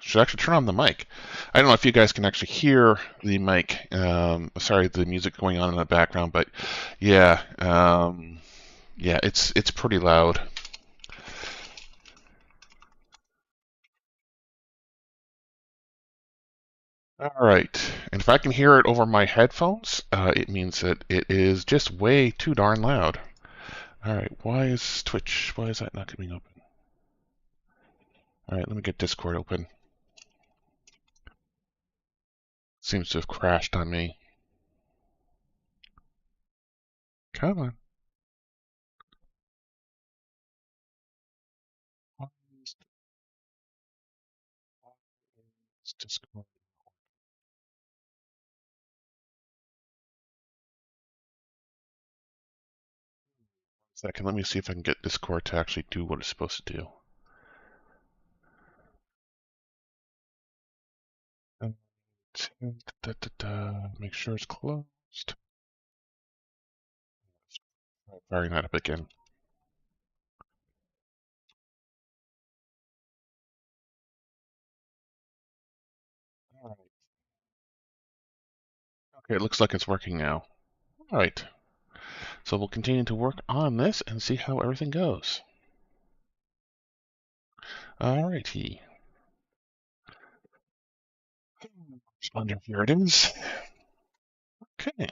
Should actually turn on the mic. I don't know if you guys can actually hear the mic. Sorry, the music going on in the background, but yeah, yeah, it's pretty loud. All right, and if I can hear it over my headphones, it means that it is just way too darn loud. All right, why is Twitch? Why is that not coming open? All right, let me get Discord open. Seems to have crashed on me. Come on. Why is Discord? Second, let me see if I can get Discord to actually do what it's supposed to do. Make sure it's closed. Firing that up again. All right. Okay, it looks like it's working now. All right. So we'll continue to work on this and see how everything goes. All righty. Splendor, here it is. Okay.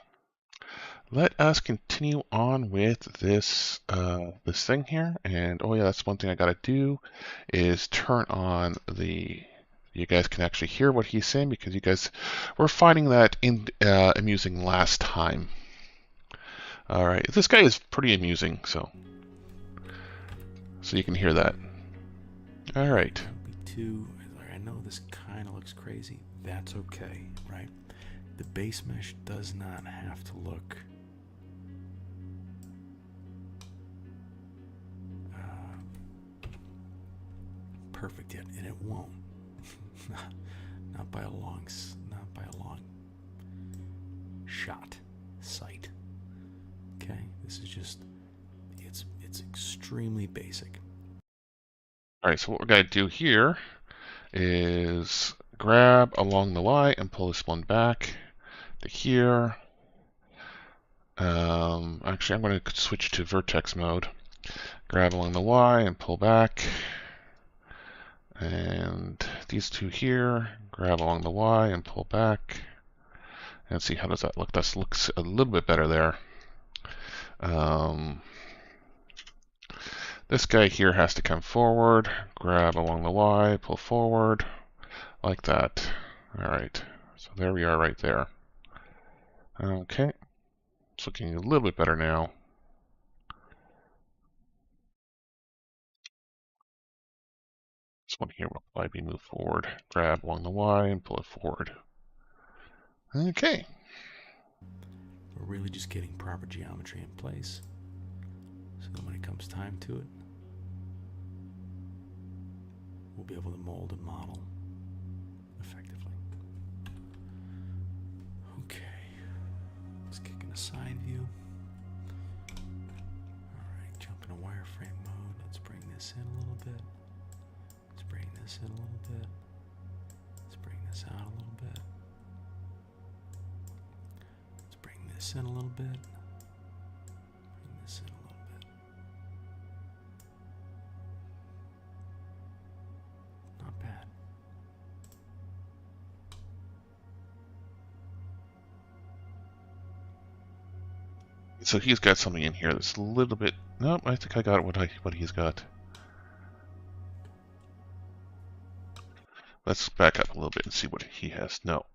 Let us continue on with this this thing here. And oh yeah, that's one thing I gotta do is turn on the. You guys can actually hear what he's saying because you guys were finding that amusing last time. All right, this guy is pretty amusing, so you can hear that. All right. I know this kind of looks crazy. That's okay, right? The base mesh does not have to look perfect yet, and it won't. not by a long shot sight. Okay, this is just it's extremely basic. All right, so what we're going to do here is grab along the Y and pull this one back to here. Actually, I'm going to switch to vertex mode. Grab along the Y and pull back. And these two here, grab along the Y and pull back. And see, how does that look? That looks a little bit better there. This guy here has to come forward, grab along the Y, pull forward, like that. All right, so there we are right there. Okay, it's looking a little bit better now. This one here will probably be moved forward. Grab along the Y and pull it forward. Okay. We're really just getting proper geometry in place, so that when it comes time to it, we'll be able to mold and model effectively. Okay, let's kick in a side view. Alright, jump into wireframe mode. Let's bring this in a little bit. Let's bring this in a little bit. Let's bring this out a little bit. Let's bring this in a little bit. Bring this in a little bit. Not bad. So he's got something in here that's a little bit. Nope, I think I got what he's got. Let's back up a little bit and see what he has. No.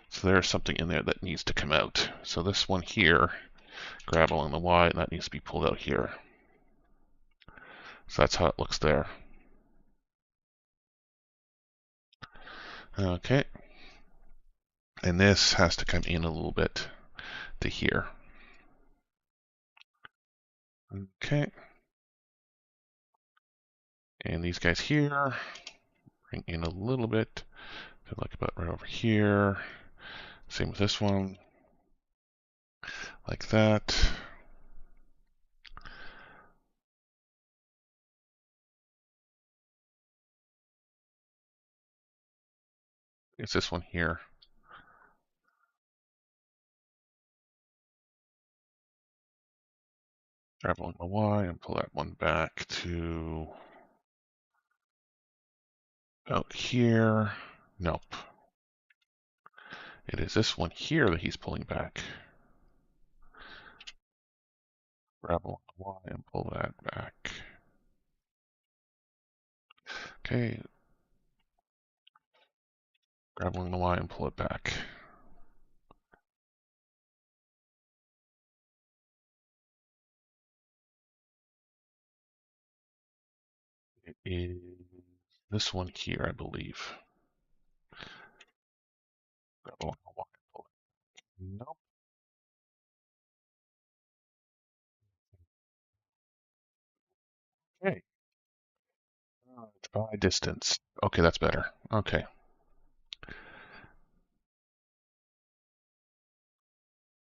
So there's something in there that needs to come out. So this one here, grab along the Y, and that needs to be pulled out here. So that's how it looks there. Okay. And this has to come in a little bit to here. Okay. And these guys here, bring in a little bit, like about right over here. Same with this one, like that. It's this one here. Grab along the Y and pull that one back to out here. Nope. It is this one here that he's pulling back. Grab along the Y and pull that back. Okay. Grab along the Y and pull it back. It is this one here, I believe. Grab along the Y and pull it. Nope. Okay. By distance. Okay, that's better. Okay.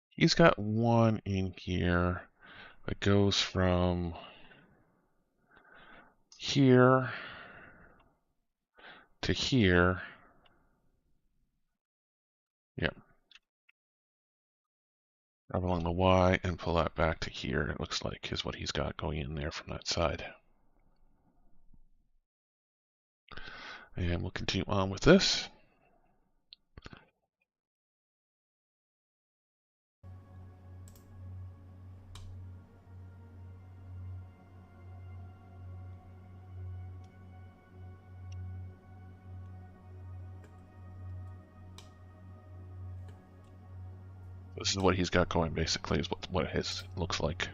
He's got one in here that goes from here to here. Yep. Grab along the Y and pull that back to here. It looks like is what he's got going in there from that side. And we'll continue on with this. This is what he's got going basically, is what his looks like.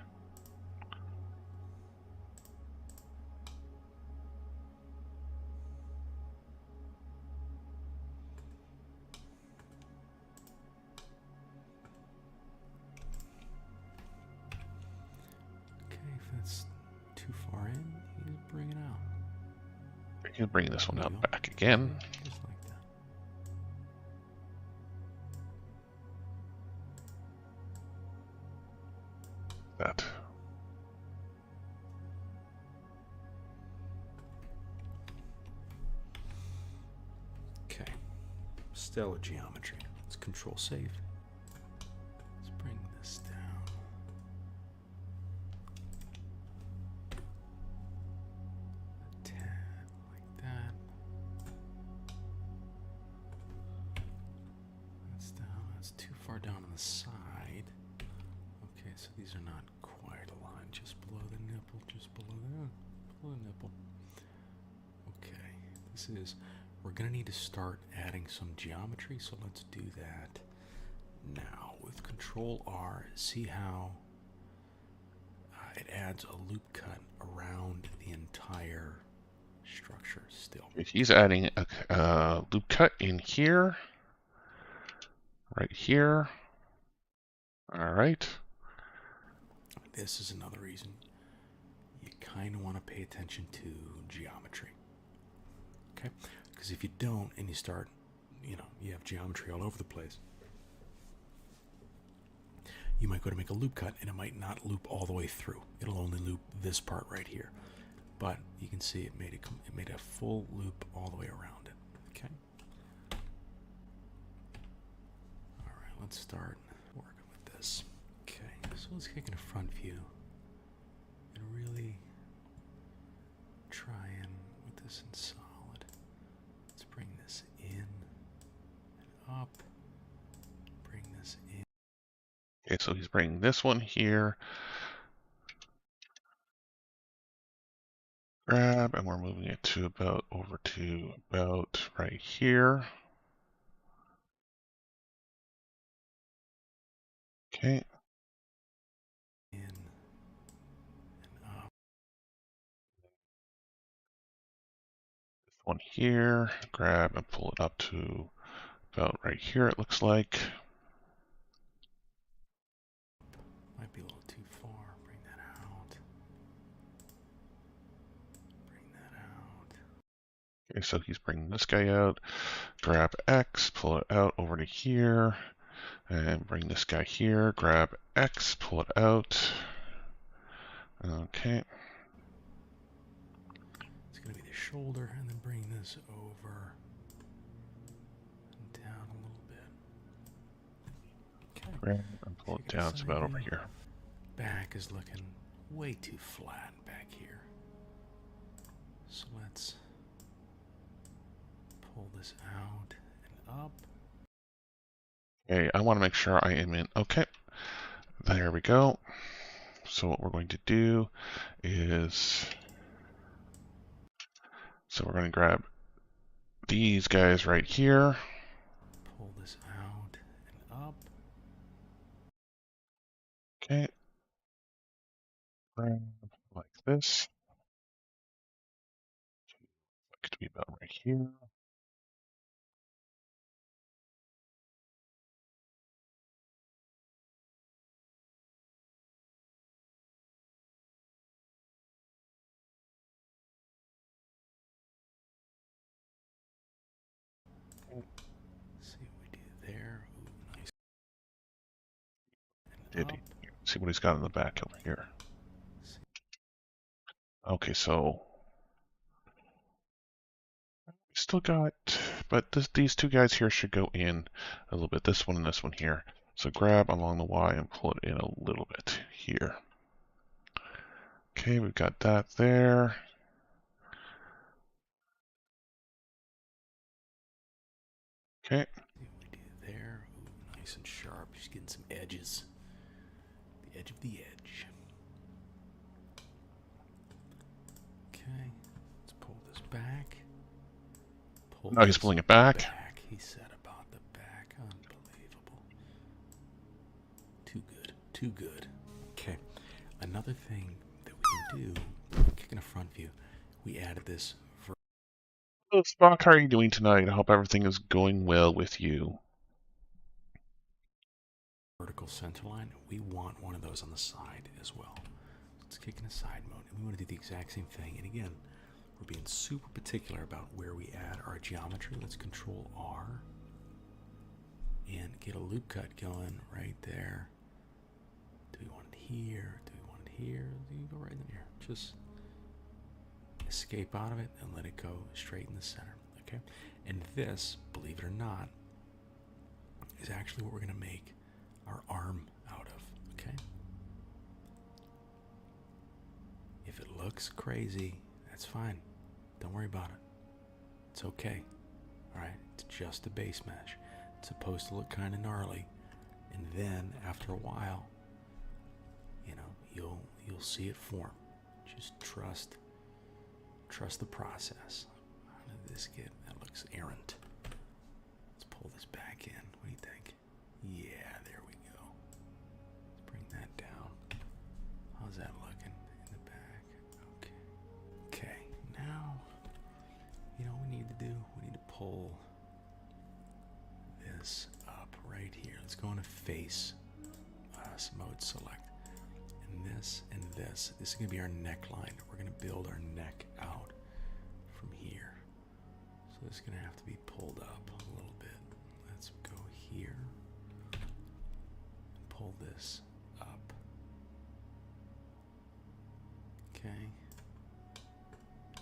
Okay, if that's too far in, you just bring it out. You can bring this one There out you go. back again. Just like that. That. Okay. Stellar geometry. Let's control save. Let's bring this down. A tad like that. That's down. That's too far down on the side. Okay, so these are not quite aligned. Just below the nipple. Just below the nipple. Okay. This is. We're going to need to start adding some geometry, so let's do that now. With Control R, see how it adds a loop cut around the entire structure still. He's adding a loop cut in here. Right here. All right. This is another reason you kind of want to pay attention to geometry. Okay? Because if you don't and you start, you have geometry all over the place, you might go to make a loop cut and it might not loop all the way through. It'll only loop this part right here. But you can see it made a full loop all the way around it. Okay? Alright, let's start working with this. Okay, so let's kick in a front view and really try and with this in solid. Let's bring this in and up. Bring this in. Okay, so he's bringing this one here. Grab, and we're moving it to over to about right here. Okay. In and up. This one here. Grab and pull it up to about right here, it looks like. Might be a little too far. Bring that out. Bring that out. Okay, so he's bringing this guy out. Grab X, pull it out over to here, and bring this guy here. Grab X, pull it out. Okay. It's going to be the shoulder, and then bring this over. Grab and pull it down. It's about over here. Back is looking way too flat back here. So let's pull this out and up. Okay, I want to make sure I am in. Okay, there we go. So what we're going to do is, so we're going to grab these guys right here. Pull this out and up. Okay. Grab like this. It could be about right here. See what we do there. Ooh, nice. Did see what he's got in the back over here. Okay, so still got, but these two guys here should go in a little bit. This one and this one here. So grab along the Y and pull it in a little bit here. Okay, we've got that there. Okay. See what we do there. Ooh, nice and sharp. Just getting some edges. The edge of the edge. Okay, let's pull this back. No, he's pulling it back. He said about the back. Unbelievable. Too good. Too good. Okay, another thing that we can do, kicking a front view, we added this. Hello, Spock. How are you doing tonight? I hope everything is going well with you. Vertical center line. We want one of those on the side as well. Let's kick in a side mode, and we want to do the exact same thing. And again, we're being super particular about where we add our geometry. Let's Control R and get a loop cut going right there. Do we want it here? Do we want it here? Do you go right in here? Just escape out of it and let it go straight in the center. Okay, and this, believe it or not, is actually what we're going to make our arm out of. Okay, if it looks crazy, that's fine. Don't worry about it. It's okay. Alright, it's just a base mesh. It's supposed to look kind of gnarly, and then after a while, you know, you'll see it form. Just trust the process. How did this get? That looks errant. Let's pull this back in. What do you think? Yeah, there we go. Let's bring that down. How's that looking in the back? Okay. Okay, now, you know what we need to do? We need to pull this up right here. Let's go into face mode select. And this and this. This is going to be our neckline. We're going to build our neck out from here. So this is going to have to be pulled up a little bit. Let's go here. Pull this up. Okay.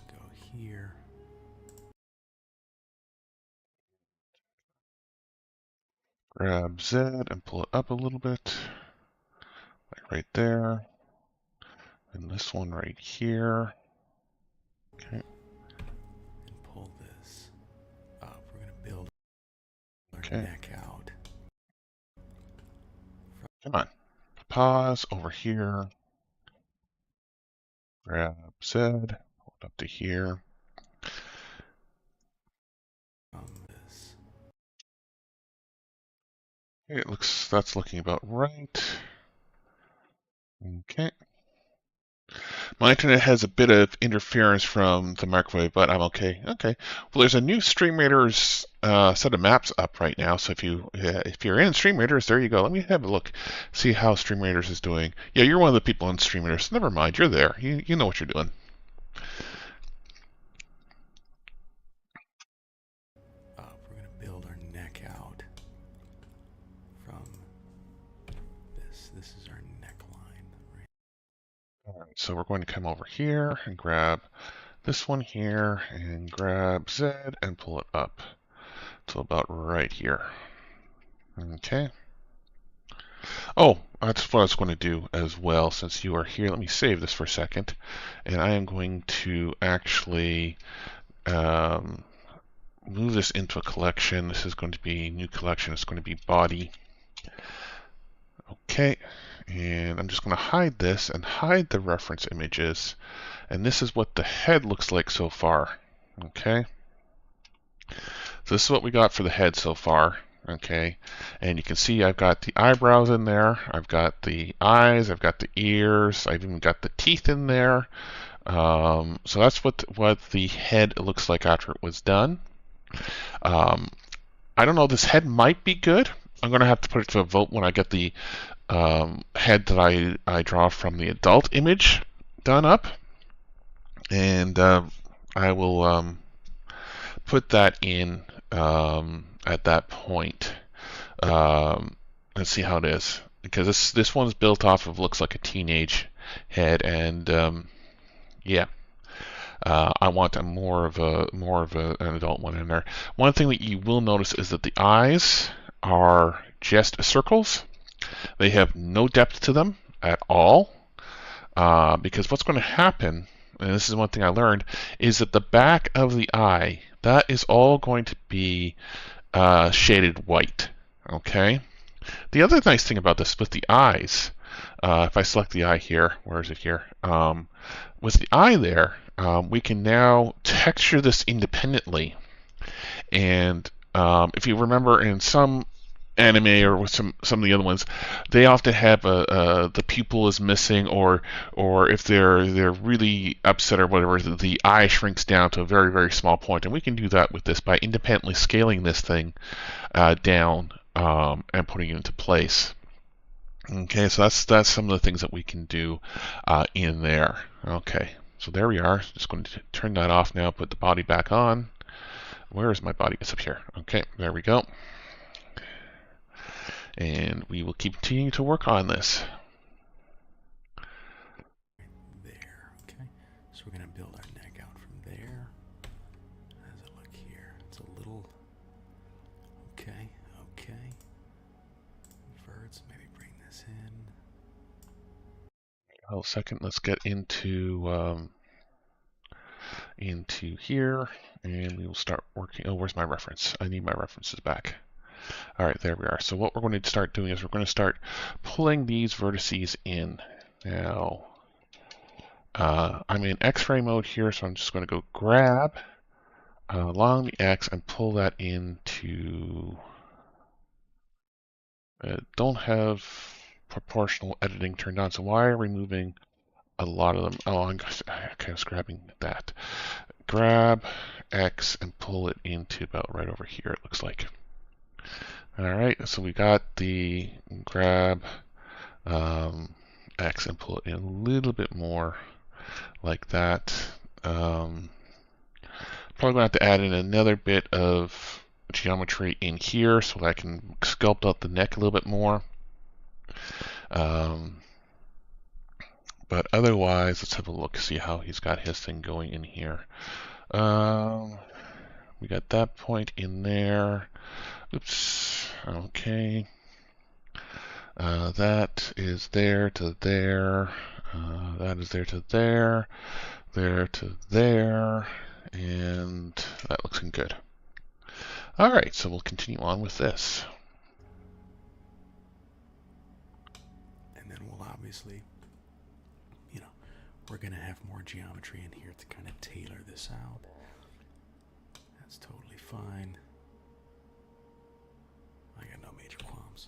Go here. Grab Z and pull it up a little bit. Like right there. And this one right here. Okay. And pull this up. We're going to build our neck out. Come on. Pause over here. Grab Z. Pull it up to here. This. Okay, it looks, that's looking about right. Okay. My internet has a bit of interference from the microwave, but I'm okay. Okay. Well, there's a new Stream Raiders set of maps up right now. So if you're in Stream Raiders, there you go. Let me have a look, see how Stream Raiders is doing. Yeah, you're one of the people in Stream Raiders. Never mind, you're there. You know what you're doing. We're going to build our neck out from this. This is our neckline. Right? All right, so we're going to come over here and grab this one here and grab Z and pull it up to about right here. Okay. Oh, that's what I was going to do as well. Since you are here, let me save this for a second, and I am going to actually um, move this into a collection. This is going to be new collection. It's going to be body. Okay, and I'm just going to hide this and hide the reference images. And this is what the head looks like so far. Okay, so this is what we got for the head so far. Okay, and you can see I've got the eyebrows in there, I've got the eyes, I've got the ears, I've even got the teeth in there. So that's what the head looks like after it was done. I don't know, this head might be good. I'm going to have to put it to a vote when I get the head that I draw from the adult image done up. And I will put that in at that point. Let's see how it is. Because this one's built off of looks like a teenage head, and yeah. I want a more of an adult one in there. One thing that you will notice is that the eyes are just circles. They have no depth to them at all. Because what's going to happen, and this is one thing I learned, is that the back of the eye, that is all going to be shaded white. Okay. The other nice thing about this with the eyes, if I select the eye here, where is it here? With the eye there, we can now texture this independently. And if you remember in some anime or with some of the other ones, they often have the pupil is missing, or if they're really upset or whatever, the eye shrinks down to a very, very small point. And we can do that with this by independently scaling this thing down and putting it into place. Okay, so that's some of the things that we can do in there. Okay, so there we are. Just going to turn that off now, put the body back on. Where is my body? It's up here. Okay, there we go. And we will keep continuing to work on this. There, okay. So we're going to build our neck out from there. How does it look here? It's a little... Okay, okay. Verts, maybe bring this in. Well, second, let's get into here, and we will start working. Oh, where's my reference? I need my references back. All right, there we are. So what we're going to start doing is we're going to start pulling these vertices in. Now, I'm in X-ray mode here, so I'm just going to go grab along the X and pull that into... don't have proportional editing turned on, so why are we moving a lot of them? Oh, I was grabbing that. Grab X and pull it into about right over here, it looks like. All right, so we got the grab X and pull it in a little bit more like that. Probably going to have to add in another bit of geometry in here so that I can sculpt out the neck a little bit more. But otherwise, let's have a look, see how he's got his thing going in here. We got that point in there. Oops. Okay. That is there to there. That is there to there. There to there. And that looks good. All right, so we'll continue on with this. And then we'll obviously, we're going to have more geometry in here to kind of tailor this out. That's totally fine. I got no major qualms.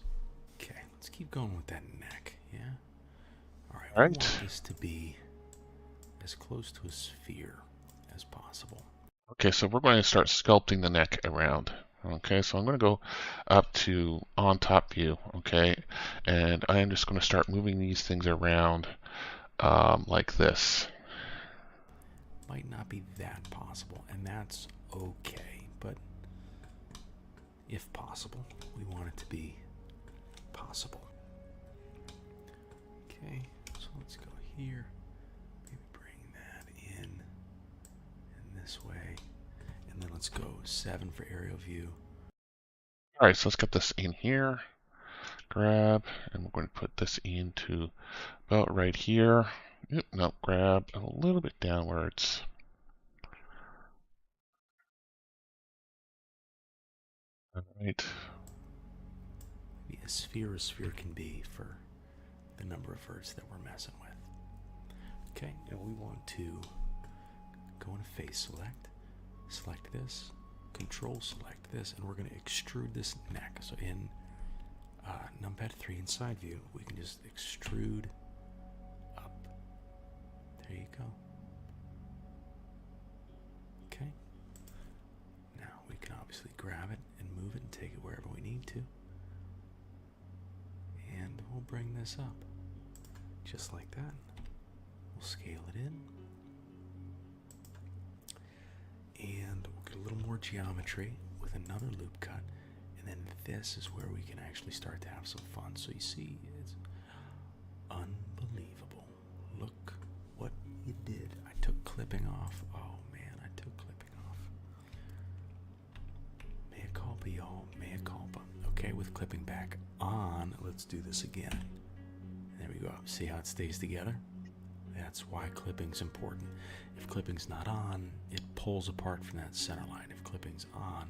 Okay, let's keep going with that neck, yeah? All right, I want this to be as close to a sphere as possible. Okay, so we're going to start sculpting the neck around. Okay, so I'm going to go up to on top view, okay, and I am just going to start moving these things around like this. Might not be that possible, and that's okay, but if possible, we want it to be possible. Okay, so let's go here, maybe bring that in this way, and then let's go 7 for aerial view. All right, so let's get this in here. grab, and we're going to put this into about right here. No, grab a little bit downwards. All right. Be as sphere as sphere can be for the number of verts that we're messing with. Okay, and we want to go into face select this, control select this, and we're going to extrude this neck. So in numpad 3 in side view, we can just extrude up. There you go. Okay. Now we can obviously grab it and move it and take it wherever we need to. And we'll bring this up. Just like that. We'll scale it in. And we'll get a little more geometry with another loop cut. And then this is where we can actually start to have some fun. So you see, it's unbelievable. Look what you did. I took clipping off. Oh man, I took clipping off. Mea culpa, y'all. Mea culpa. Okay, with clipping back on, let's do this again. There we go. See how it stays together? That's why clipping's important. If clipping's not on, it pulls apart from that center line. If clipping's on,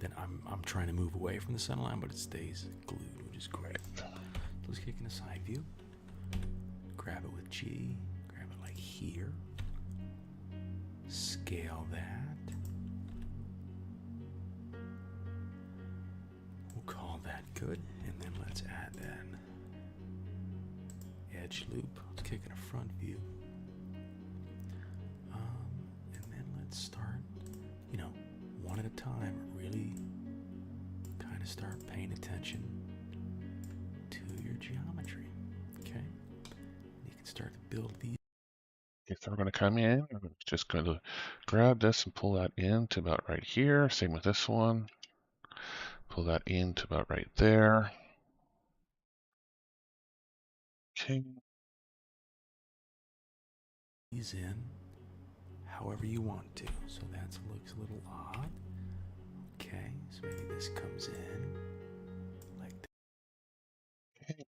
then I'm trying to move away from the center line, but it stays glued, which is great. So let's kick in a side view. Grab it with G. Grab it like here. Scale that. We'll call that good. And then let's add that edge loop. Let's kick in a front view. And then let's start, one at a time, really kind of start paying attention to your geometry. Okay? You can start to build these. Okay, so we're going to come in. We're just going to grab this and pull that in to about right here. Same with this one. Pull that in to about right there. Okay. These in however you want to. So that looks a little odd. Okay, so maybe this comes in like that. Okay.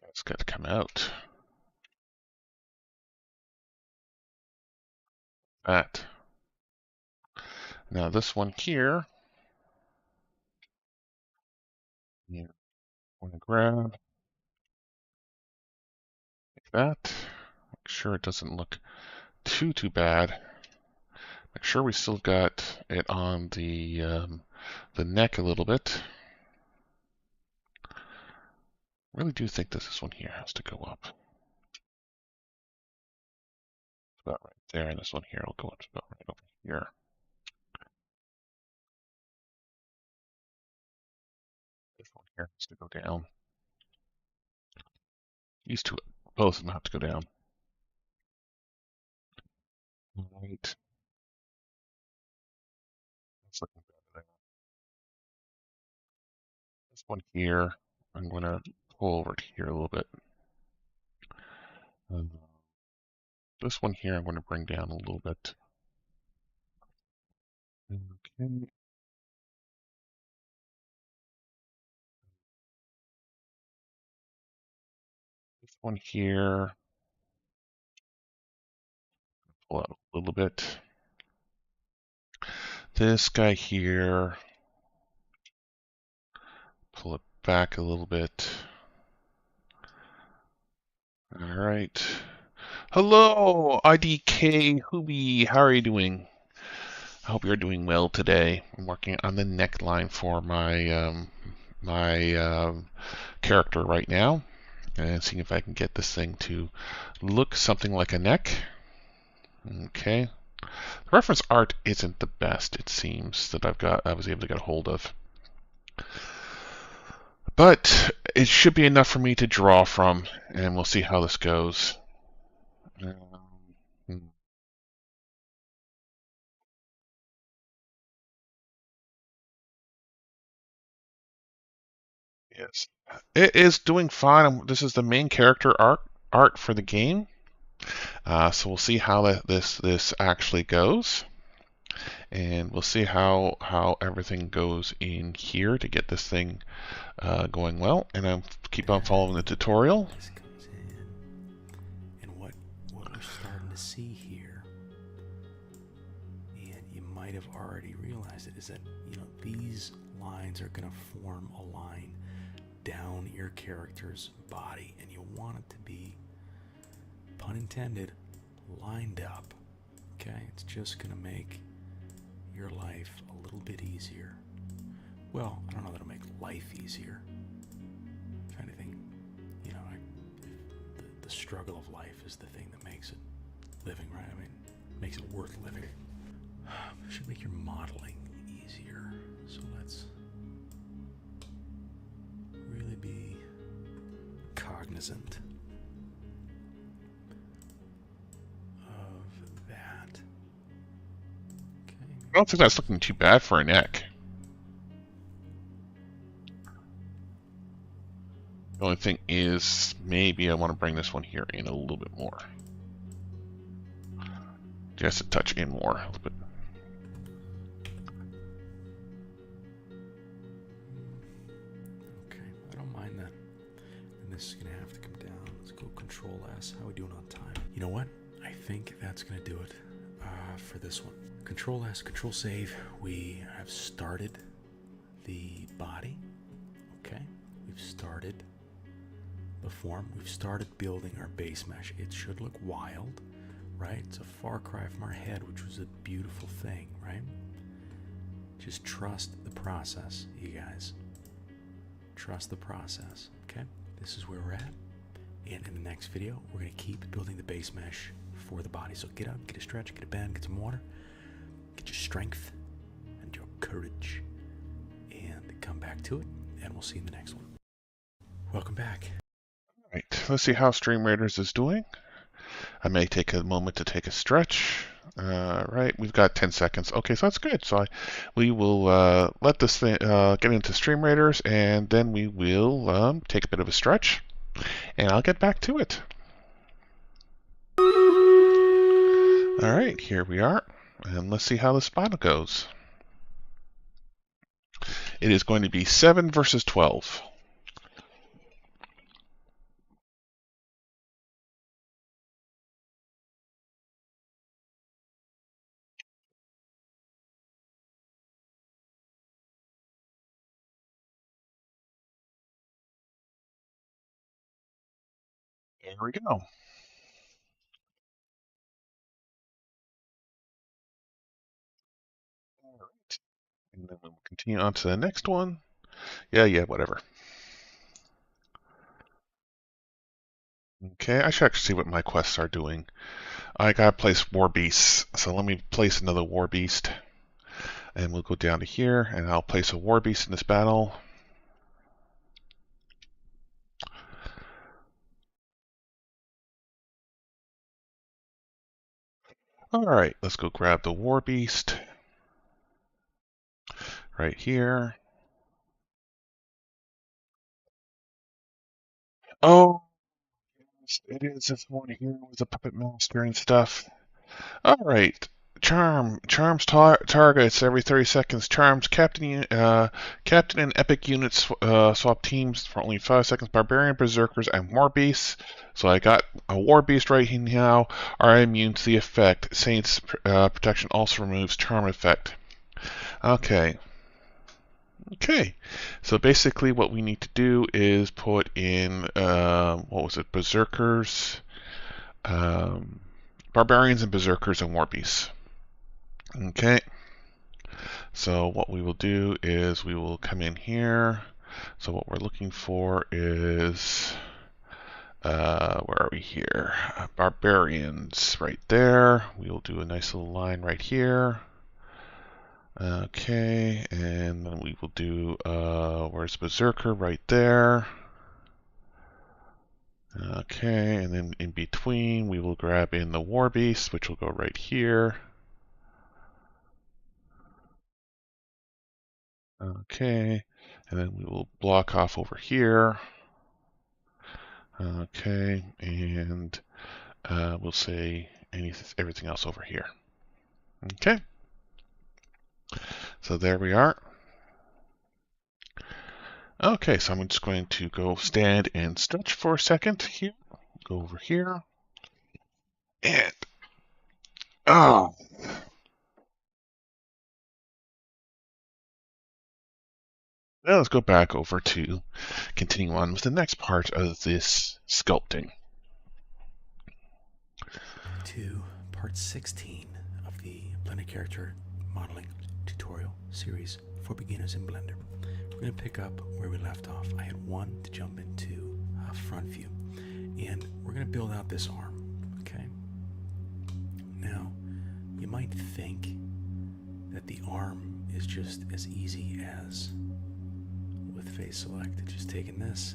That's got to come out. That. Now this one here, you want to grab like that. Make sure it doesn't look too bad. Make sure we still got it on the neck a little bit. Really do think this one here has to go up. It's about right there, and this one here will go up to about right over here. This one here has to go down. These two, both of them have to go down. All right. That's looking better there. This one here, I'm going to pull over to here a little bit. This one here, I'm going to bring down a little bit. Okay. This one here, pull out a little bit. This guy here, pull it back a little bit. All right. Hello, IDK Hubie. How are you doing? I hope you're doing well today. I'm working on the neckline for my character right now, and seeing if I can get this thing to look something like a neck. Okay. The reference art isn't the best, it seems, that I was able to get a hold of. But it should be enough for me to draw from, and we'll see how this goes. Yes, it is doing fine. This is the main character art for the game. So we'll see how this actually goes, and we'll see how everything goes in here to get this thing going well. And I'm keep on following the tutorial. This comes in, and what we're starting to see here, and you might have already realized it, is that these lines are going to form a line down your character's body, and you want it to be, pun intended, lined up. Okay, it's just going to make your life a little bit easier. Well, I don't know that it'll make life easier. If anything, the struggle of life is the thing that makes it living, right? I mean, makes it worth living. It should make your modeling easier. So let's really be cognizant of that. Okay. I don't think that's looking too bad for a neck. The only thing is, maybe I want to bring this one here in a little bit more. Just a touch in more, a little bit. Okay, I don't mind that. And this is going to have to come down. Let's go Control S. How are we doing on time? You know what? I think that's going to do it for this one. Control S, Control Save. We have started the body. Okay, we've started the form. We've started building our base mesh. It should look wild, right? It's a far cry from our head, which was a beautiful thing, right? Just trust the process, you guys. Trust the process, okay? This is where we're at. And in the next video, we're going to keep building the base mesh for the body. So get up, get a stretch, get a bend, get some water, get your strength and your courage, and come back to it, and we'll see you in the next one. Welcome back. All right, let's see how Stream Raiders is doing. I may take a moment to take a stretch. Right, we've got 10 seconds. Okay, so that's good. So we will let this thing get into Stream Raiders, and then we will take a bit of a stretch, and I'll get back to it. All right, here we are, and let's see how this battle goes. It is going to be 7 versus 12. There we go. All right. And then we'll continue on to the next one. Yeah, whatever. Okay, I should actually see what my quests are doing. I gotta place War Beasts, so let me place another War Beast. And we'll go down to here, and I'll place a War Beast in this battle. Alright, let's go grab the War Beast. Right here. Oh, it is this one here with the Puppet Master and stuff. Alright. Charms targets every 30 seconds. Charms captain and epic units swap teams for only 5 seconds. Barbarian, Berserkers, and War Beasts. So I got a War Beast right here now. Are immune to the effect. Saints protection also removes charm effect. Okay. So basically what we need to do is put in, what was it, Berserkers, Barbarians and Berserkers and War Beasts. Okay, so what we will do is we will come in here. So what we're looking for is, where are we here? Barbarians right there. We will do a nice little line right here. Okay, and then we will do, where's Berserker? Right there. Okay, and then in between we will grab in the War Beast, which will go right here. Okay, and then we will block off over here. Okay, and we'll say everything else over here. Okay. So there we are. Okay, so I'm just going to go stand and stretch for a second here. Go over here. And, oh. Now let's go back over to continue on with the next part of this sculpting. To part 16 of the Blender character modeling tutorial series for beginners in Blender. We're going to pick up where we left off. I had one to jump into front view, and we're going to build out this arm. Okay. Now, you might think that the arm is just as easy as with face select, just taking this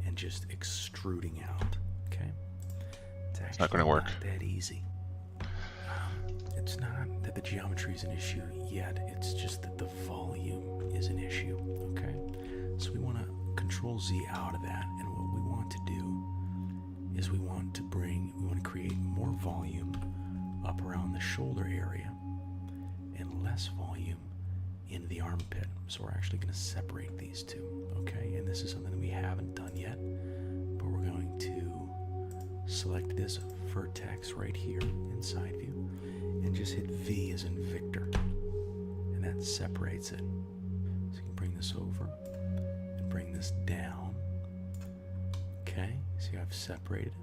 and just extruding out. Okay. It's not going to work. Not that easy. It's not that the geometry is an issue yet. It's just that the volume is an issue. Okay, so we want to Control Z out of that, and what we want to do is we want to create more volume up around the shoulder area and less volume in the armpit. So we're actually going to separate these two. Okay, and this is something that we haven't done yet, but we're going to select this vertex right here in side view and just hit V as in Victor, and that separates it. So you can bring this over and bring this down. Okay, see I've separated it,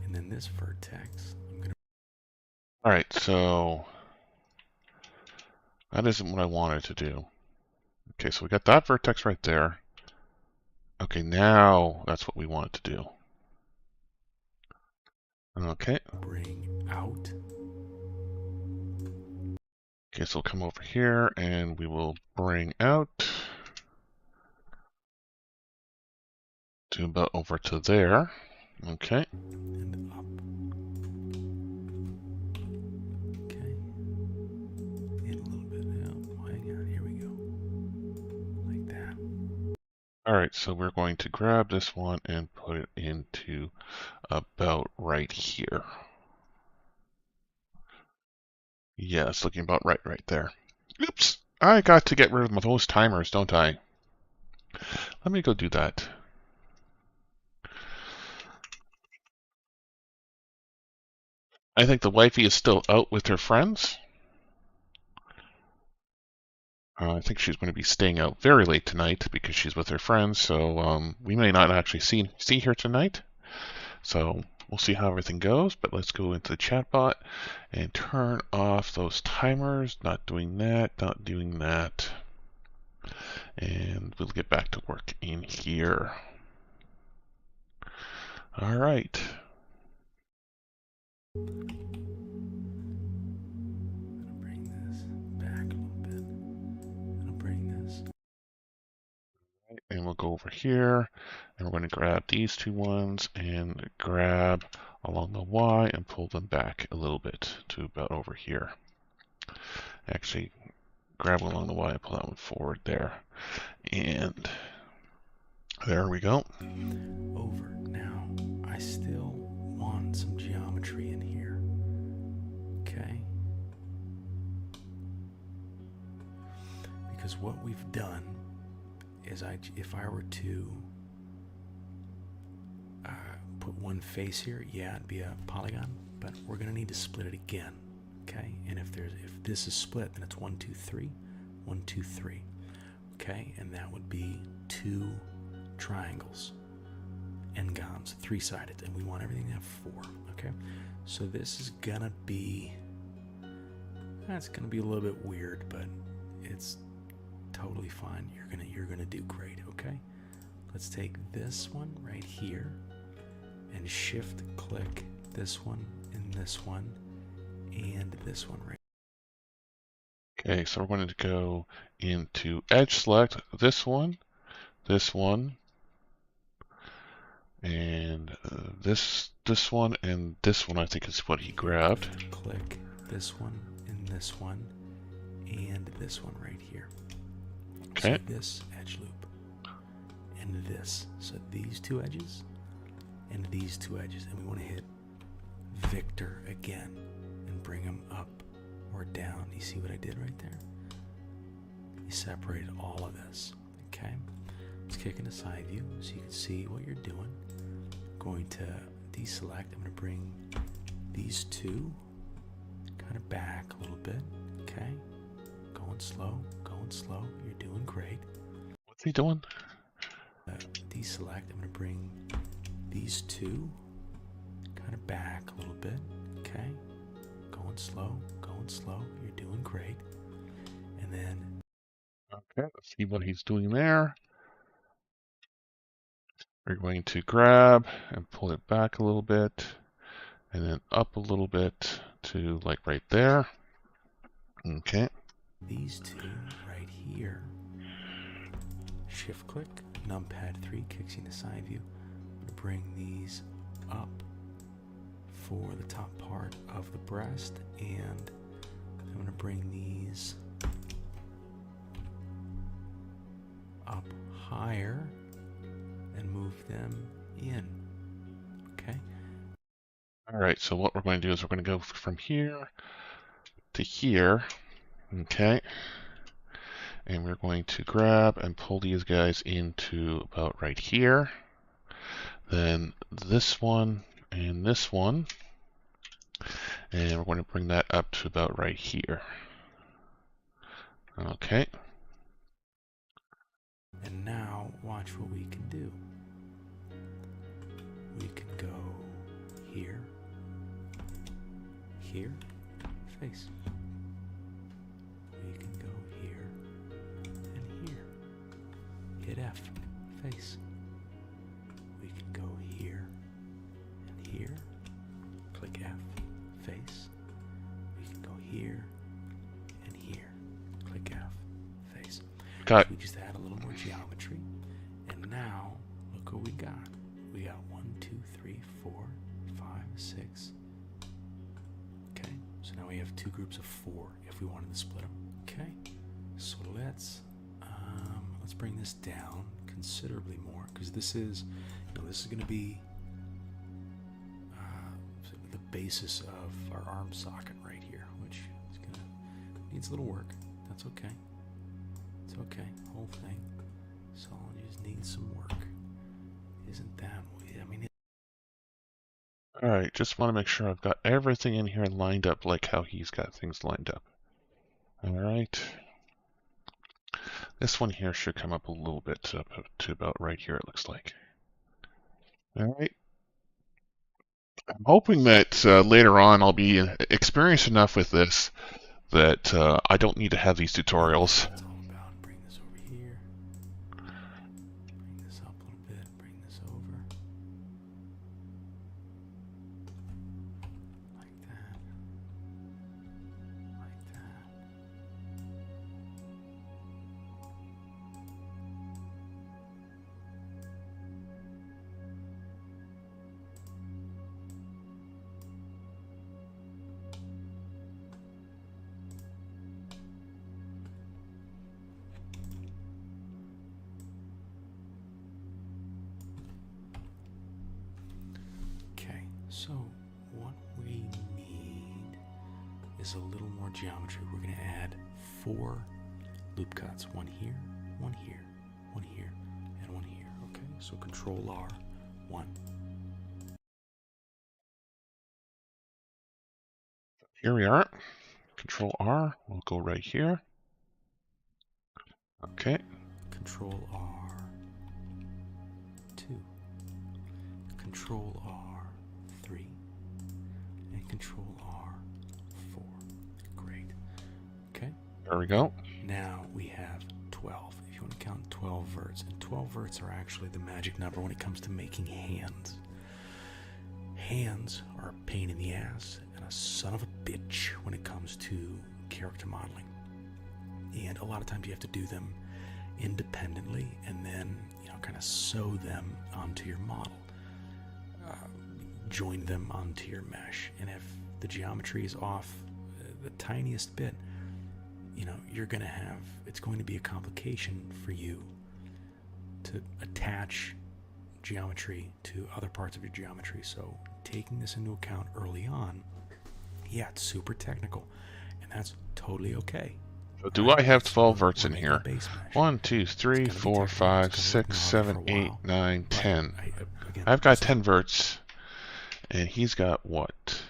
and then this vertex I'm gonna. All right, so that isn't what I wanted to do. Okay, so we got that vertex right there. Okay, now that's what we wanted to do. Okay. Bring out. Okay, so we'll come over here and we will bring out to about over to there. Okay. And up. Okay. And a little bit out. Hang on, here we go. Like that. All right, so we're going to grab this one and put it into about right here. Yeah, it's looking about right there. Oops, I got to get rid of those timers, don't I? Let me go do that. I think the wifey is still out with her friends. I think she's going to be staying out very late tonight because she's with her friends, so we may not actually see her tonight. So we'll see how everything goes, but let's go into the chatbot and turn off those timers. Not doing that, not doing that. And we'll get back to work in here. All right. And we'll go over here and we're going to grab these two ones and grab along the Y and pull them back a little bit to about over here. Actually, grab along the Y and pull that one forward there. And there we go. Over. Now, I still want some geometry in here. Okay? Because what we've done is if I were to put one face here, yeah, it'd be a polygon, but we're going to need to split it again. Okay? And if this is split, then it's 1, 2, 3, 1, 2, 3. Okay? And that would be 2 triangles, n-gons, 3-sided, and we want everything to have 4. Okay? So this is gonna be, it's gonna be a little bit weird, but it's totally fine. You're gonna do great. Okay? Let's take this one right here and shift click this one and this one and this one right. Okay, so we're going to go into edge select this one, and this one, and this one I think is what he grabbed. Click this one and this one and this one right here. Okay. So this edge loop and this. So these two edges into these two edges, and we want to hit Victor again and bring him up or down. You see what I did right there? You separated all of this. Okay, let's kick into side view so you can see what you're doing. Going to deselect. I'm going to bring these two kind of back a little bit. Okay, going slow, going slow. You're doing great. What's he doing? Deselect. I'm going to bring these two kind of back a little bit. Okay, going slow, going slow. You're doing great. And then Okay, let's see what he's doing there. We're going to grab and pull it back a little bit, and then up a little bit to like right there. Okay. These two right here. Shift click, numpad 3 kicks you into side view. I'm going to bring these up for the top part of the breast, and I'm going to bring these up higher and move them in. Okay. All right, so what we're going to do is we're going to go from here to here. Okay. And we're going to grab and pull these guys into about right here. Then this one and this one. And we're going to bring that up to about right here. Okay. And now watch what we can do. We can go here, here, face. We can go here and here. Hit F, face. We can go here and here. Click F, face. We can go here and here. Click F, face. Got We just add a little more geometry. And now, look what we got. We got 1, 2, 3, 4, 5, 6. Okay, so now we have two groups of 4 if we wanted to split them. Okay, so let's bring this down considerably more, because this is, this is going to be the basis of our arm socket right here, which is needs a little work. That's okay. It's okay, whole thing. So it just needs some work. Isn't that, I mean... All right, just want to make sure I've got everything in here lined up like how he's got things lined up. All right. This one here should come up a little bit up to about right here, it looks like. All right. I'm hoping that later on I'll be experienced enough with this that I don't need to have these tutorials. That's all about. Bring this over here. Bring this up a little bit. Bring this over. Like that. Like that. Okay, so what we need is a little more geometry. We're going to add 4 loop cuts. One here, one here, one here, and one here. Okay, so Control R, 1. Here we are. Control R, we'll go right here. Okay. Control R, 2. Control R, 3. And Control R, 4. Great. Okay. There we go. Now we have 12. If you want to count 12 verts, and 12 verts are actually the magic number when it comes to making hands. Hands are a pain in the ass and a son of a bitch when it comes to character modeling. And a lot of times you have to do them independently and then, kind of sew them onto your model. Join them onto your mesh. And if the geometry is off the tiniest bit, you're going to it's going to be a complication for you to attach geometry to other parts of your geometry. So taking this into account early on, yeah, it's super technical, and that's totally okay. So do I have 12 verts in here? Base mesh. 1, 2, 3, 4, 5, 6, 7, 8, 9, 10. I've got 10 verts, and he's got what?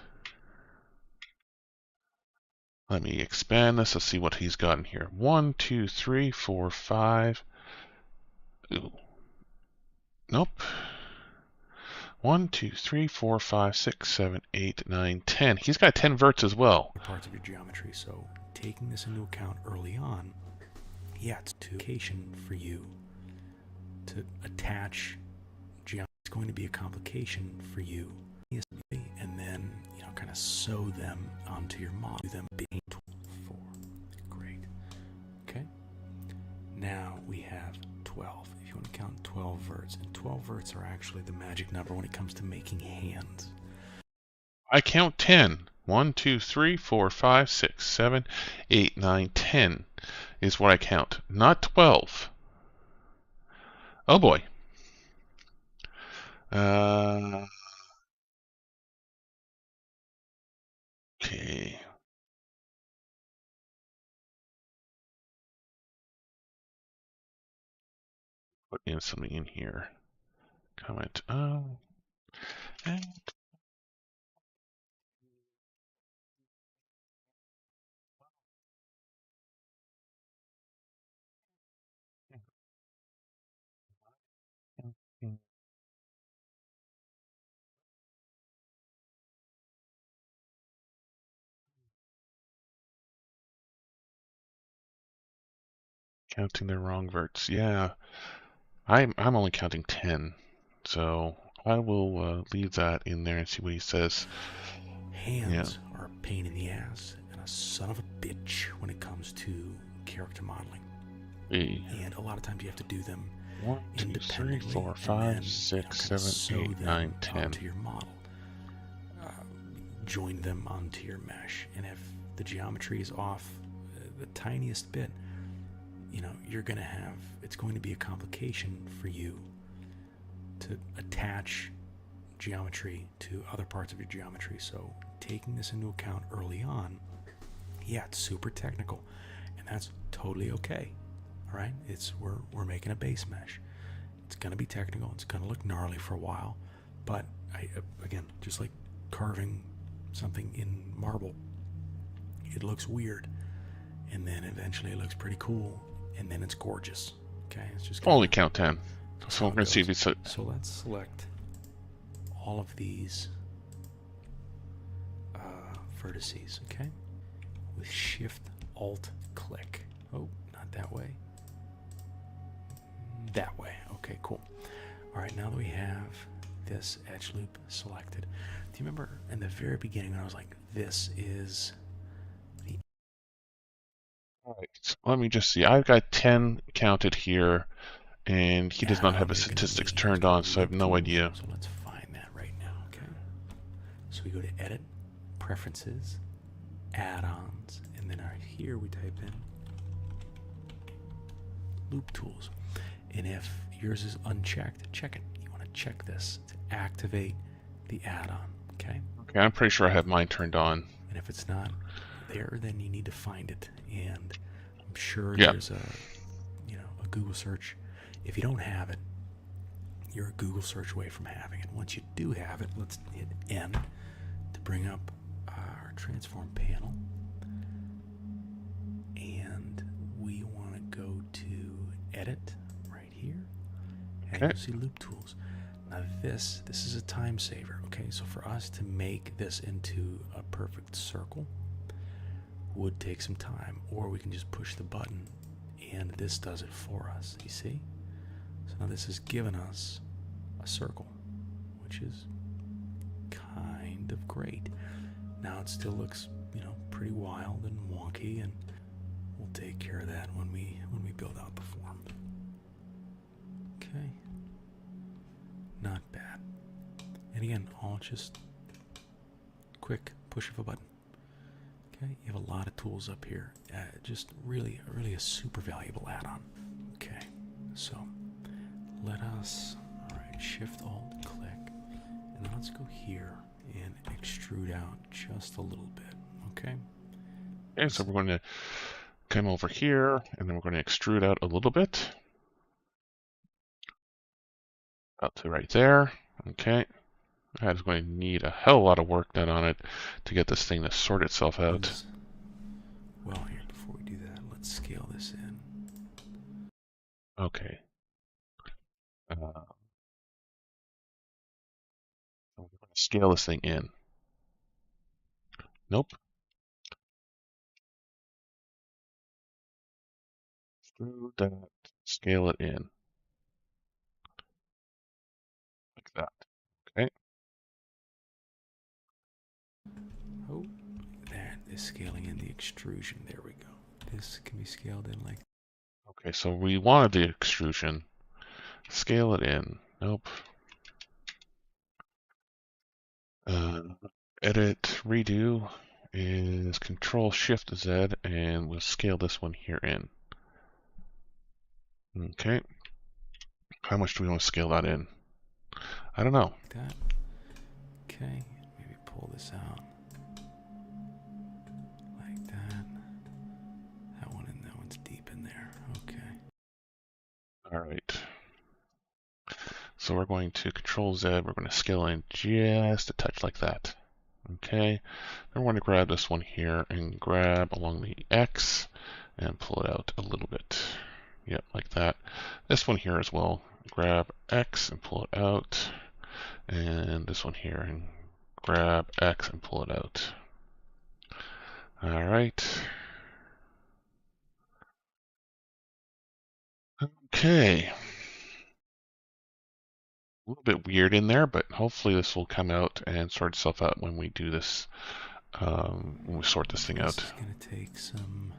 Let me expand this. Let's see what he's got in here. 1, 2, 3, 4, 5. Ooh. Nope. 1, 2, 3, 4, 5, 6, 7, 8, 9, 10. He's got 10 verts as well. Parts of your geometry. So taking this into account early on, yeah, it's to occasion for you to attach geometry. It's going to be a complication for you, and then kind of sew them onto your model. Do them being 4. Great. Okay. Now we have 12. If you want to count 12 verts, and 12 verts are actually the magic number when it comes to making hands. I count 10. 1, 2, 3, 4, 5, 6, 7, 8, 9, 10 is what I count, not 12. Oh boy. Okay. Put in something in here. Comment. And counting the wrong verts. Yeah, I'm only counting 10, so I will leave that in there and see what he says. Hands are a pain in the ass and a son of a bitch when it comes to character modeling. And a lot of times you have to do them 1, 2, 3, 4, 5, 6, 7, 8, 9, 10 onto your model. Join them onto your mesh, and if the geometry is off the tiniest bit, you're going to have, it's going to be a complication for you to attach geometry to other parts of your geometry. So taking this into account early on, yeah, it's super technical, and that's totally okay. All right, we're making a base mesh. It's going to be technical. It's going to look gnarly for a while, but again, just like carving something in marble, it looks weird, and then eventually it looks pretty cool, and then it's gorgeous. Okay, it's just only count 10. So I'm going to see if it's. So let's select all of these vertices, okay? With Shift-Alt-Click. Oh, not that way. That way. Okay, cool. All right, now that we have this edge loop selected, do you remember in the very beginning when I was like, this is the... All right, so let me just see. I've got 10 counted here, and he does not have his statistics turned on, so I have no idea. So let's find that right now, okay? So we go to Edit, Preferences, Add-ons, and then right here we type in Loop Tools. And if yours is unchecked, check it. You want to check this to activate the add-on, okay? Okay, I'm pretty sure I have mine turned on. And if it's not there, then you need to find it. And I'm sure there's a Google search. If you don't have it, you're a Google search away from having it. Once you do have it, let's hit N to bring up our transform panel. And we want to go to Edit right here. And you'll see Loop Tools. Now this is a time saver, okay? So for us to make this into a perfect circle would take some time, or we can just push the button and this does it for us, you see? So now this has given us a circle, which is kind of great. Now it still looks, pretty wild and wonky, and we'll take care of that when we build out the form. Okay. Not bad. And again, all just quick push of a button. Okay, you have a lot of tools up here. Just really a super valuable add-on. Okay, so let us, all right, Shift Alt click, and then let's go here and extrude out just a little bit. Okay. Okay, so we're going to come over here, and then we're going to extrude out a little bit. Up to right there. Okay. That is going to need a hell of a lot of work done on it to get this thing to sort itself out. Well, here, before we do that, let's scale this in. Okay. I'm going to scale this thing in. Nope. Extrude that. Scale it in. Like that. Okay. Oh, that is scaling in the extrusion. There we go. This can be scaled in like. Okay, so we wanted the extrusion. Scale it in. Nope. Edit, redo is Control Shift Z, and we'll scale this one here in. Okay. How much do we want to scale that in? I don't know. Like that. Okay, maybe pull this out. Like that. That one and that one's deep in there. Okay. All right. So we're going to Control Z. We're going to scale in just a touch like that. Okay. Then we're going to grab this one here and grab along the X and pull it out a little bit. Yep, like that. This one here as well. Grab X and pull it out. And this one here and grab X and pull it out. All right. Okay. A little bit weird in there, but hopefully this will come out and sort itself out when we do this, when we sort this thing out. This is going to take some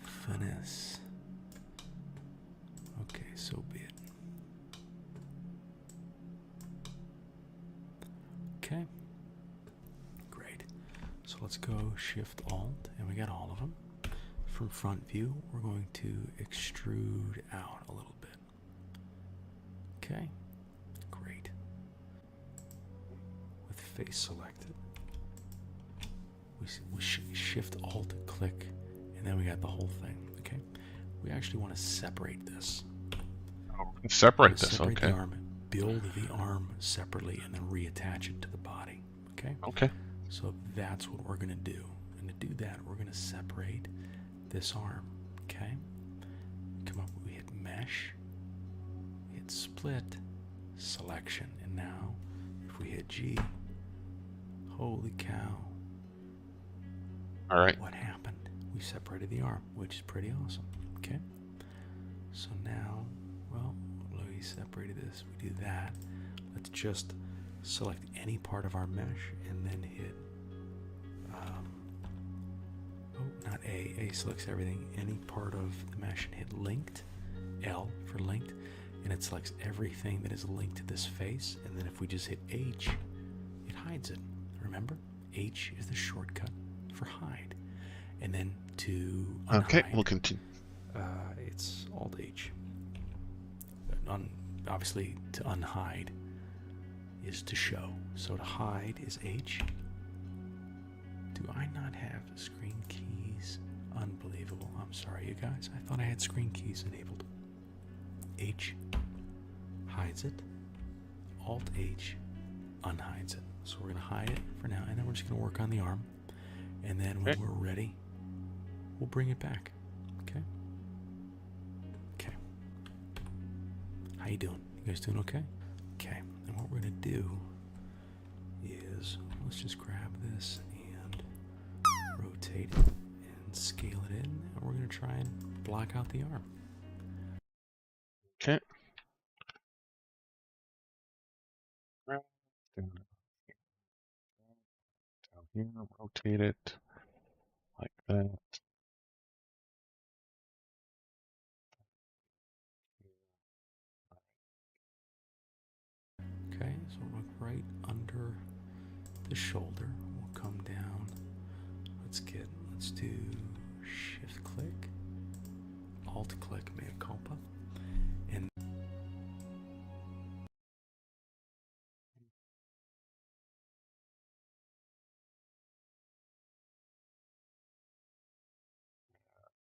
finesse. Okay, so be it. Okay. Great. So let's go Shift Alt, and we got all of them. From front view, we're going to extrude out a little bit. Okay. Great. With face selected, we Shift Alt click, and then we got the whole thing. Okay. We actually want to separate this. Separate this, separate okay. the arm, build the arm separately, and then reattach it to the body. Okay. Okay. So that's what we're going to do. And to do that, we're going to separate this arm. Okay. Come up, we hit Mesh, we hit Split, Selection, and now if we hit G, holy cow! All right. What happened? We separated the arm, which is pretty awesome. Okay. So now, well, we separated this. We do that. Let's just select any part of our mesh and then hit. Not A. A selects everything. Any part of the mesh and hit linked. L for linked, and it selects everything that is linked to this face. And then if we just hit H, it hides it. Remember, H is the shortcut for hide. And then to unhide, Okay, we'll continue. it's Alt H. Obviously, to unhide is to show. So to hide is H. Do I not have screen keys? Unbelievable. I'm sorry, you guys. I thought I had screen keys enabled. H hides it. Alt H unhides it. So we're going to hide it for now, and then we're just going to work on the arm. And then when we're ready, we'll bring it back. Okay? Okay. How you doing? You guys doing okay? Okay. And what we're going to do is, let's just grab this and rotate it and scale it in. And we're going to try and block out the arm. Okay. Down here, rotate it like that. Okay, so we'll look right under the shoulder. We'll come down. Let's do shift click, alt click, mea culpa, and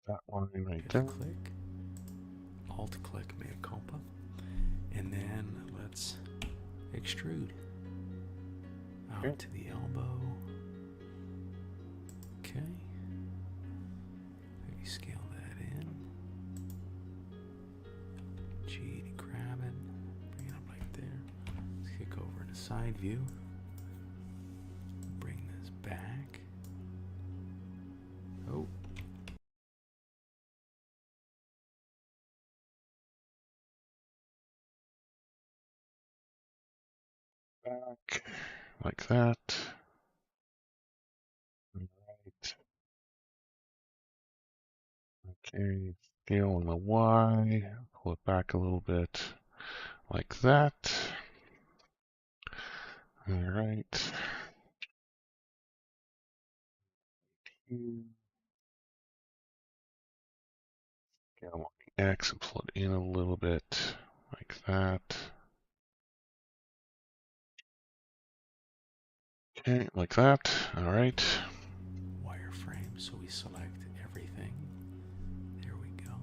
that line right Shift there. click, Alt click, mea culpa, and then let's extrude out Okay. to the elbow. Okay. Maybe scale that in. G to grab it. Bring it up like there. Let's kick over to side view. Bring this back. Oh. Back like that. Right. Okay, scale on the Y, pull it back a little bit like that. All right. Scale on the X and pull it in a little bit like that. Okay, like that. All right. Wireframe, so we select everything. There we go.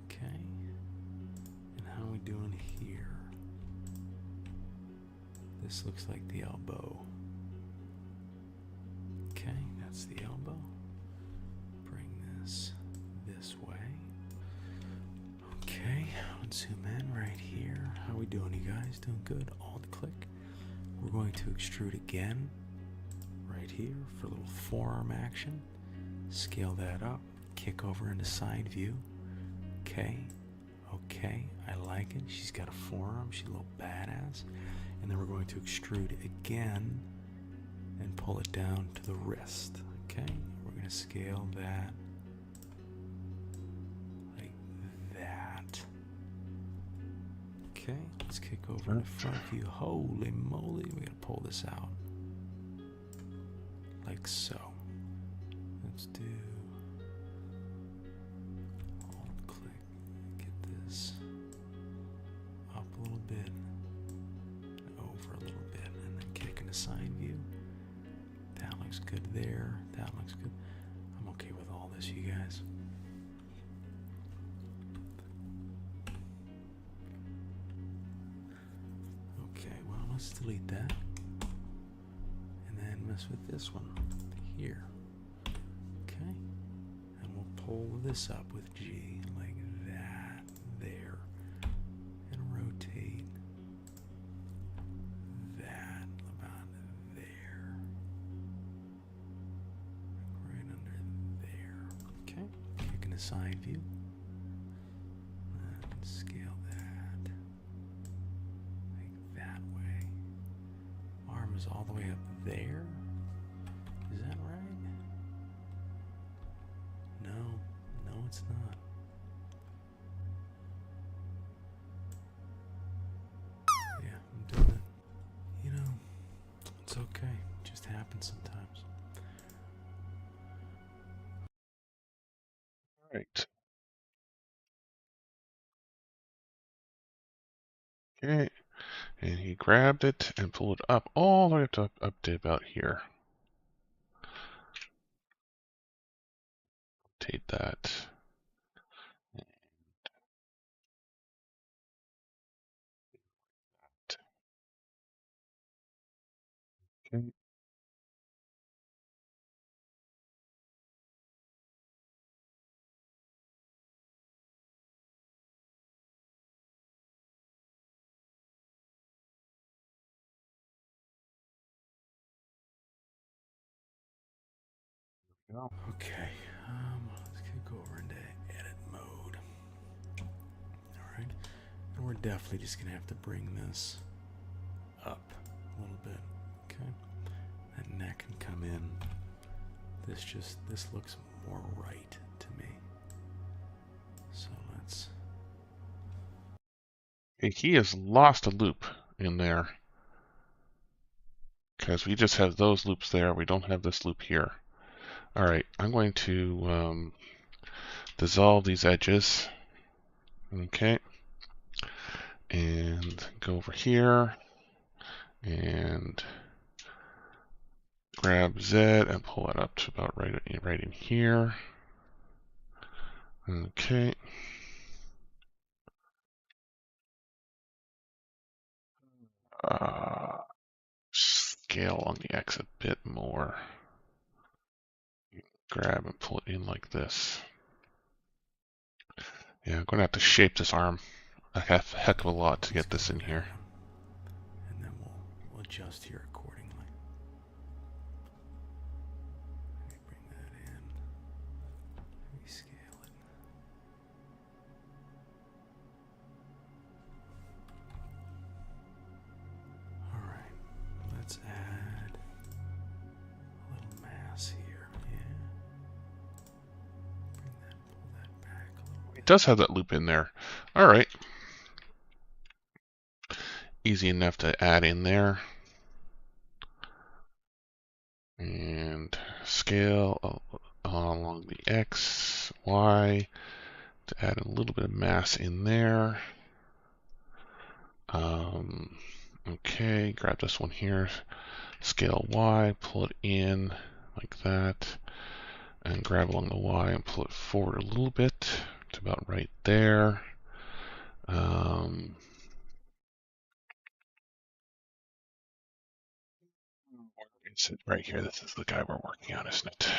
Okay. And how are we doing here? This looks like the elbow. Okay, that's the elbow. Bring this way. Okay, let's zoom in right here. How are we doing, you guys? Doing good? Alt click. We're going to extrude again right here for a little forearm action. Scale that up. Kick over into side view. Okay. Okay, I like it. She's got a forearm. She's a little badass. And then we're going to extrude again and pull it down to the wrist. Okay, we're going to scale that like that. Okay, let's kick over into front view. Holy moly, we got to pull this out like so. Let's do alt click, get this up a little bit, over a little bit, and then kick into side view. That looks good there. That looks good. I'm okay with all this, you guys. Okay, well, let's delete that. And then mess with this one here. Okay. And we'll pull this up with G like that there. And rotate that about there. Right under there. Okay. Kick into side view. And scale that like that way. Arm is all the way up there. Is that right? No, it's not. Yeah, I'm doing it. You know, it's okay. It just happens sometimes. All right. Okay. And he grabbed it and pulled it up all the way up to about here. Rotate that. Okay. Okay, let's go over into edit mode. Alright, and we're definitely just gonna have to bring this up a little bit. Okay, that neck can come in. This looks more right to me. So let's. Okay, he has lost a loop in there. Because we just have those loops there. We don't have this loop here. All right, I'm going to dissolve these edges. Okay. And go over here and grab Z and pull it up to about right in here. Okay. Scale on the X a bit more. Grab and pull it in like this. Yeah, I'm going to have to shape this arm a heck of a lot to get this in here. And then we'll adjust here accordingly. Bring that in. Rescale it. Alright, let's add a little mass here. Yeah. Pull that back a little bit. It does have that loop in there. Alright. Easy enough to add in there. And scale along the X, Y, to add a little bit of mass in there. Okay, grab this one here, scale Y, pull it in like that, and grab along the Y and pull it forward a little bit to about right there. It's right here. This is the guy we're working on, isn't it?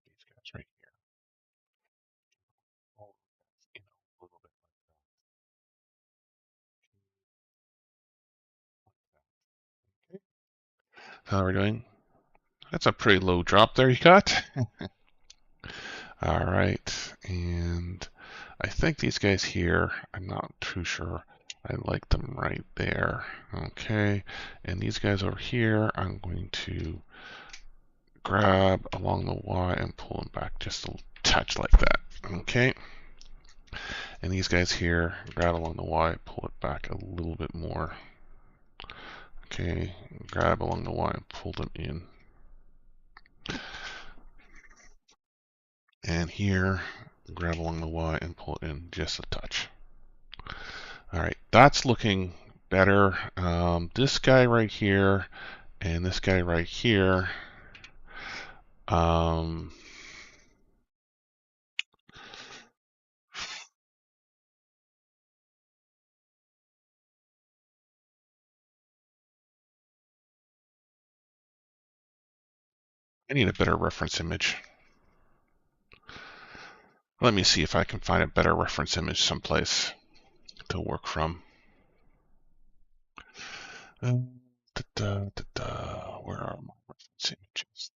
These guys right here. Oh, you know, a little bit like that. Okay. How are we doing? That's a pretty low drop there you got. All right, and I think these guys here, I'm not too sure. I like them right there. Okay, and these guys over here, I'm going to grab along the Y and pull them back just a touch like that. Okay, and these guys here, grab along the Y, pull it back a little bit more. Okay, grab along the Y and pull them in. And here, grab along the Y and pull it in just a touch. All right, that's looking better. This guy right here and this guy right here. I need a better reference image. Let me see if I can find a better reference image someplace to work from. Where are my reference images?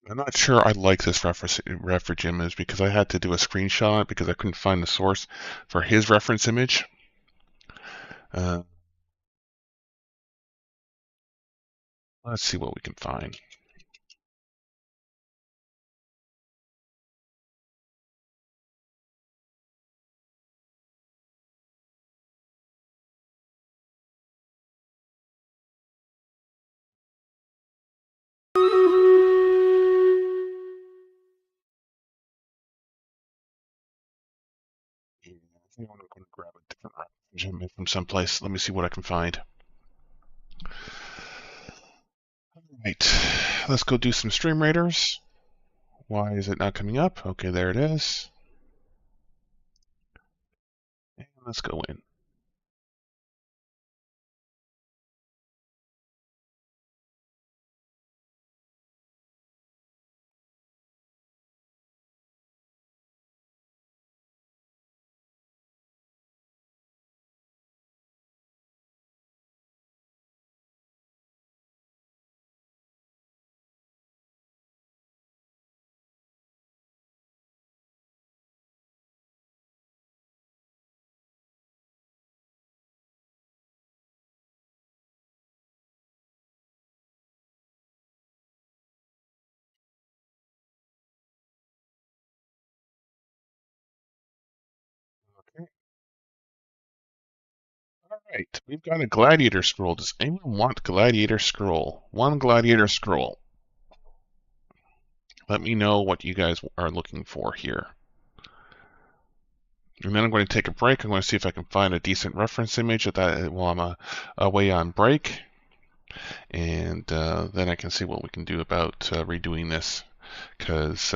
I'm not sure I like this reference image because I had to do a screenshot because I couldn't find the source for his reference image. Let's see what we can find. I think I'm going to grab a different reference image from someplace. Let me see what I can find. All right, let's go do some Stream Raiders. Why is it not coming up? Okay, there it is. And let's go in. Okay. All right, we've got a gladiator scroll. Does anyone want gladiator scroll? One gladiator scroll. Let me know what you guys are looking for here. And then I'm going to take a break. I'm going to see if I can find a decent reference image of that while I'm away on break. And then I can see what we can do about redoing this. Because,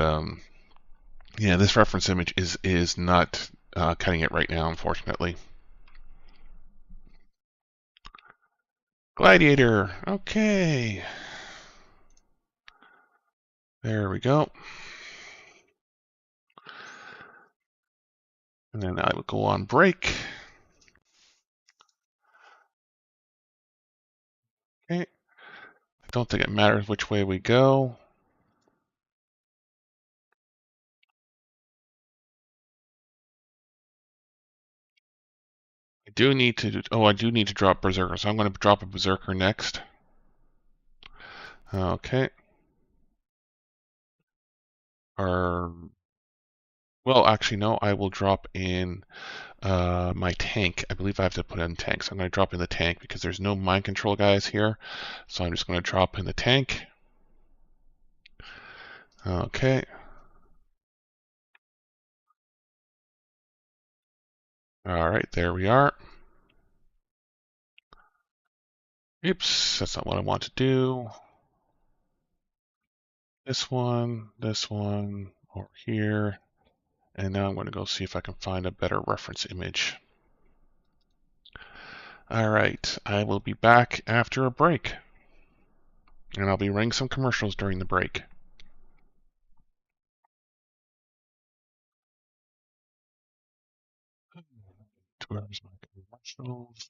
yeah, this reference image is not cutting it right now, unfortunately. Gladiator. Okay. There we go. And then I will go on break. Okay. I don't think it matters which way we go. I do need to drop Berserker, so I'm going to drop a Berserker next. Okay. Or, well, actually, no, I will drop in my tank. I believe I have to put in tanks. I'm going to drop in the tank because there's no mind control guys here. So I'm just going to drop in the tank. Okay. All right, there we are. Oops, that's not what I want to do. This one, over here. And now I'm going to go see if I can find a better reference image. All right, I will be back after a break. And I'll be running some commercials during the break. Where's my commercials?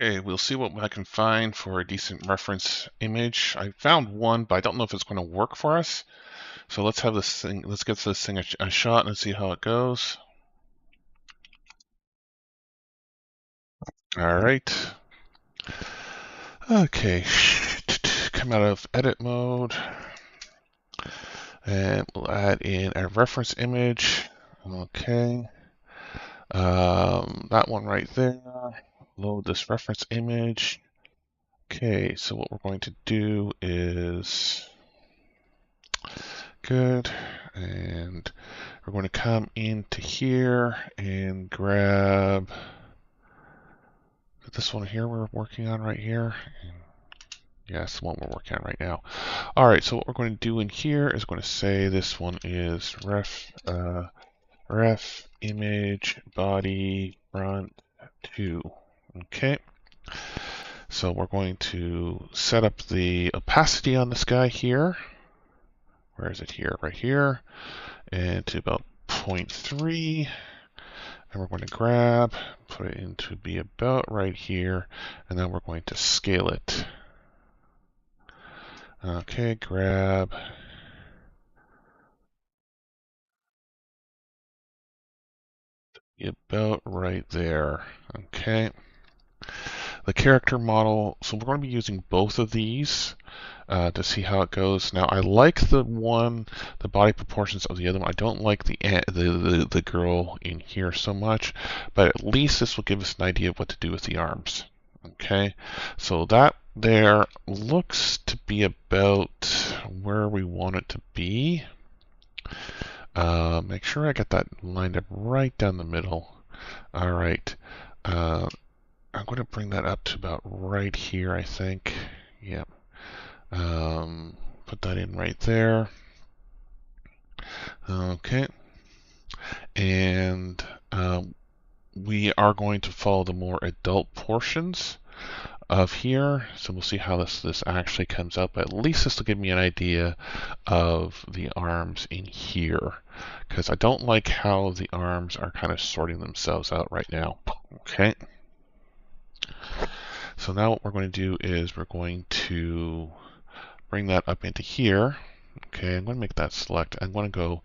Okay, we'll see what I can find for a decent reference image. I found one, but I don't know if it's going to work for us. So let's have this thing, let's get this thing a shot and see how it goes. All right. Okay, come out of edit mode and we'll add in a reference image. Okay. That one right there. Load this reference image. Okay, so what we're going to do is good, and we're going to come into here and grab this one here we're working on right here. Yes, the one we're working on right now. All right, so what we're going to do in here is going to say this one is ref image body front 2. Okay. So we're going to set up the opacity on this guy here. Where is it here? Right here. And to about 0.3. And we're going to grab, put it into be about right here. And then we're going to scale it. Okay, grab. About right there. Okay. The character model, so we're going to be using both of these to see how it goes. Now, I like the body proportions of the other one. I don't like the girl in here so much, but at least this will give us an idea of what to do with the arms. Okay, so that there looks to be about where we want it to be. Make sure I get that lined up right down the middle. All right. I'm going to bring that up to about right here, I think. Yep. Put that in right there. Okay. And we are going to follow the more adult portions of here. So we'll see how this actually comes out. But at least this will give me an idea of the arms in here. Because I don't like how the arms are kind of sorting themselves out right now. Okay. So now what we're going to do is we're going to bring that up into here. Okay, I'm going to make that select. I'm going to go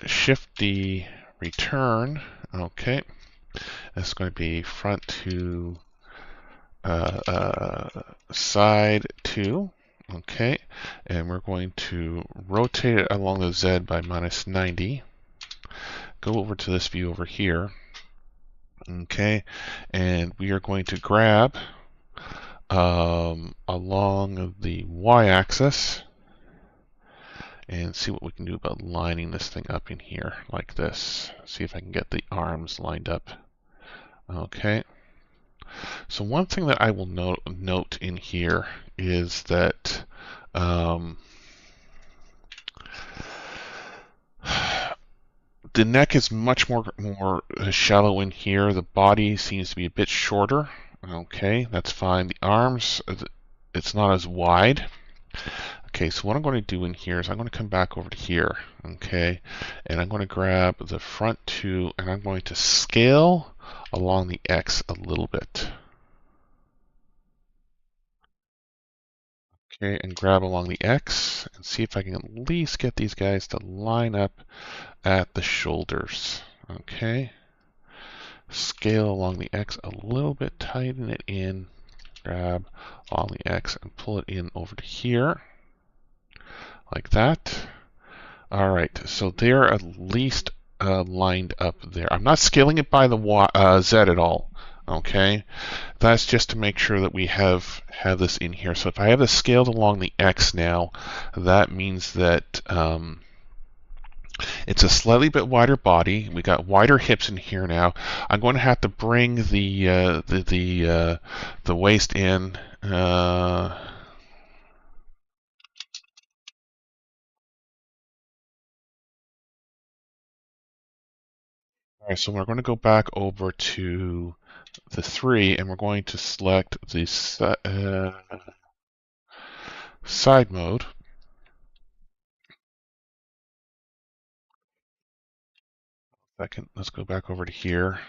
Shift D return. Okay, it's going to be front to side 2. Okay, and we're going to rotate it along the Z by -90. Go over to this view over here. Okay, and we are going to grab along the y-axis and see what we can do about lining this thing up in here like this. See if I can get the arms lined up. Okay. So one thing that I will note in here is that the neck is much more shallow in here. The body seems to be a bit shorter. Okay, that's fine. The arms, it's not as wide. Okay, so what I'm going to do in here is I'm going to come back over to here, okay, and I'm going to grab the front 2 and I'm going to scale along the X a little bit. Okay, and grab along the X and see if I can at least get these guys to line up at the shoulders. Okay, scale along the X a little bit, tighten it in, grab along the X and pull it in over to here, like that. All right, so they're at least lined up there. I'm not scaling it by the Z at all. Okay, that's just to make sure that we have this in here. So if I have this scaled along the X now, that means that it's a slightly bit wider body. We got wider hips in here now. I'm going to have to bring the waist in. All right, so we're going to go back over to the 3, and we're going to select the side mode. Second, let's go back over to here.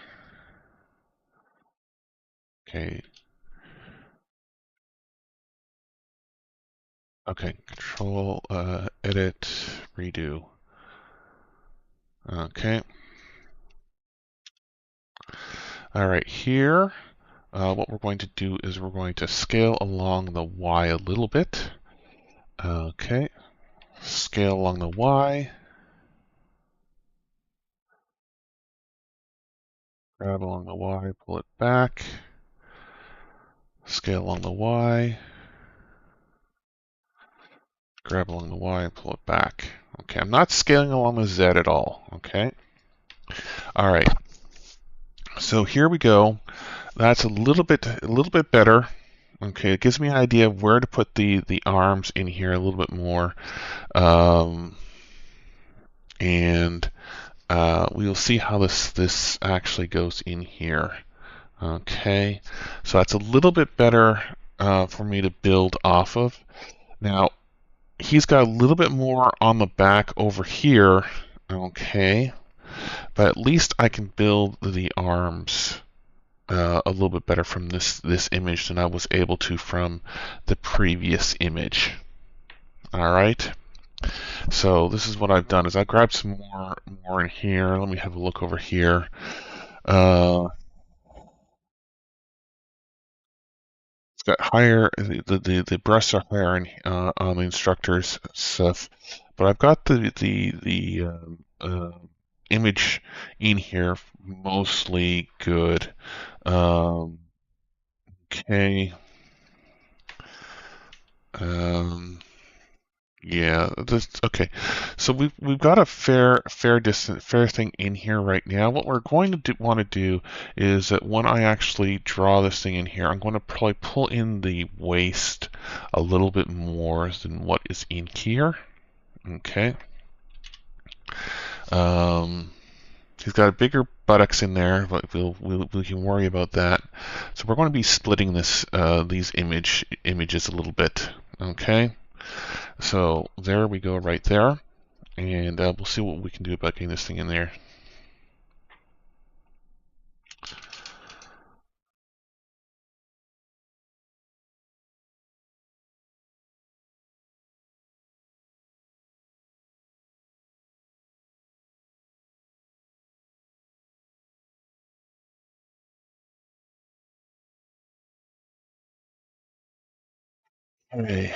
Okay, Okay, control, edit, redo. Okay. All right, here, what we're going to do is we're going to scale along the Y a little bit. Okay, scale along the Y. Grab along the Y, pull it back. Scale along the Y. Grab along the Y and pull it back. Okay, I'm not scaling along the Z at all. Okay. All right. So here we go. That's a little bit better. Okay, it gives me an idea of where to put the arms in here a little bit more, and we will see how this actually goes in here. Okay, so that's a little bit better for me to build off of. Now he's got a little bit more on the back over here. Okay, but at least I can build the arms a little bit better from this image than I was able to from the previous image. All right. So this is what I've done is I grabbed some more in here. Let me have a look over here. It's got higher the breasts are higher on the instructor's stuff, but I've got the image in here mostly good. Okay. Yeah, this okay. So we've got a fair thing in here right now. What we're going to want to do is that when I actually draw this thing in here, I'm going to probably pull in the waist a little bit more than what is in here. Okay. He's got a bigger buttocks in there, but we can worry about that. So we're going to be splitting these images a little bit. Okay. So there we go right there. And we'll see what we can do about getting this thing in there. Okay.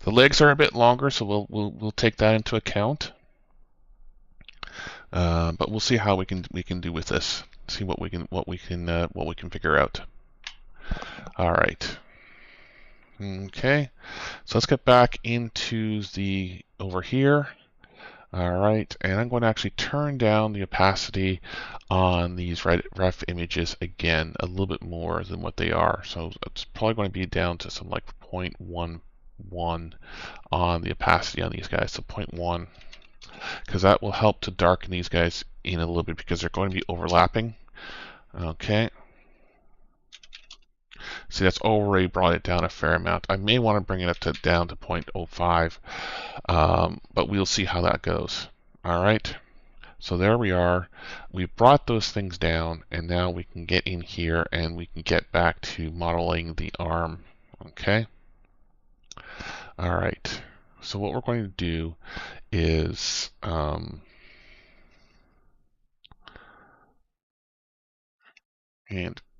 The legs are a bit longer, so we'll take that into account. But we'll see how we can do with this. See what we can figure out. All right. Okay. So let's get back into the over here. All right, and I'm going to actually turn down the opacity on these ref images again a little bit more than what they are. So it's probably going to be down to some like 0.11 on the opacity on these guys, so 0.1, because that will help to darken these guys in a little bit because they're going to be overlapping. Okay. See, that's already brought it down a fair amount. I may want to bring it up down to 0.05, but we'll see how that goes. All right. So there we are. We brought those things down, and now we can get in here and we can get back to modeling the arm. Okay. All right. So what we're going to do is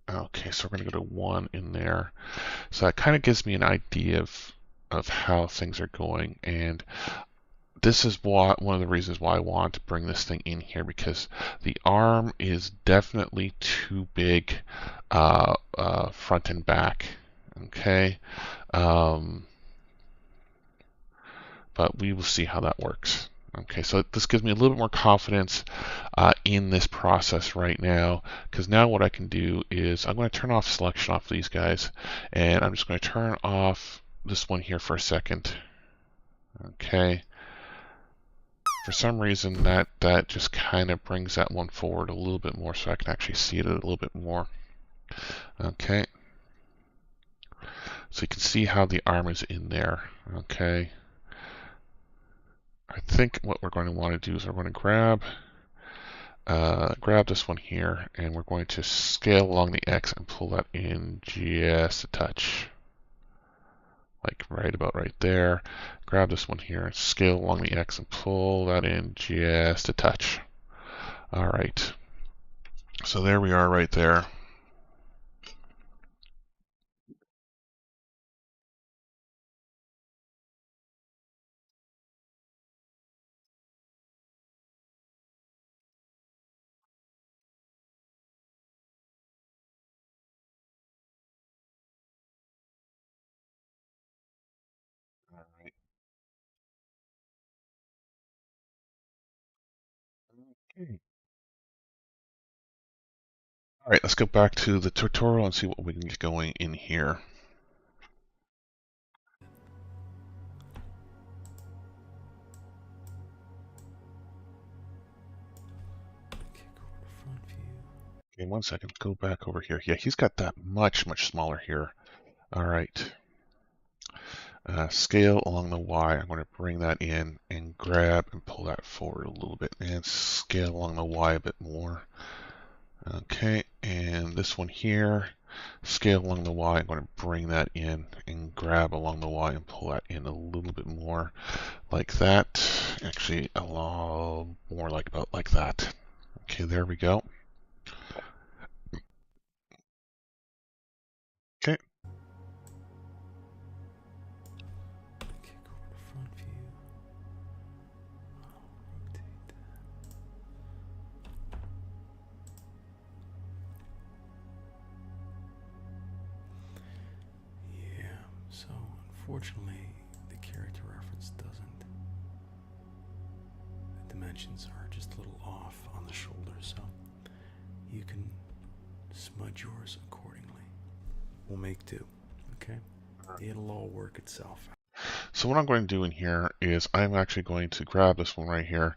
okay, so we're going to go to 1 in there. So that kind of gives me an idea of how things are going, and this is one of the reasons why I want to bring this thing in here, because the arm is definitely too big front and back. Okay, but we will see how that works. Okay, so this gives me a little bit more confidence in this process right now, because now what I can do is I'm going to turn off selection off these guys, and I'm just going to turn off this one here for a second. Okay. For some reason, that just kind of brings that one forward a little bit more, so I can actually see it a little bit more. Okay. So you can see how the arm is in there. Okay. I think what we're going to want to do is we're going to grab grab this one here, and we're going to scale along the X and pull that in just a touch. Like right about right there. Grab this one here, scale along the X and pull that in just a touch. All right. So there we are right there. All right. Okay. All right, let's go back to the tutorial and see what we can get going in here. Okay, 1 second. Go back over here. Yeah, he's got that much smaller here. All right. Scale along the Y. I'm going to bring that in and grab and pull that forward a little bit and scale along the Y a bit more. Okay, and this one here, scale along the Y. I'm going to bring that in and grab along the Y and pull that in a little bit more like that. Actually, a lot more like about like that. Okay, there we go. Okay. Yeah, so unfortunately, the character reference doesn't. The dimensions are just a little off on the shoulder, so you can smudge yours accordingly. We'll make do, okay? It'll all work itself out. So what I'm going to do in here is I'm actually going to grab this one right here,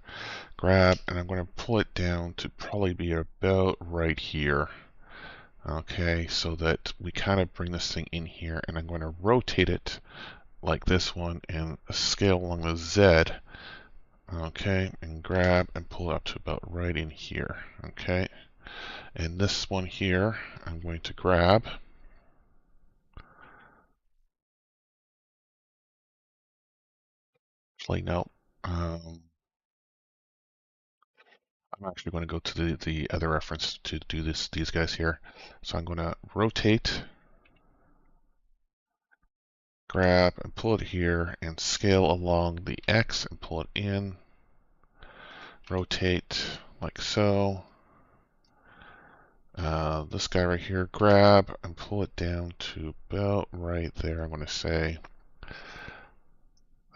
grab, and I'm going to pull it down to probably be about right here. Okay, so that we kind of bring this thing in here, and I'm going to rotate it like this one and scale along the Z. Okay, and grab and pull it up to about right in here. Okay, and this one here, I'm going to grab. Actually, no. I'm actually going to go to the other reference to do these guys here. So I'm going to rotate, grab, and pull it here, and scale along the X and pull it in. Rotate like so. This guy right here, grab and pull it down to about right there. I'm going to say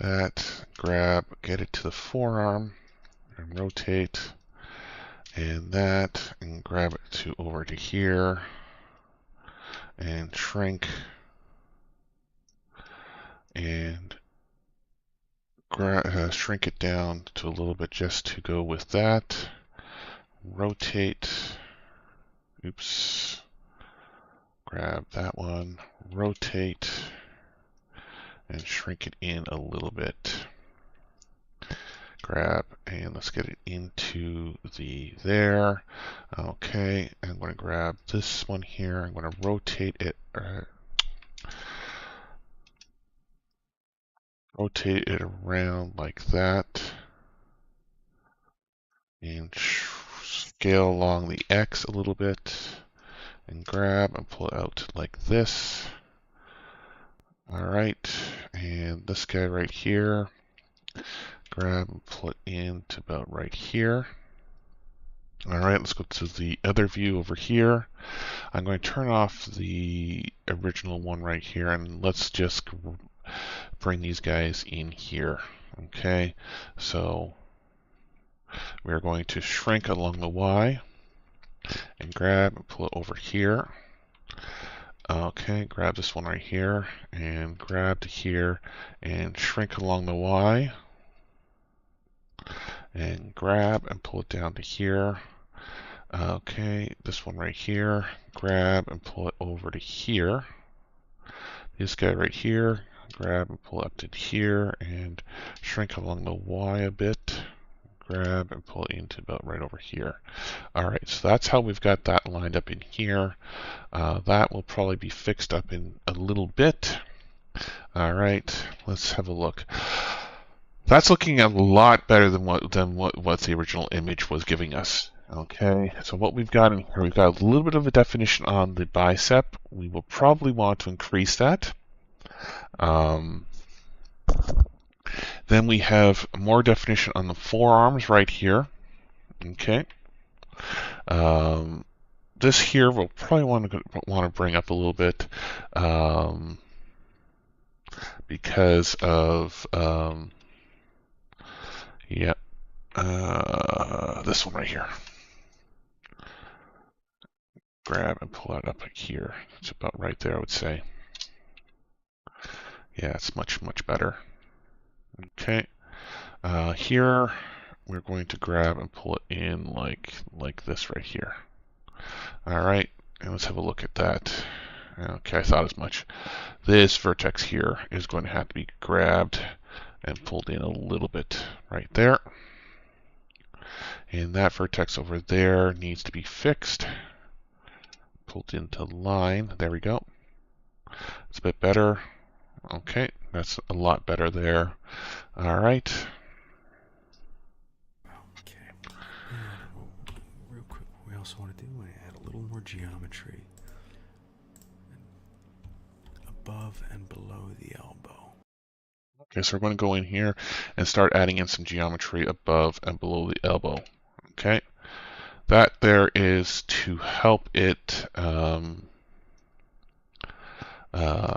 that, grab, get it to the forearm, and rotate, and that, and grab it to over to here, and shrink, and shrink it down to a little bit just to go with that. Rotate, oops, grab that one, rotate, and shrink it in a little bit. Grab, and let's get it into the there. Okay, I'm going to grab this one here. I'm going to rotate it. Rotate it around like that. And scale along the X a little bit. And grab and pull it out like this. All right, and this guy right here, grab and pull it in to about right here. All right, let's go to the other view over here. I'm going to turn off the original one right here, and let's just bring these guys in here. Okay, so we're going to shrink along the Y and grab and pull it over here. Okay, grab this one right here and grab to here and shrink along the Y and grab and pull it down to here. Okay, this one right here, grab and pull it over to here. This guy right here, grab and pull up to here and shrink along the Y a bit. grab and pull it into about right over here. All right, so that's how we've got that lined up in here. That will probably be fixed up in a little bit. All right, let's have a look. That's looking a lot better than what the original image was giving us. Okay, so what we've got in here, we've got a little bit of a definition on the bicep. We will probably want to increase that. Then we have more definition on the forearms right here. Okay. This here we'll probably want to bring up a little bit because of this one right here. Grab and pull it up here. It's about right there, I would say. Yeah, it's much better. Okay. Here we're going to grab and pull it in like this right here. All right, and let's have a look at that. Okay, I thought as much. This vertex here is going to have to be grabbed and pulled in a little bit right there. And that vertex over there needs to be fixed. Pulled into line. There we go. It's a bit better. Okay, that's a lot better there. All right. Okay. And real quick, what we also want to do is add a little more geometry above and below the elbow. Okay, so we're going to go in here and start adding in some geometry above and below the elbow. Okay, that there is to help it.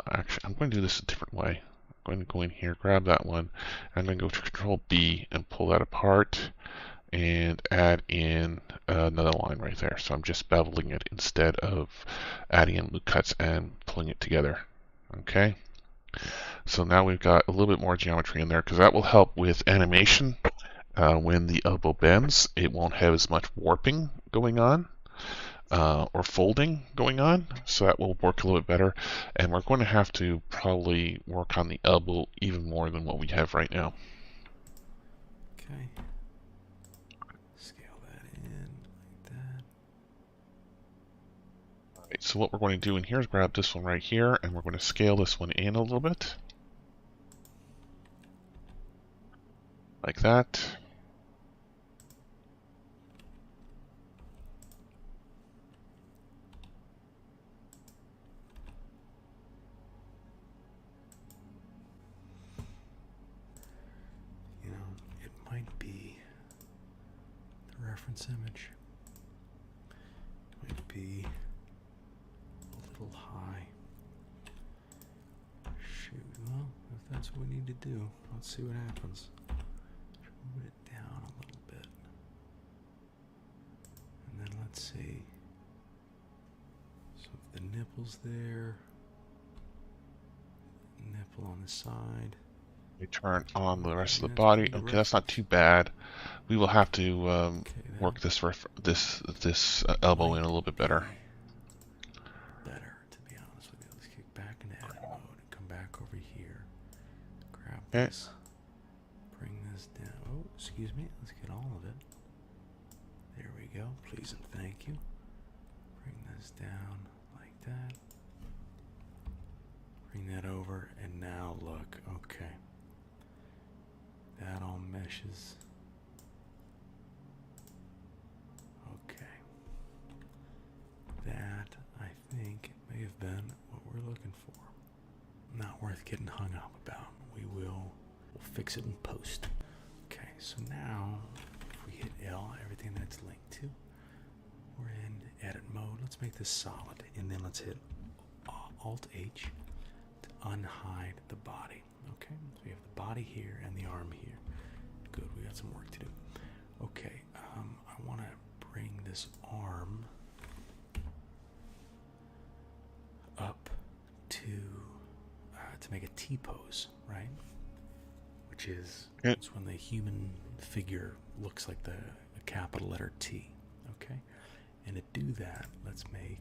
Actually, I'm going to do this a different way. I'm going to go in here, grab that one, and I'm going to go to Control B and pull that apart and add in another line right there. So I'm just beveling it instead of adding in loop cuts and pulling it together. Okay. So now we've got a little bit more geometry in there because that will help with animation. When the elbow bends, it won't have as much warping going on or folding going on, so that will work a little bit better. And we're going to have to probably work on the elbow even more than what we have right now. Okay. Scale that in like that. All right, so what we're going to do in here is grab this one right here, and we're going to scale this one in a little bit. Like that. You know, it might be the reference image might be a little high. Shoot, well, if that's what we need to do, let's see what happens. Move it down a little bit. And then let's see. So if the nipple's there, nipple on the side. We turn on the rest of the body. Okay, that's not too bad. We will have to work this elbow in a little bit better. Better, to be honest with you. Let's kick back into edit mode and come back over here. Grab this. Bring this down. Oh, excuse me. Let's get all of it. There we go. Please and thank you. Bring this down like that. Bring that over, and now look. Okay. That all meshes. Okay. That, I think, may have been what we're looking for. Not worth getting hung up about. We'll fix it in post. Okay, so now if we hit L, everything that's linked to, we're in edit mode. Let's make this solid, and then let's hit Alt H to unhide the body. Okay, so we have the body here and the arm here. Good, we got some work to do. Okay, I want to bring this arm up to make a T-pose, right? Which is it's when the human figure looks like the capital letter T. Okay, and to do that, let's bring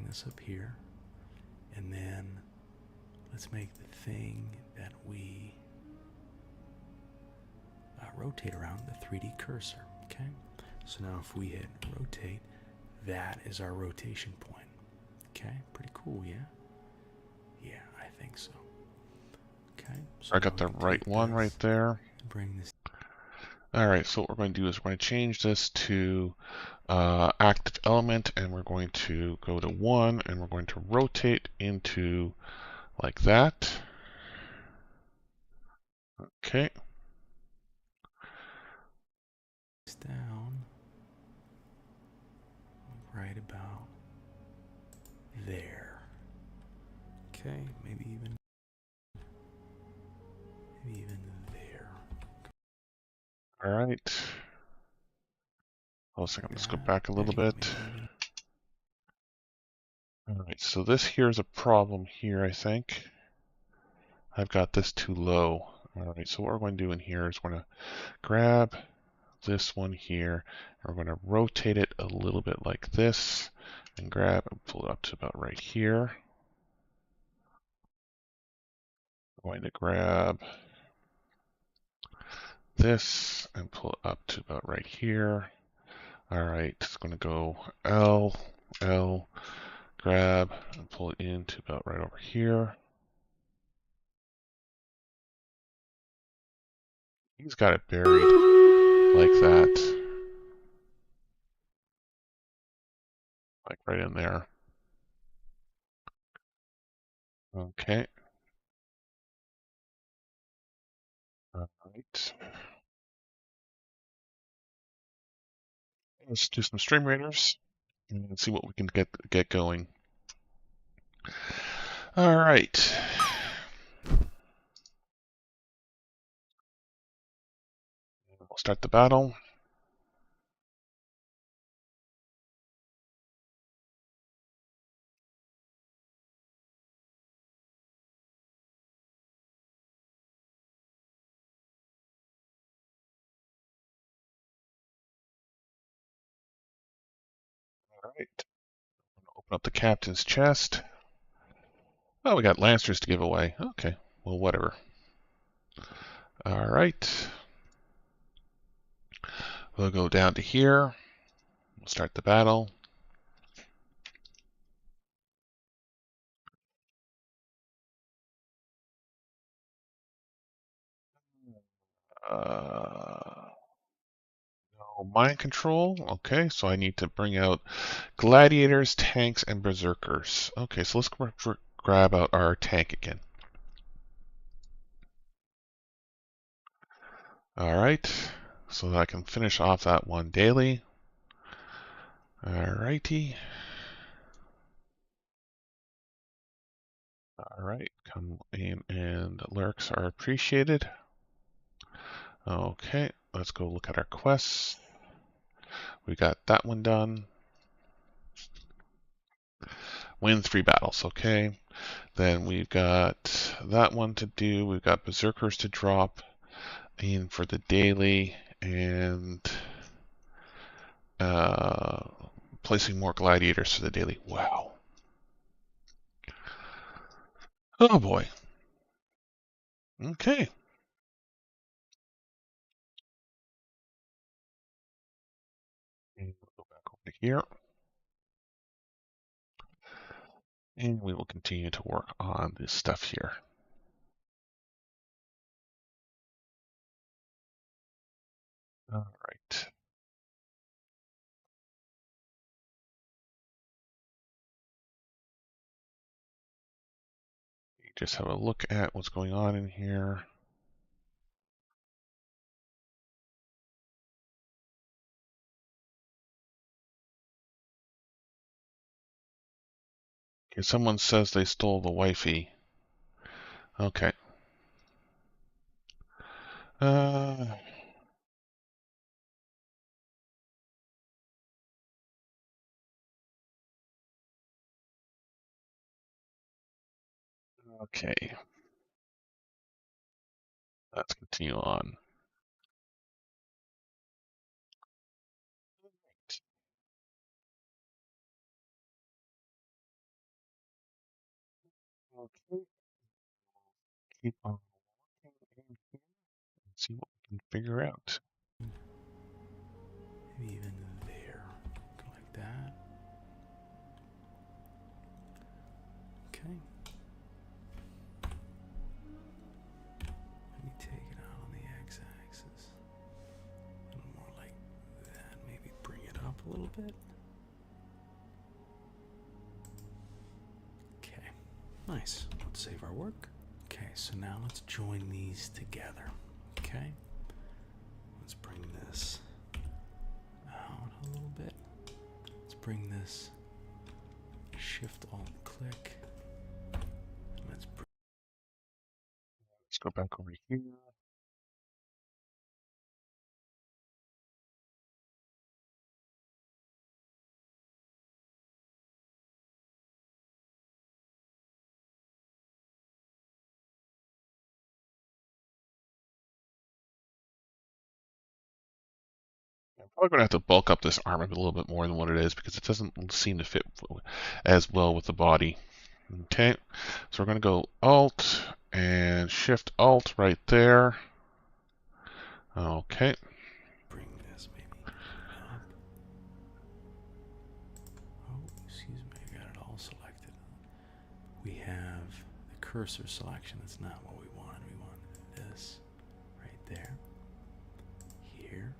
this up here, and then let's make the thing that we rotate around the 3D cursor. Okay, so now if we hit rotate, that is our rotation point. Okay, pretty cool, yeah? Yeah, I think so. Okay, so I got the right one right there. Bring this. All right, so what we're going to do is we're going to change this to active element, and we're going to go to 1, and we're going to rotate into like that. Okay. Down right about there. Okay, maybe even there. All right. Hold on a second. Let's go back a little bit. All right. So this here is a problem here, I think. I've got this too low. All right. So what we're going to do in here is we're going to grab this one here, and we're going to rotate it a little bit like this, and grab and pull it up to about right here. I'm going to grab this and pull it up to about right here. All right, it's going to go L, L, grab and pull it into about right over here. He's got it buried like that. Like right in there. Okay. All right. Let's do some stream raiders and see what we can get going. All right. We'll start the battle. All right. I'm gonna open up the captain's chest. Oh, we got lancers to give away. Okay. Well, whatever. All right. We'll go down to here. We'll start the battle. No mind control. Okay, so I need to bring out gladiators, tanks, and berserkers. Okay, so let's grab out our tank again. All right, so that I can finish off that one daily. All righty. All right, come in, and lurks are appreciated. Okay, let's go look at our quests. We got that one done. Win 3 battles, okay. Then we've got that one to do. We've got berserkers to drop in for the daily, and placing more gladiators for the daily. Wow. Oh boy. Okay. And we'll go back over here. And we will continue to work on this stuff here. All right. Just have a look at what's going on in here. Okay, someone says they stole the wifey. Okay. Uh, okay. Let's continue on. Okay. Keep on working in here and see what we can figure out. Maybe even there. Go like that. Okay. Let me take it out on the x-axis. A little more like that. Maybe bring it up a little bit. Okay. Nice. Let's save our work. Okay, so now let's join these together. Okay? Let's bring this out a little bit. Let's bring this Shift Alt click. Let's go back over here. I'm probably going to have to bulk up this arm a little bit more than what it is because it doesn't seem to fit as well with the body. Okay, so we're going to go Alt and Shift Alt right there. Okay. bring this maybe up. Oh, excuse me, I got it all selected. We have the cursor selection. That's not what we wanted. We wanted this right there. Here.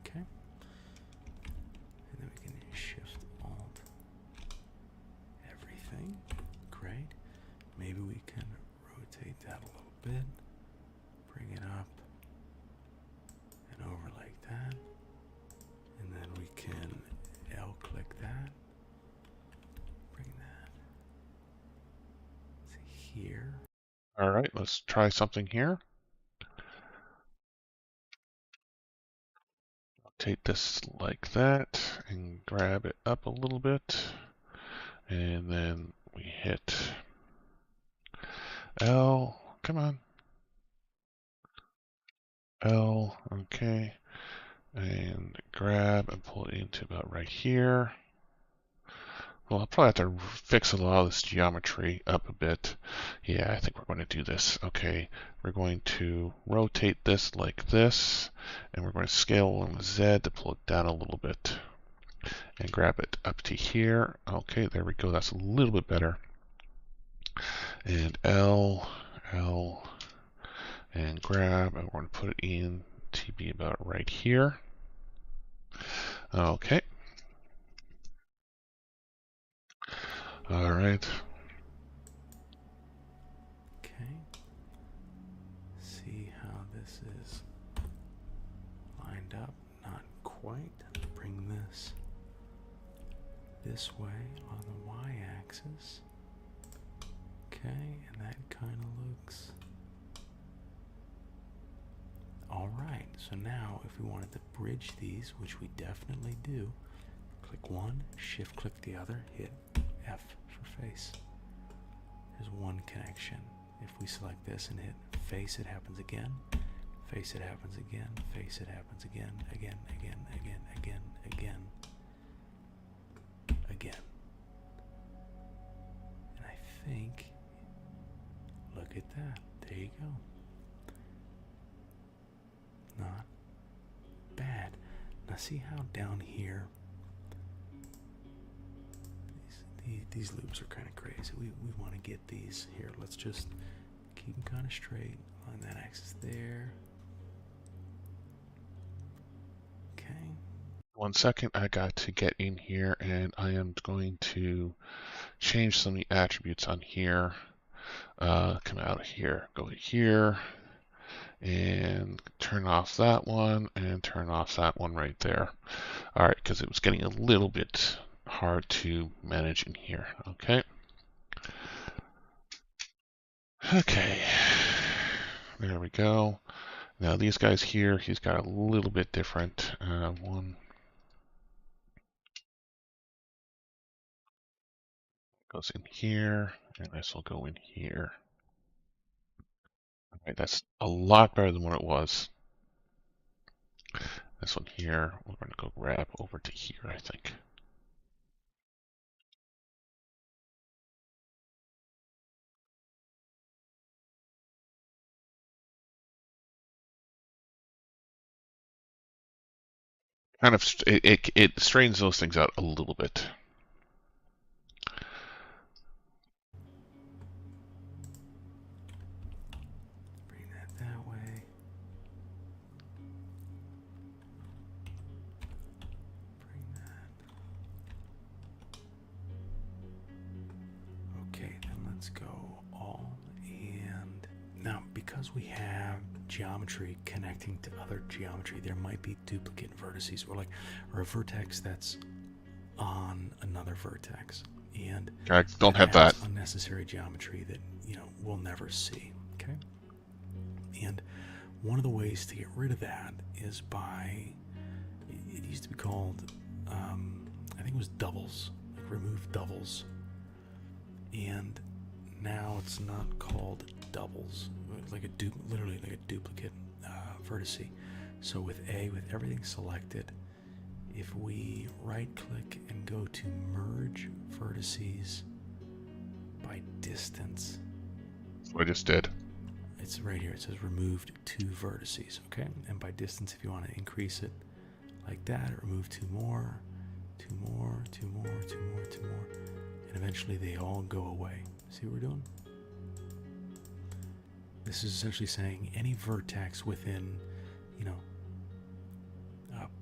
Okay. And then we can Shift Alt everything. Great. Maybe we can rotate that a little bit. Bring it up and over like that. And then we can L click that. Bring that to here. All right, let's try something here. Take this like that and grab it up a little bit. And then we hit L. Come on. L. Okay. And grab and pull it into about right here. Well, I'll probably have to fix a lot of this geometry up a bit. Yeah, I think we're going to do this. Okay, we're going to rotate this like this, and we're going to scale along the Z to pull it down a little bit. And grab it up to here. Okay, there we go. That's a little bit better. And L, L, and grab, and we're going to put it in to be about right here. Okay. All right. Okay. See how this is lined up? Not quite. Bring this way on the y-axis. Okay, and that kind of looks alright. So now if we wanted to bridge these, which we definitely do, click one, shift click the other, hit F for face. There's one connection. If we select this and hit face, it happens again. Face, it happens again. Face, it happens again, again, again, again, again, again, again. And I think, look at that. There you go. Not bad. Now see how down here, these loops are kind of crazy. We want to get these here. Let's just keep them kind of straight on that axis there. Okay. 1 second, I got to get in here, and I am going to change some of the attributes on here. Come out of here, go here, and turn off that one, and turn off that one right there. All right, because it was getting a little bit hard to manage in here. Okay. Okay. There we go. Now these guys here, he's got a little bit different. One goes in here, and this will go in here. All right, that's a lot better than what it was. This one here, we're going to go grab over to here, I think. kind of it straightens those things out a little bit. Bring that that way. Bring that. Okay, then let's go all. And now, because we have geometry connecting to other geometry, there might be duplicate vertices, or a vertex that's on another vertex, and I don't have that. Unnecessary geometry that we'll never see. Okay, and one of the ways to get rid of that is by, it used to be called, I think it was doubles, like remove doubles, and now it's not called doubles, literally like a duplicate vertice. So with everything selected, if we right click and go to merge vertices by distance, That's what I just did. it's right here. It says removed 2 vertices. Okay, and by distance, if you want to increase it like that, remove 2 more, 2 more, 2 more, 2 more, 2 more, and eventually they all go away. See what we're doing? This is essentially saying any vertex within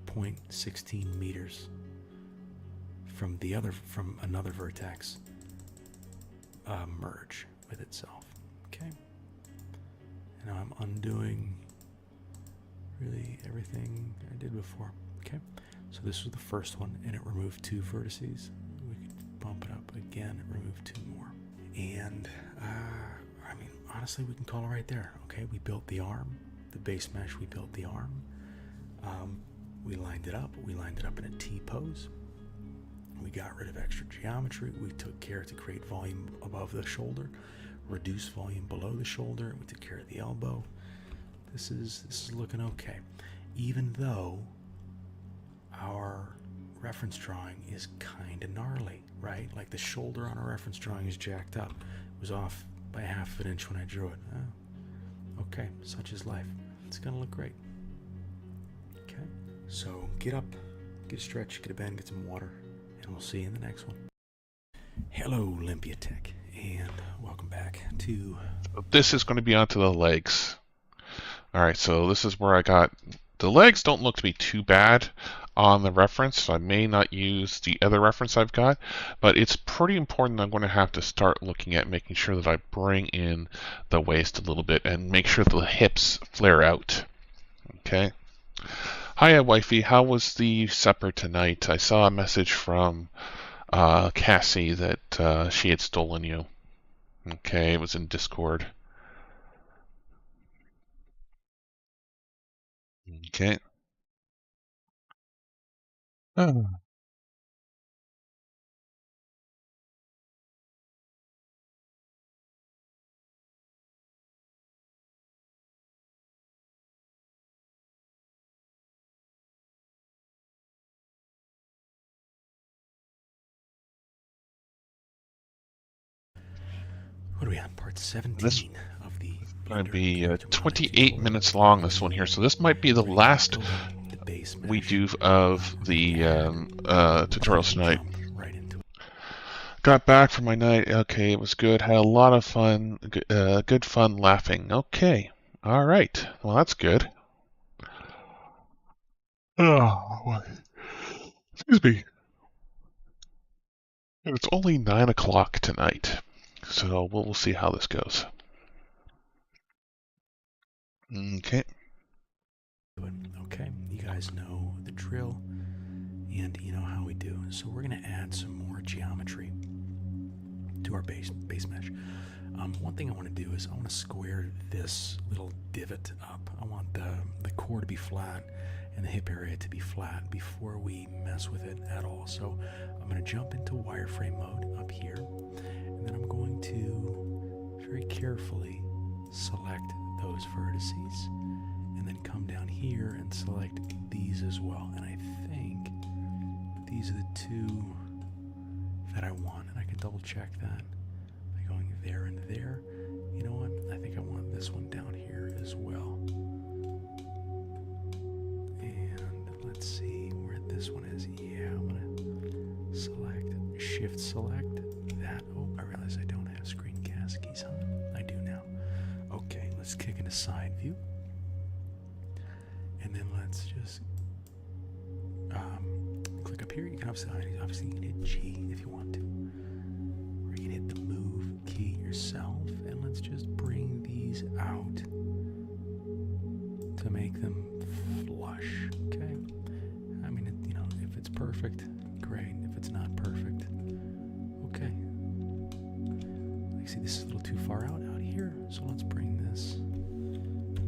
0.16 meters from another vertex merge with itself. Okay, and now I'm undoing really everything I did before. Okay, so this was the first one, and it removed 2 vertices. We could bump it up again and remove 2 more, and honestly, we can call it right there. Okay, we built the arm, the base mesh. We built the arm. We lined it up. We lined it up in a T-pose. We got rid of extra geometry. We took care to create volume above the shoulder, reduce volume below the shoulder. We took care of the elbow. This is looking okay, even though our reference drawing is kind of gnarly, right? Like the shoulder on our reference drawing is jacked up. It was off by 1/2 an inch when I drew it. Okay, such is life. It's gonna look great. Okay, so get up, get a stretch, get a bend, get some water, and we'll see you in the next one. Hello, Olympia Tech, and welcome back to... This is going to be onto the legs. Alright, so this is where I got... The legs don't look to be too bad on the reference, so I may not use the other reference I've got, but it's pretty important that I'm going to have to start looking at making sure that I bring in the waist a little bit and make sure the hips flare out. Okay. Hiya, wifey. How was the supper tonight? I saw a message from Cassie that she had stolen you. Okay, it was in Discord. Okay. Oh. What are we on? Part 17 of the... Going to be 28 minutes long, this one here, so this might be the last we do of the tutorials tonight. Got back from my night. Okay, it was good. Had a lot of fun. Good fun laughing. Okay. All right. Well, that's good. Oh, excuse me. And it's only 9 o'clock tonight, so we'll see how this goes. Okay. Okay, you guys know the drill, and you know how we do. So we're going to add some more geometry to our base mesh. One thing I want to do is I want to square this little divot up. I want the core to be flat and the hip area to be flat before we mess with it at all. So I'm going to jump into wireframe mode up here, and then I'm going to very carefully select those vertices, and then come down here and select these as well. And I think these are the 2 that I want, and I can double check that by going there and there. You know what? I think I want this one down here as well. And let's see where this one is. Yeah, I'm gonna select, shift select that. Oh, I realize I don't have screencast keys on. I do now. Okay, let's kick into side view. And then let's just click up here. You can obviously you can hit G if you want to. Or you can hit the move key yourself. And let's just bring these out to make them flush. Okay. I mean, if it's perfect, great. If it's not perfect, okay. I see this is a little too far out here, so let's bring this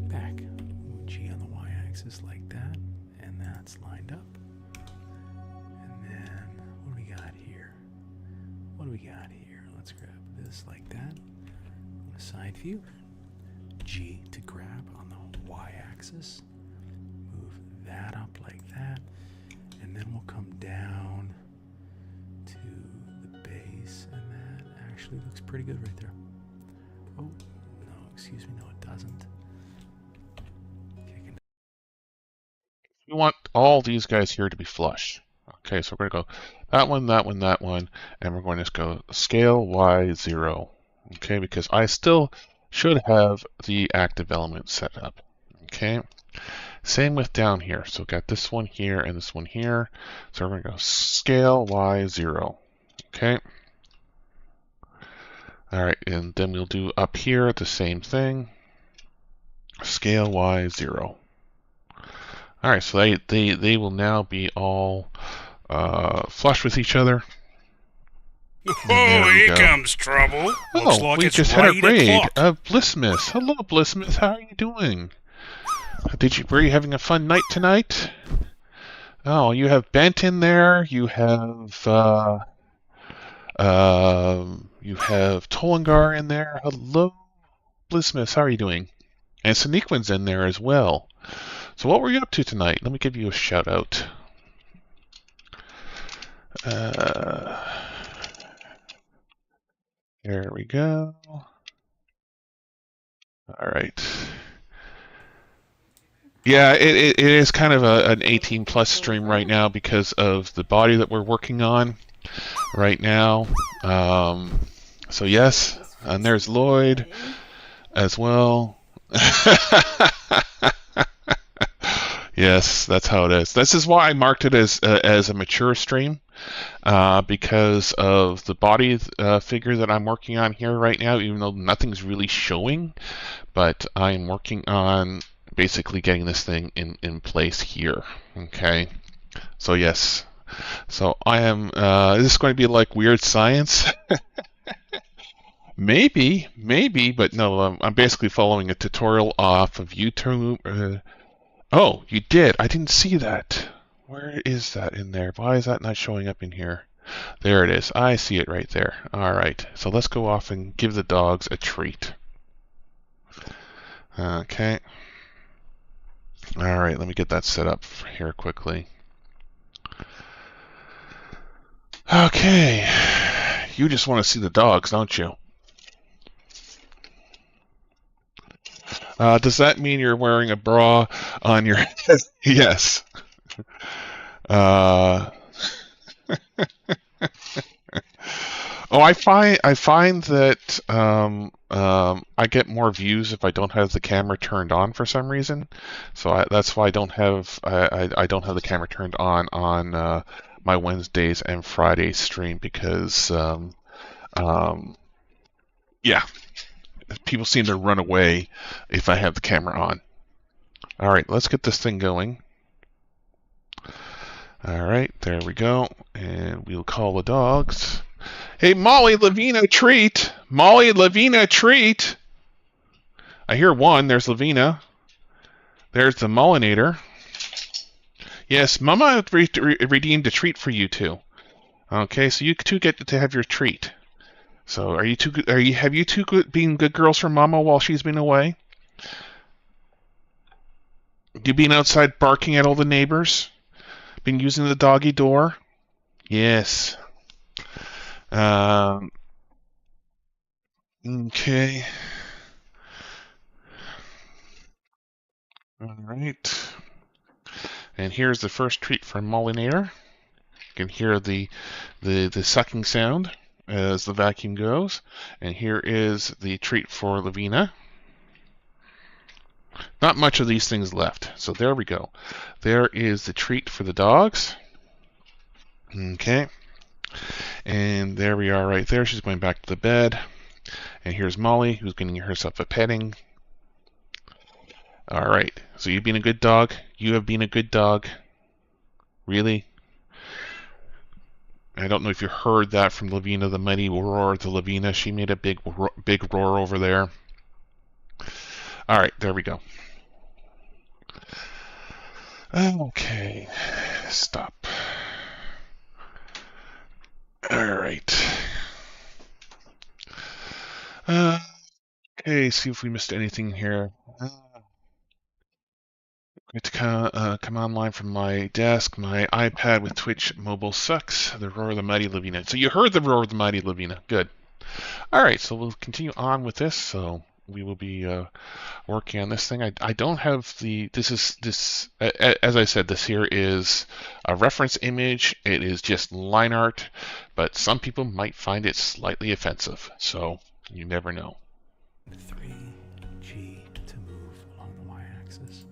back. G on the y-axis like that, and that's lined up. And then what do we got here? What do we got here? Let's grab this like that. On a side view, G to grab on the y-axis. Move that up like that, and then we'll come down to the base, and that actually looks pretty good right there. Oh, no, excuse me, no it doesn't. We want all these guys here to be flush. Okay, so we're going to go that one, that one, that one, and we're going to just go scale Y0. Okay, because I still should have the active element set up. Okay, same with down here. So got this one here and this one here. So we're going to go scale Y0. Okay. All right, and then we'll do up here the same thing. Scale Y0. All right, so they will now be all flush with each other. Oh, here comes trouble. Looks like we it's just had a right raid o'clock. of Blissmas. Hello, Blissmas. How are you doing? Were you having a fun night tonight? Oh, you have Bent in there. You have Tolangar in there. Hello, Blissmas. How are you doing? And Sneakwin's in there as well. So what were you up to tonight? Let me give you a shout out. There we go. All right. Yeah, it is kind of an 18 plus stream right now because of the body that we're working on right now. So yes, and there's Lloyd as well. Yes, that's how it is. This is why I marked it as a mature stream, because of the body figure that I'm working on here right now, even though nothing's really showing, but I'm working on basically getting this thing in place here. Okay, so yes, so I am, is this going to be like Weird Science? Maybe, but no, I'm basically following a tutorial off of YouTube. Oh, you did. I didn't see that. Where is that in there? Why is that not showing up in here? There it is. I see it right there. All right. So let's go off and give the dogs a treat. Okay. All right. Let me get that set up here quickly. Okay. You just want to see the dogs, don't you? Does that mean you're wearing a bra on your head? Yes. Oh, I find that I get more views if I don't have the camera turned on for some reason. So that's why I don't have the camera turned on my Wednesdays and Fridays stream, because yeah, people seem to run away if I have the camera on. All right, let's get this thing going. All right, there we go. And we'll call the dogs. Hey, Molly, Lavina, treat. Molly, Lavina, treat. I hear one. There's Lavina. There's the Mullinator. Yes, Mama redeemed a treat for you two. Okay, so you two get to have your treat. So have you two been good girls for Mama while she's been away? You been outside barking at all the neighbors? Been using the doggy door? Yes. Okay. All right. And here's the first treat from Mollinator. You can hear the sucking sound as the vacuum goes. And here is the treat for Lavina. Not much of these things left. So there we go. There is the treat for the dogs. Okay. And there we are right there. She's going back to the bed. And here's Molly, who's getting herself a petting. All right. So you've been a good dog. You have been a good dog. Really? I don't know if you heard that from Lavina, the mighty roar to Lavina. She made a big roar over there. All right, there we go. Okay, stop. All right. Okay, see if we missed anything here. Going to come online from my desk. My iPad with Twitch mobile sucks. The roar of the mighty Lavina. So you heard the roar of the mighty Lavina. Good. All right, so we'll continue on with this. So we will be working on this thing. I don't have the. This as I said, this here is a reference image. It is just line art, but some people might find it slightly offensive. So you never know. 3G to move along the y-axis,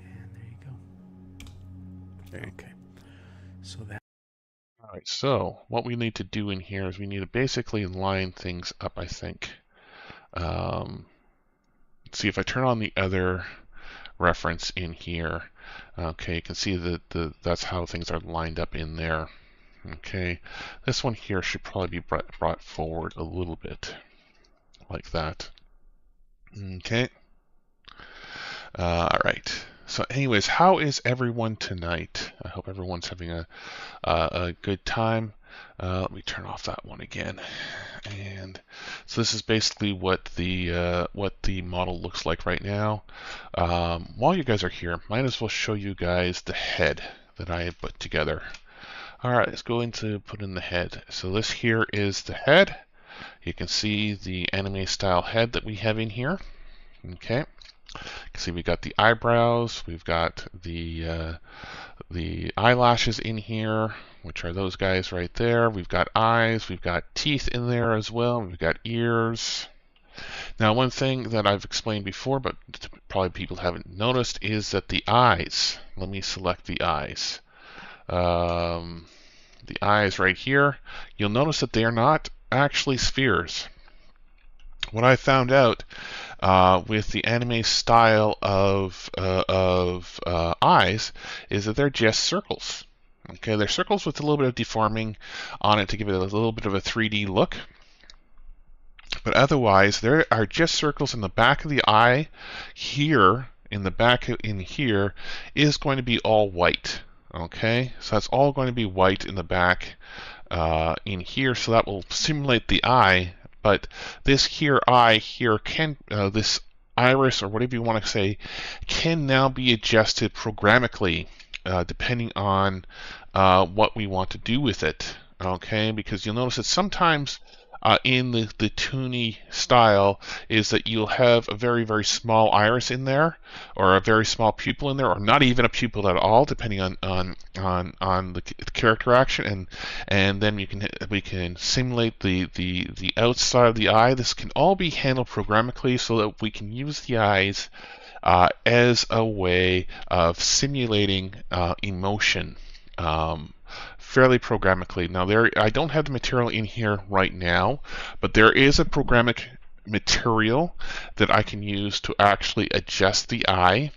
and there you go. Okay. So that. All right. So what we need to do in here is we need to basically line things up. I think. Let's see if I turn on the other reference in here. Okay, you can see that that's how things are lined up in there. Okay, this one here should probably be brought forward a little bit, like that. Okay. All right. So, anyways, how is everyone tonight? I hope everyone's having a good time. Let me turn off that one again. And so this is basically what the model looks like right now. While you guys are here, might as well show you guys the head that I have put together. All right, let's go into put in the head. So this here is the head. You can see the anime style head that we have in here. Okay. You can see we got the eyebrows, we've got the eyelashes in here, which are those guys right there. We've got eyes, we've got teeth in there as well, we've got ears. Now, one thing that I've explained before, but probably people haven't noticed, is that the eyes, let me select the eyes. The eyes right here, you'll notice that they are not actually spheres. What I found out with the anime style of eyes is that they're just circles. Okay, they're circles with a little bit of deforming on it to give it a little bit of a 3D look. But otherwise, there are just circles in the back of the eye. Here, in the back in here, is going to be all white. Okay, so that's all going to be white in the back in here. So that will simulate the eye. But this here eye here can, this iris or whatever you want to say, can now be adjusted programmatically depending on what we want to do with it. Okay, because you'll notice that sometimes in the Toony style is that you'll have a very, very small iris in there, or a very small pupil in there, or not even a pupil at all, depending on the character action, and then we can simulate the outside of the eye. This can all be handled programmatically so that we can use the eyes as a way of simulating emotion. Fairly programmatically. Now, I don't have the material in here right now, but there is a programmatic material that I can use to actually adjust the eye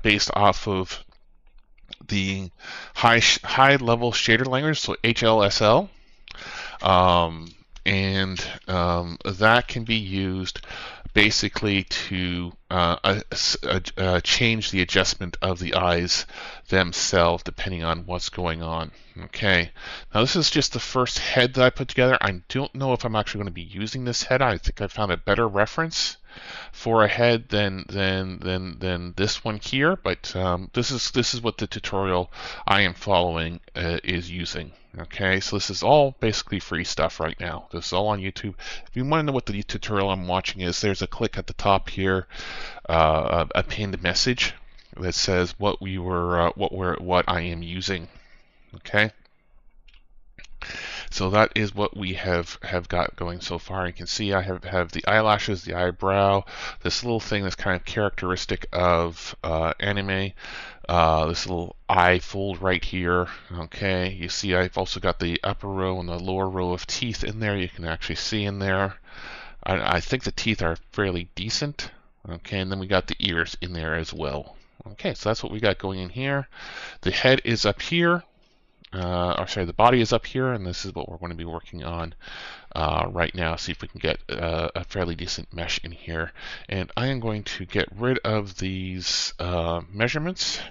based off of the high level shader language, so HLSL, and that can be used basically to change the adjustment of the eyes themselves depending on what's going on. Okay, now this is just the first head that I put together. I don't know if I'm actually going to be using this head. I think I found a better reference for a head than this one here, but this is what the tutorial I am following is using. Okay, so this is all basically free stuff right now. This is all on YouTube. If you want to know what the tutorial I'm watching is, there's a click at the top here, a pinned message that says what I am using. Okay. So that is what we have got going so far. You can see I have the eyelashes, the eyebrow, this little thing that's kind of characteristic of anime. This little eye fold right here. Okay, you see I've also got the upper row and the lower row of teeth in there. You can actually see in there. I think the teeth are fairly decent. Okay, and then we got the ears in there as well. Okay, so that's what we got going in here. The head is up here. The body is up here, and this is what we're going to be working on right now. See if we can get a fairly decent mesh in here. And I am going to get rid of these measurements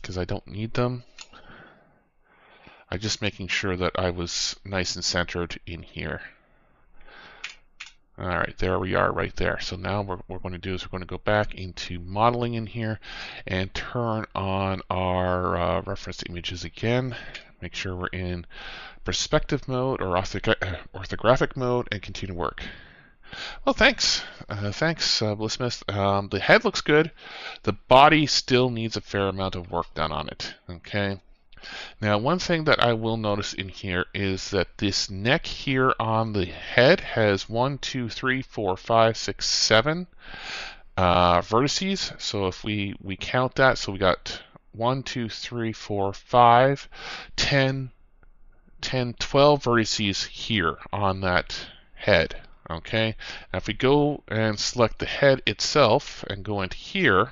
because I don't need them. I'm just making sure that I was nice and centered in here. All right, there we are right there. So now what we're going to do is we're going to go back into modeling in here and turn on our reference images again. Make sure we're in perspective mode or orthographic mode and continue to work. Well, thanks. Thanks, Blissmith. The head looks good. The body still needs a fair amount of work done on it. Okay. Now, one thing that I will notice in here is that this neck here on the head has 1, 2, 3, 4, 5, 6, 7 vertices. So if we count that, so we got 1, 2, 3, 4, 5, 10, 12 vertices here on that head. Okay. Now, if we go and select the head itself and go into here,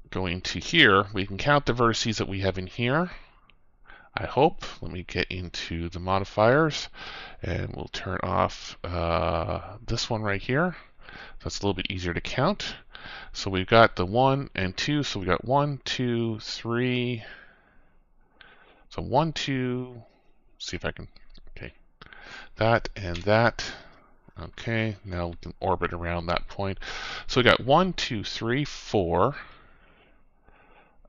go into here, we can count the vertices that we have in here. I hope. Let me get into the modifiers and we'll turn off this one right here. That's a little bit easier to count. So we've got the 1 and 2. So we got 1, 2, 3. So 1, 2. See if I can. Okay. That and that. Okay. Now we can orbit around that point. So we got 1, 2, 3, 4.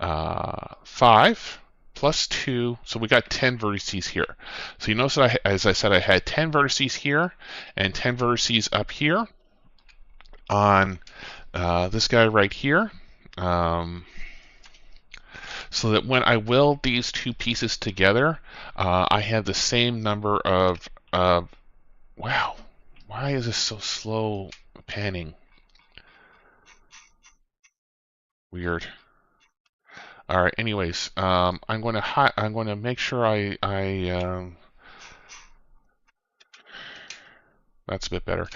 5 plus 2, so we got 10 vertices here. So you notice that as I said, I had 10 vertices here and 10 vertices up here on this guy right here. So that when I weld these two pieces together, I have the same number of, wow, why is this so slow panning? Weird. All right. Anyways, I'm going to make sure that's a bit better.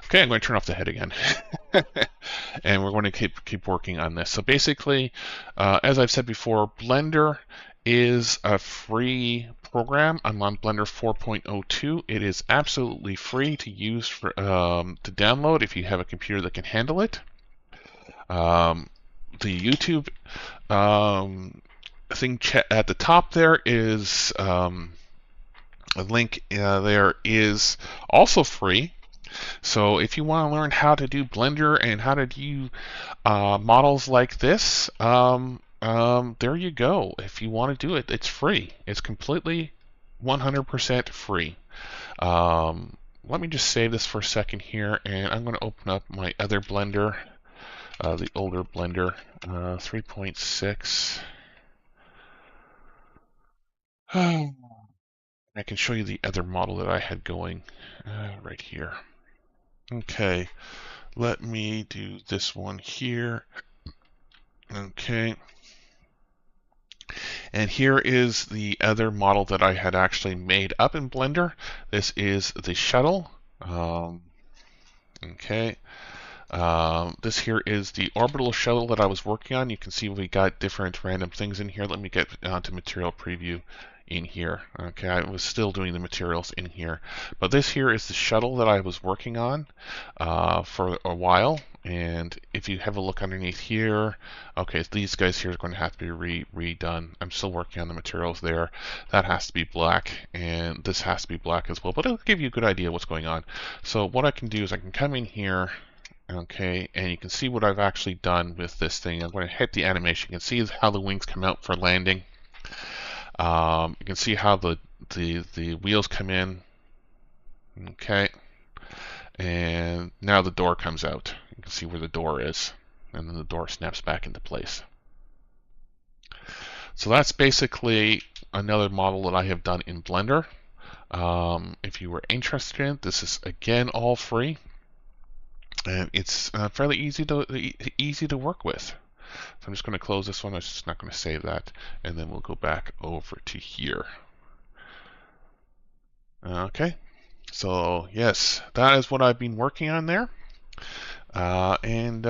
Okay, I'm going to turn off the head again, and we're going to keep working on this. So basically, as I've said before, Blender is a free program. I'm on Blender 4.02. It is absolutely free to use for to download if you have a computer that can handle it. The YouTube thing at the top there is a link there is also free. So if you want to learn how to do Blender and how to do models like this, there you go. If you want to do it, it's free. It's completely 100% free. Let me just save this for a second here, and I'm going to open up my other Blender. The older Blender, 3.6. I can show you the other model that I had going right here. Okay, let me do this one here. Okay. And here is the other model that I had actually made up in Blender. This is the shuttle. Okay. This here is the orbital shuttle that I was working on. You can see we got different random things in here. Let me get onto material preview in here. Okay, I was still doing the materials in here. But this here is the shuttle that I was working on for a while. And if you have a look underneath here, okay, these guys here are going to have to be redone. I'm still working on the materials there. That has to be black, and this has to be black as well. But it'll give you a good idea what's going on. So what I can do is I can come in here. Okay, and you can see what I've actually done with this thing. I'm going to hit the animation. You can see how the wings come out for landing. You can see how the wheels come in. Okay, and now the door comes out. You can see where the door is, and then the door snaps back into place. So that's basically another model that I have done in Blender. If you were interested in it, this is again all free, and it's fairly easy to work with. So I'm just going to close this one. I'm just not going to save that, and then we'll go back over to here. Okay, so yes, that is what I've been working on there, and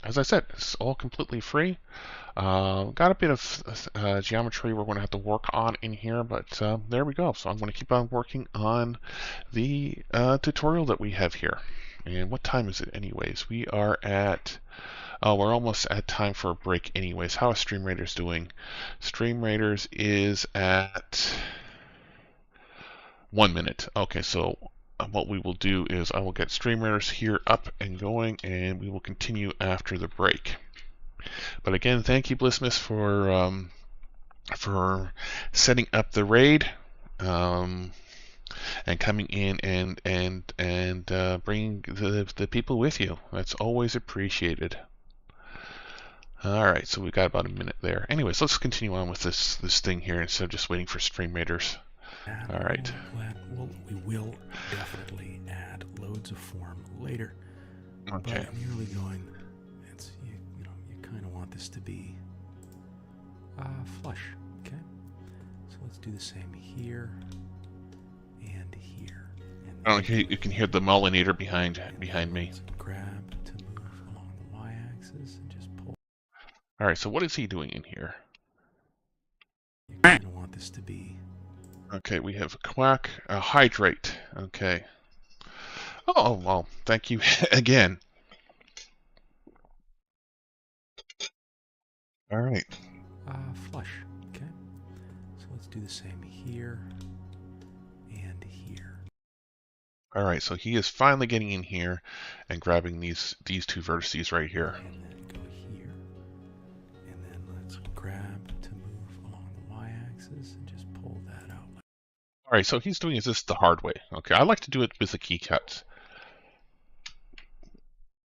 as I said, it's all completely free. Got a bit of geometry we're going to have to work on in here, but there we go. So I'm going to keep on working on the tutorial that we have here. And what time is it anyways? We are at, we're almost at time for a break anyways. How is Stream Raiders doing? Stream Raiders is at 1 minute. Okay, so what we will do is I will get Stream Raiders here up and going, and we will continue after the break. But again, thank you, Blissmas, for setting up the raid, and coming in and bringing the people with you. That's always appreciated. All right, so we got about a minute there. Anyways, let's continue on with this thing here instead of just waiting for Stream Raiders. All right. We will definitely add loads of form later. Okay. But I'm really going. You kind of want this to be flush. Okay. So let's do the same here and here. And you can hear the Mullinator behind me. Let's grab to move along the y-axis and just pull. All right. So what is he doing in here? You kind of want this to be. Okay, we have a quack, a hydrate. Okay. Oh, well, thank you again. All right. Flush. Okay. So let's do the same here and here. All right, so he is finally getting in here and grabbing these two vertices right here. And then go here. And then let's grab to move along the y-axis and just pull that out. All right, so he's doing this the hard way. Okay, I like to do it with the key cuts.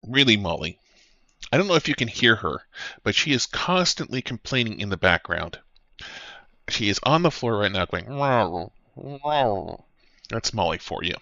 Really, Molly. I don't know if you can hear her, but she is constantly complaining in the background. She is on the floor right now going, "Rawr, rawr." That's Molly for you.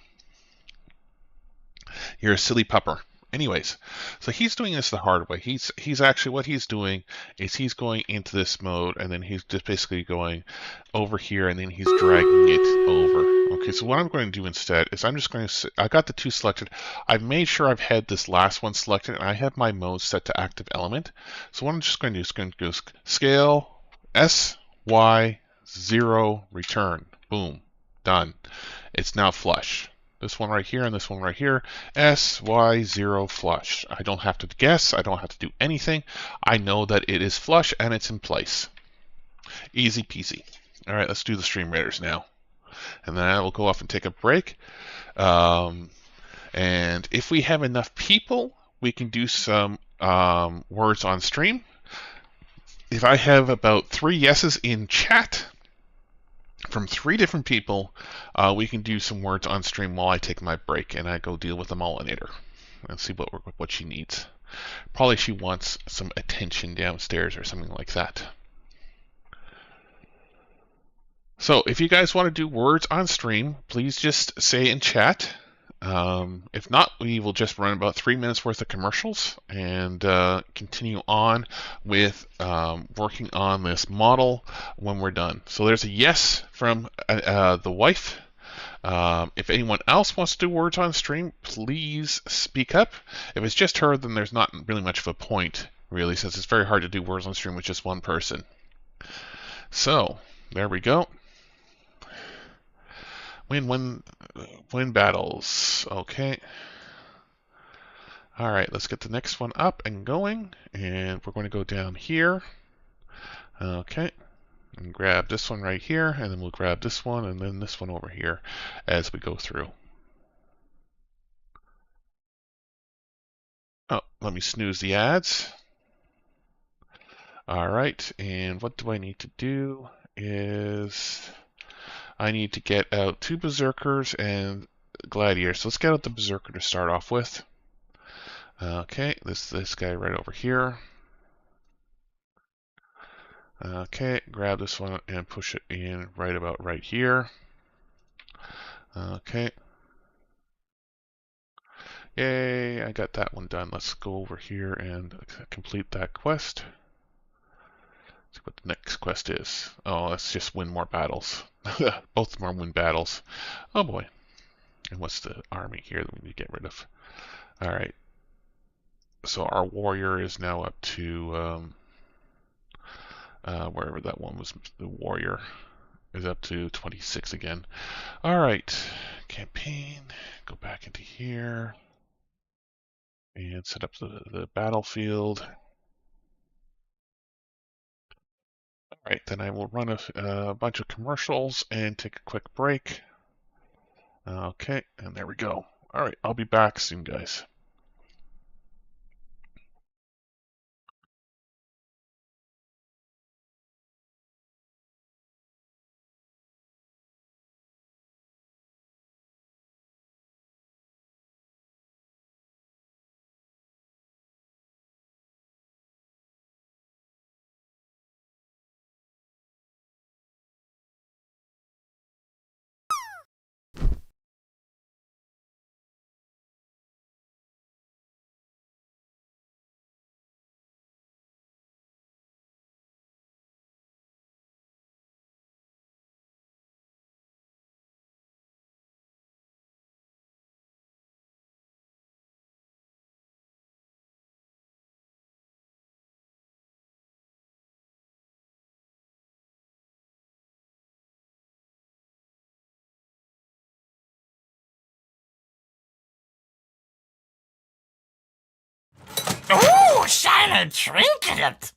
You're a silly pupper. Anyways, so he's doing this the hard way. He's actually, what he's doing is he's going into this mode, and then he's just basically going over here, and then he's dragging it over. Okay, so what I'm going to do instead is I'm just going to, I got the two selected. I've made sure I've had this last one selected, and I have my mode set to active element. So what I'm just going to do is going to go scale S, Y, 0, return. Boom. Done. It's now flush. This one right here and this one right here, S, Y, 0, flush. I don't have to guess. I don't have to do anything. I know that it is flush and it's in place. Easy peasy. All right, let's do the Stream Raiders now. And then I will go off and take a break. And if we have enough people, we can do some words on stream. If I have about 3 yeses in chat, from 3 different people, we can do some words on stream while I take my break and I go deal with the Mullinator and see what she needs. Probably she wants some attention downstairs or something like that. So if you guys want to do words on stream, please just say in chat. If not, we will just run about 3 minutes worth of commercials and continue on with working on this model when we're done. So there's a yes from the wife. If anyone else wants to do words on stream, please speak up. If it's just her, then there's not really much of a point, really, since it's very hard to do words on stream with just one person. So there we go. Win battles. Okay. All right, let's get the next one up and going. And we're going to go down here. Okay. And grab this one right here. And then we'll grab this one and then this one over here as we go through. Oh, let me snooze the ads. All right. And what do I need to do is I need to get out 2 Berserkers and Gladiators. So let's get out the Berserker to start off with. Okay, this guy right over here. Okay, grab this one and push it in right about right here. Okay. Yay, I got that one done. Let's go over here and complete that quest. See what the next quest is. Oh, let's just win more battles. Both of them are win battles. Oh boy. And what's the army here that we need to get rid of? Alright. So our warrior is now up to, wherever that one was, the warrior is up to 26 again. Alright. Campaign. Go back into here. And set up the battlefield. Alright, then I will run a bunch of commercials and take a quick break. Okay, and there we go. Alright, I'll be back soon, guys. Ooh, shiny trinket!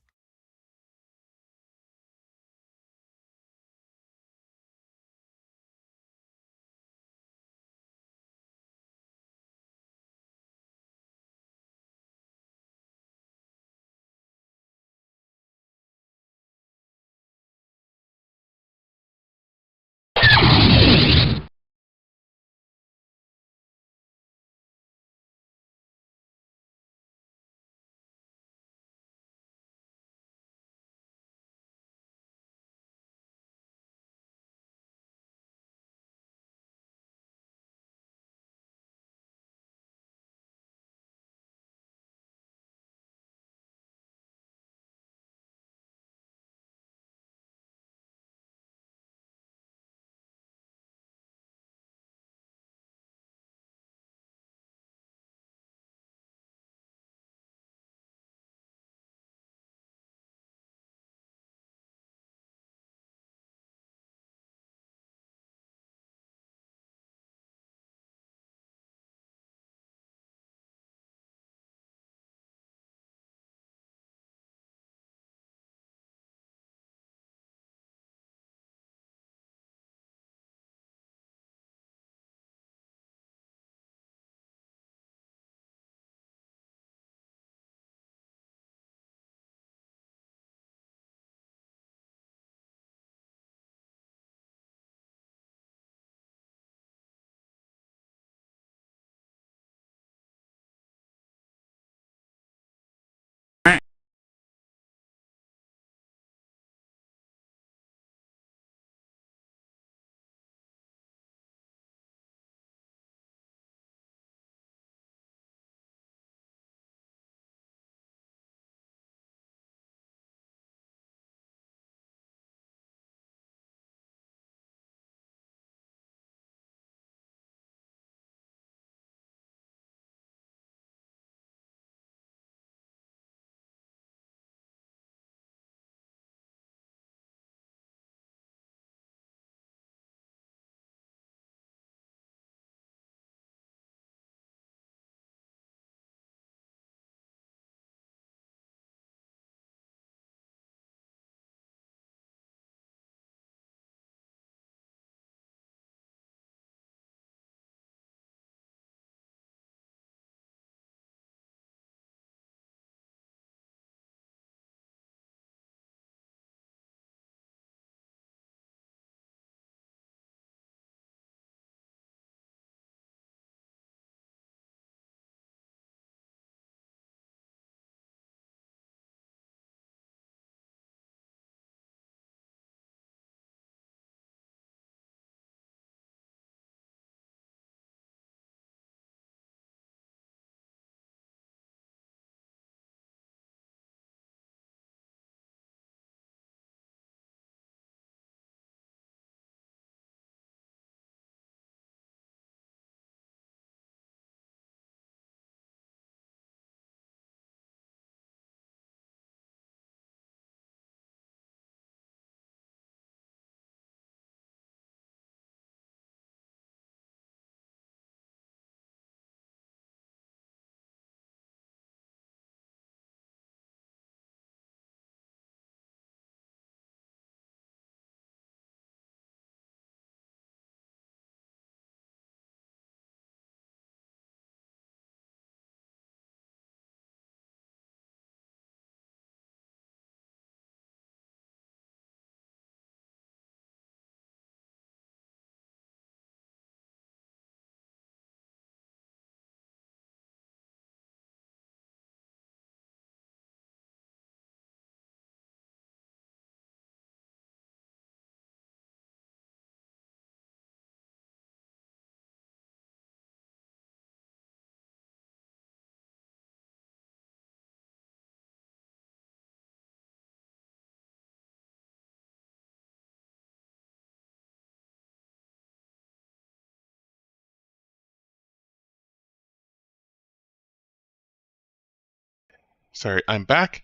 Sorry, I'm back.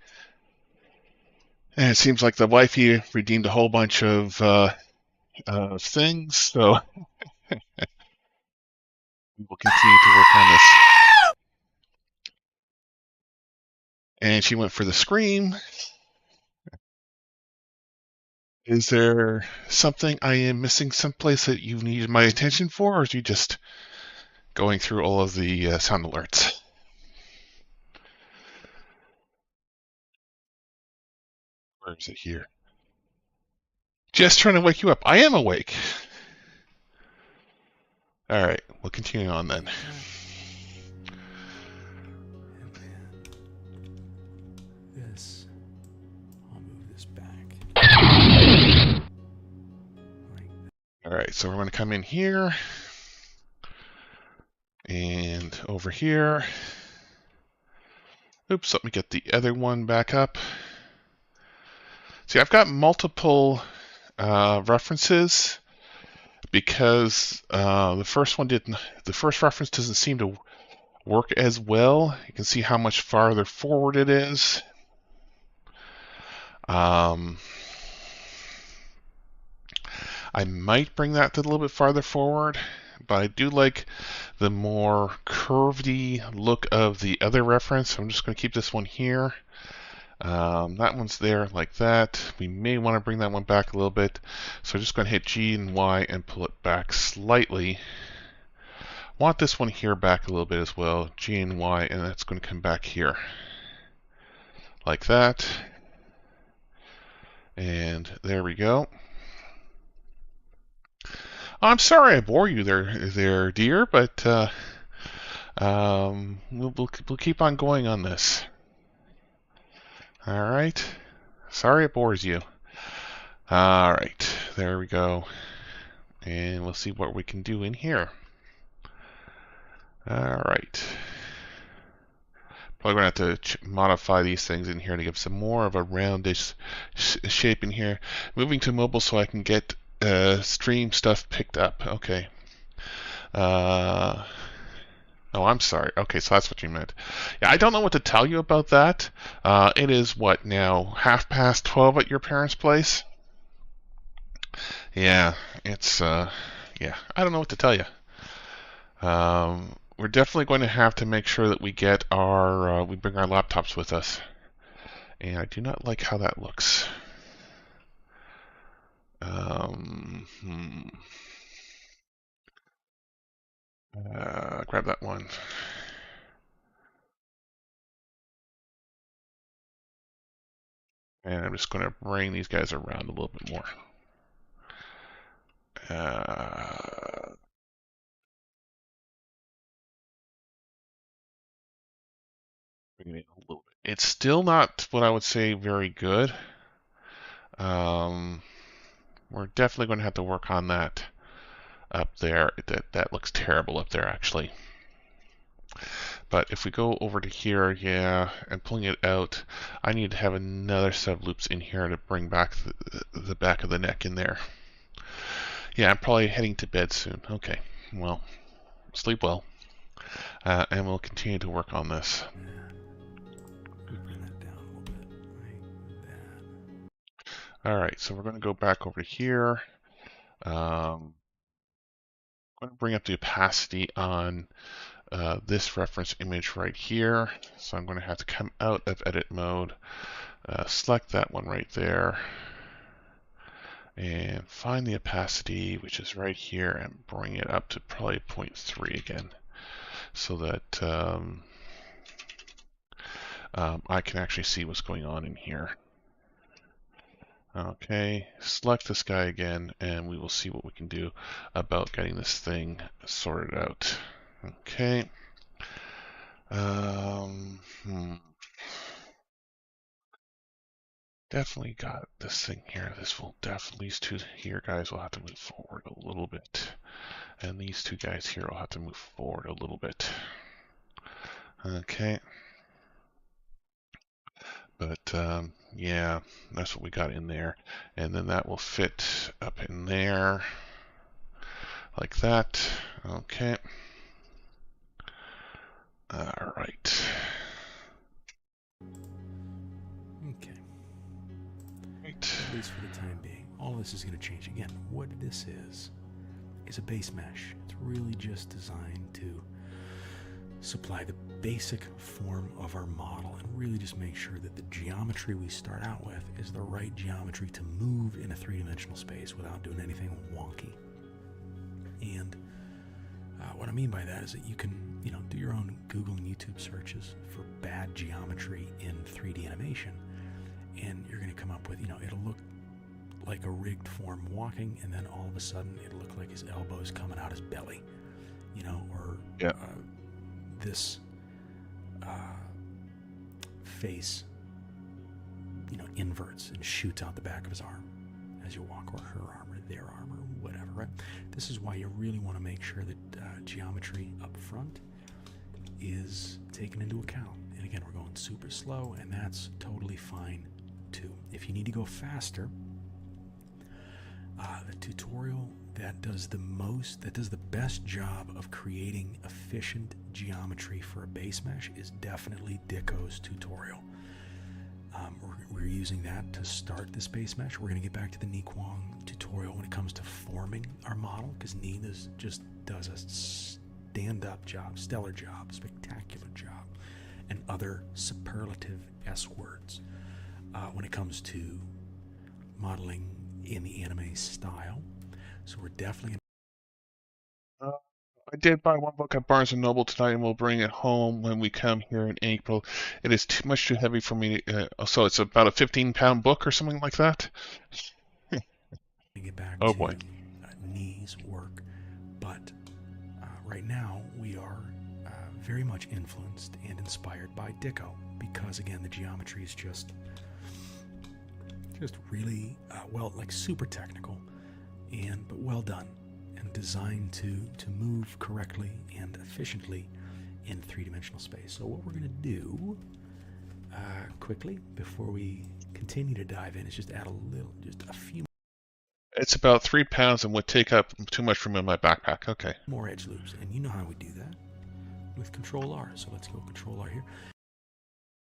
And it seems like the wifey redeemed a whole bunch of things, so we will continue to work on this. And she went for the scream. Is there something I am missing someplace that you need my attention for, or is you just going through all of the sound alerts? Where is it here? Just trying to wake you up. I am awake. All right, we'll continue on then. And then this. I'll move this back. Like that. All right, so we're going to come in here and over here. Oops, let me get the other one back up. See, I've got multiple references because the first reference doesn't seem to work as well. You can see how much farther forward it is. I might bring that to a little bit farther forward, but I do like the more curvedy look of the other reference. I'm just going to keep this one here. That one's there like that. We may want to bring that one back a little bit. So I'm just going to hit G and Y and pull it back slightly. Want this one here back a little bit as well. G and Y, and that's going to come back here. Like that. And there we go. I'm sorry I bore you there, dear, but we'll keep on going on this. All right. Sorry it bores you. All right. There we go. And we'll see what we can do in here. All right. Probably going to have to modify these things in here to give some more of a roundish shape in here. Moving to mobile so I can get stream stuff picked up. Okay. Oh, I'm sorry. Okay, so that's what you meant. Yeah, I don't know what to tell you about that. It is what now? 12:30 at your parents' place? Yeah, it's yeah. I don't know what to tell you. We're definitely going to have to make sure that we get our we bring our laptops with us. And I do not like how that looks. Grab that one. And I'm just going to bring these guys around a little bit more. Bring it a little bit. It's still not what I would say very good. We're definitely going to have to work on that up there. That looks terrible up there, actually. But if we go over to here, yeah, and pulling it out, I need to have another set of loops in here to bring back the back of the neck in there. Yeah, I'm probably heading to bed soon. Okay, well, sleep well. And we'll continue to work on this. Bring that down a little bit, like that. All right, so we're going to go back over here. I'm going to bring up the opacity on this reference image right here. So I'm going to have to come out of edit mode, select that one right there, and find the opacity, which is right here, and bring it up to probably 0.3 again, so that I can actually see what's going on in here. Okay, select this guy again, and we will see what we can do about getting this thing sorted out. Okay. Definitely got this thing here. These two here guys will have to move forward a little bit. And these two guys here will have to move forward a little bit. Okay. But yeah, that's what we got in there. And then that will fit up in there like that. Okay. All right. least for the time being. All this is going to change. Again, what this is a base mesh. It's really just designed to supply the basic form of our model and really just make sure that the geometry we start out with is the right geometry to move in a three-dimensional space without doing anything wonky. And what I mean by that is that you can, do your own Google and YouTube searches for bad geometry in 3D animation, and you're going to come up with, it'll look like a rigged form walking, and then all of a sudden it'll look like his elbows coming out his belly, or this face, inverts and shoots out the back of his arm as you walk, or her arm, or their arm, or whatever, right? This is why you really want to make sure that geometry up front is taken into account. And again, we're going super slow, and that's totally fine too. If you need to go faster, the tutorial that does the best job of creating efficient geometry for a base mesh is definitely Dicko's tutorial. We're using that to start this base mesh. We're going to get back to the Ni Kuang tutorial when it comes to forming our model, because Ni just does a stand-up job, stellar job, spectacular job, and other superlative S words when it comes to modeling in the anime style. So we're definitely I did buy one book at Barnes & Noble tonight, and we'll bring it home when we come here in April. It is too heavy for me. So it's about a 15-pound book or something like that. get back oh to boy. Ni's work, but right now we are very much influenced and inspired by Dicko, because again the geometry is just really super technical, but well done and designed to move correctly and efficiently in three-dimensional space. So what we're going to do quickly before we continue to dive in is just add just a few It's about 3 pounds and would take up too much room in my backpack. Okay. more edge loops, and you know how we do that with Control R. So let's go Control R here.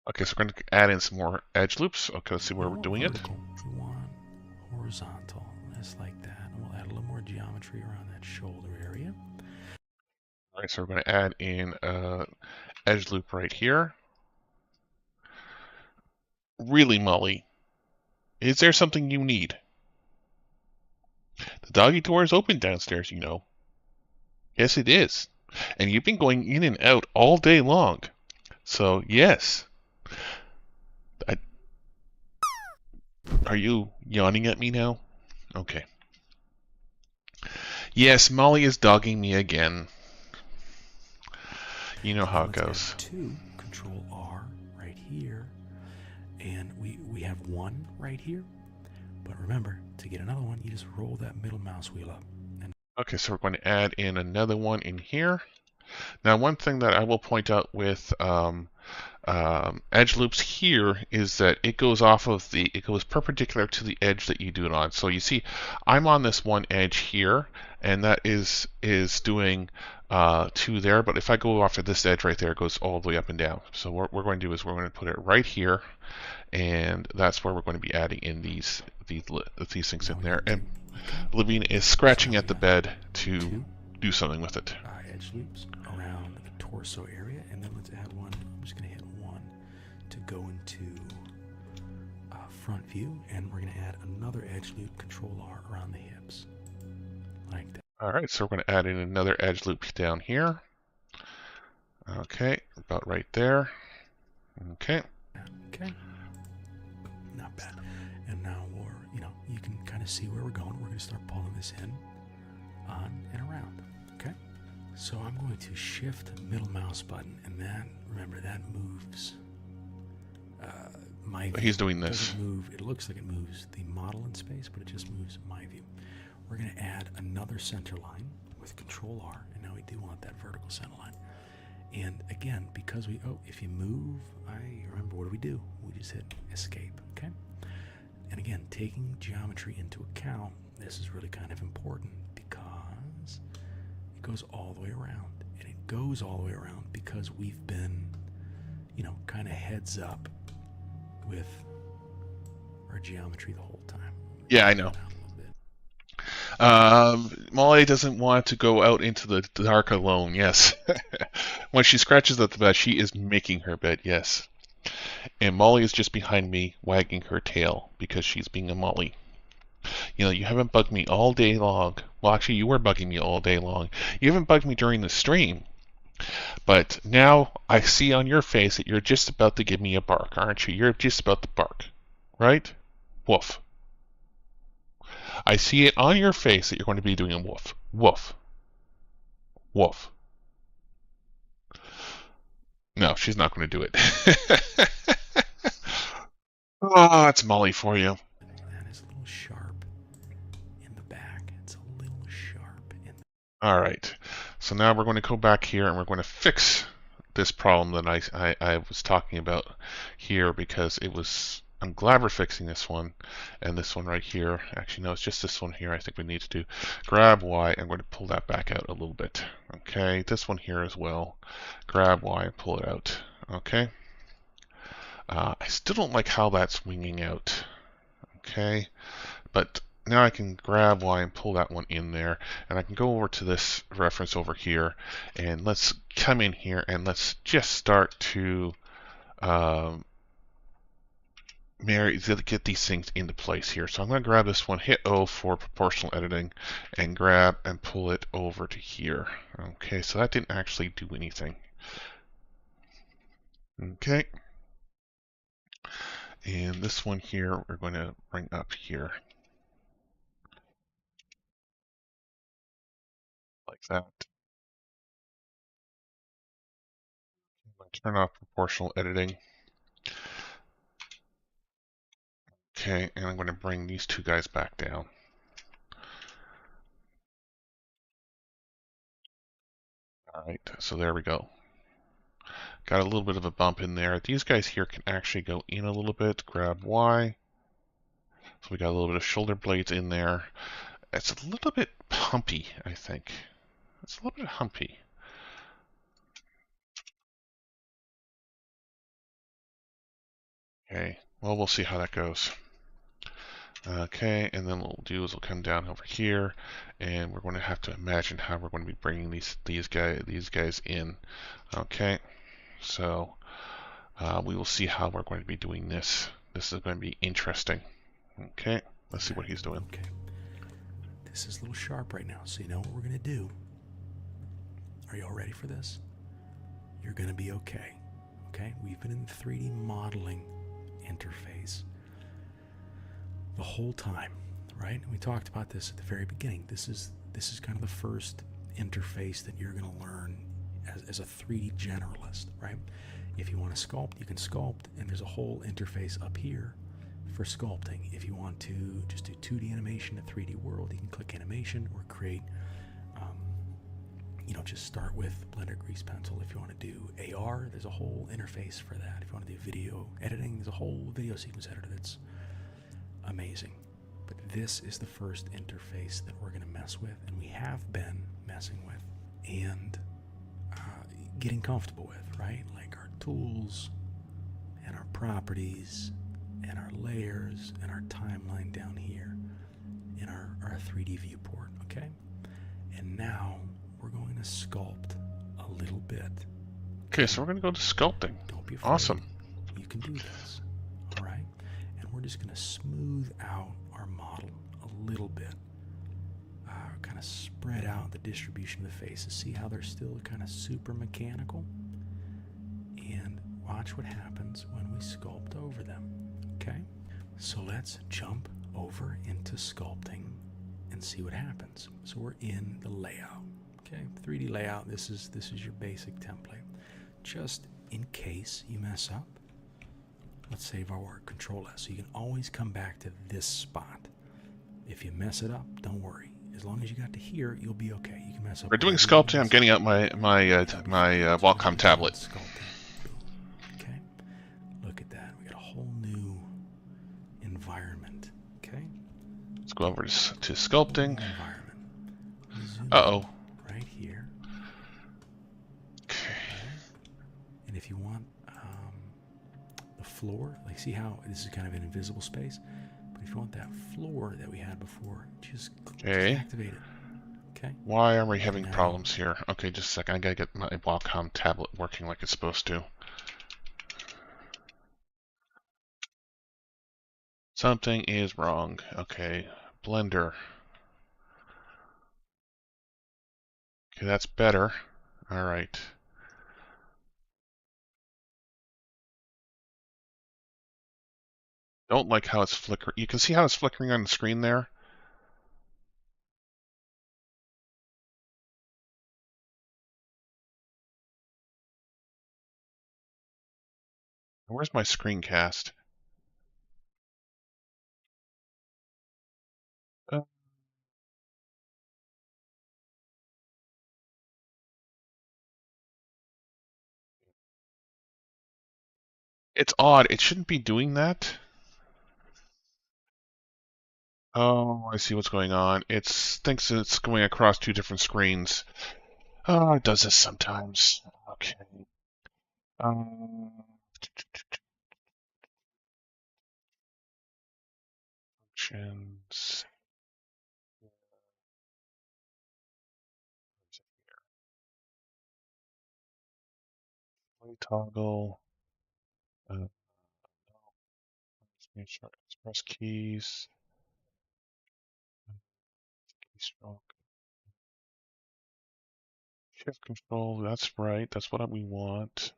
Okay, so we're going to add in some more edge loops. Okay, let's see where we're doing vertical. We want horizontal, just like that. And we'll add a little more geometry around that shoulder area. All right, so we're going to add in edge loop right here. Really, Molly, is there something you need? The doggy door is open downstairs, you know. Yes, it is. And you've been going in and out all day long. So, yes. Are you yawning at me now? Okay. Yes, Molly is dogging me again. You know how it goes. Control R right here. And we have one right here. But remember, to get another one, you just roll that middle mouse wheel up. Okay, so we're going to add in another one in here. Now, one thing that I will point out with edge loops here is that it goes perpendicular to the edge that you do it on. So you see, I'm on this one edge here, and that is doing 2 there. But if I go off of this edge right there, it goes all the way up and down. So what we're going to do is we're going to put it right here, and that's where we're going to be adding in these things in there. And Lavina is scratching at the bed to do something with it. Edge loops around the torso area, and then let's add one. I'm just going to hit 1 to go into front view, and we're going to add another edge loop, Control R, around the hips, like that. All right, so we're going to add in another edge loop down here. Okay, about right there. Okay. Okay. Not bad. And now you can kind of see where we're going. We're going to start pulling this in, on, and around. Okay. So I'm going to shift middle mouse button, and remember, that moves my view. He's doing this. It looks like it moves the model in space, but it just moves my view. We're going to add another center line with Control R, and now we do want that vertical center line. And again, because if you move, remember, what do? We just hit escape, okay? And again, taking geometry into account, this is really kind of important because it goes all the way around. And it goes all the way around because we've been, kind of heads up with our geometry the whole time. Yeah, I know. Molly doesn't want to go out into the dark alone, yes. When she scratches at the bed, she is making her bed, yes. And Molly is just behind me, wagging her tail, because she's being a Molly. You know, you haven't bugged me all day long. Well, actually, you were bugging me all day long. You haven't bugged me during the stream. But now I see on your face that you're just about to give me a bark, aren't you? You're just about to bark, right? Woof. I see it on your face that you're going to be doing a woof. Woof. Woof. No, she's not going to do it. Oh, it's Molly for you. That is a little sharp in the back. It's a little sharp in the... All right. So now we're going to go back here and we're going to fix this problem that I was talking about here, because it was... I'm glad we're fixing this one and this one right here. Actually, no, it's just this one here. I think we need to do grab Y. I'm going to pull that back out a little bit. Okay, this one here as well. Grab Y and pull it out. Okay. I still don't like how that's winging out. Okay, but now I can grab Y and pull that one in there, and I can go over to this reference over here, and let's come in here and let's just start to get these things into place here. So I'm going to grab this one, hit O for proportional editing, and grab and pull it over to here. Okay, so that didn't actually do anything. Okay. And this one here, we're going to bring up here. Like that. I'm going to turn off proportional editing. Okay, and I'm going to bring these two guys back down. All right, so there we go. Got a little bit of a bump in there. These guys here can actually go in a little bit. Grab Y. So we got a little bit of shoulder blades in there. It's a little bit humpy, I think. It's a little bit humpy. Okay, well, we'll see how that goes. Okay, and then what we'll do is we'll come down over here, and we're going to have to imagine how we're going to be bringing these guys in. Okay, so we will see how we're going to be doing this. This is going to be interesting. Okay, let's see what he's doing. Okay. This is a little sharp right now, so you know what we're going to do. Are you all ready for this? You're going to be okay. Okay? We've been in the 3D modeling interface the whole time, right? We talked about this at the very beginning. This is kind of the first interface that you're going to learn as a 3D generalist, right? If you want to sculpt, you can sculpt, and there's a whole interface up here for sculpting. If you want to just do 2D animation in 3D world, you can click animation or create, just start with Blender Grease Pencil. If you want to do AR, there's a whole interface for that. If you want to do video editing, there's a whole video sequence editor that's amazing. But this is the first interface that we're going to mess with, and we have been messing with and getting comfortable with, right? Like our tools and our properties and our layers and our timeline down here in our 3D viewport, okay? And now we're going to sculpt a little bit. Okay, so we're going to go to sculpting. Don't be afraid. Awesome. You can do this, all right? And we're just going to smooth out our model a little bit. Kind of spread out the distribution of the faces. See how they're still kind of super mechanical? And watch what happens when we sculpt over them, okay? So let's jump over into sculpting and see what happens. So we're in the layout, okay? 3D layout, this is your basic template. Just in case you mess up, let's save our work, Control S. So you can always come back to this spot. If you mess it up, don't worry. As long as you got to here, you'll be okay. You can mess up. We're doing sculpting. I'm getting out my Wacom tablet. Sculpting. Okay. Look at that. We got a whole new environment. Okay. Let's go over to sculpting. Environment. Uh-oh. Right here. Okay. And if you want the floor, like see how this is kind of an invisible space, But if you want that floor that we had before, just Okay. activate it. Okay. Why are we having now- problems here? Okay, just a second. I gotta get my Wacom tablet working like it's supposed to. Something is wrong. Okay, Blender. Okay, that's better. All right. Don't like how it's flickering. You can see how it's flickering on the screen there. Where's my screencast? It's odd. It shouldn't be doing that. Oh, I see what's going on. It thinks it's going across two different screens. Oh, it does this sometimes. Okay. Functions. Play toggle. Express keys. Keystroke. Shift control. That's right. That's what we want.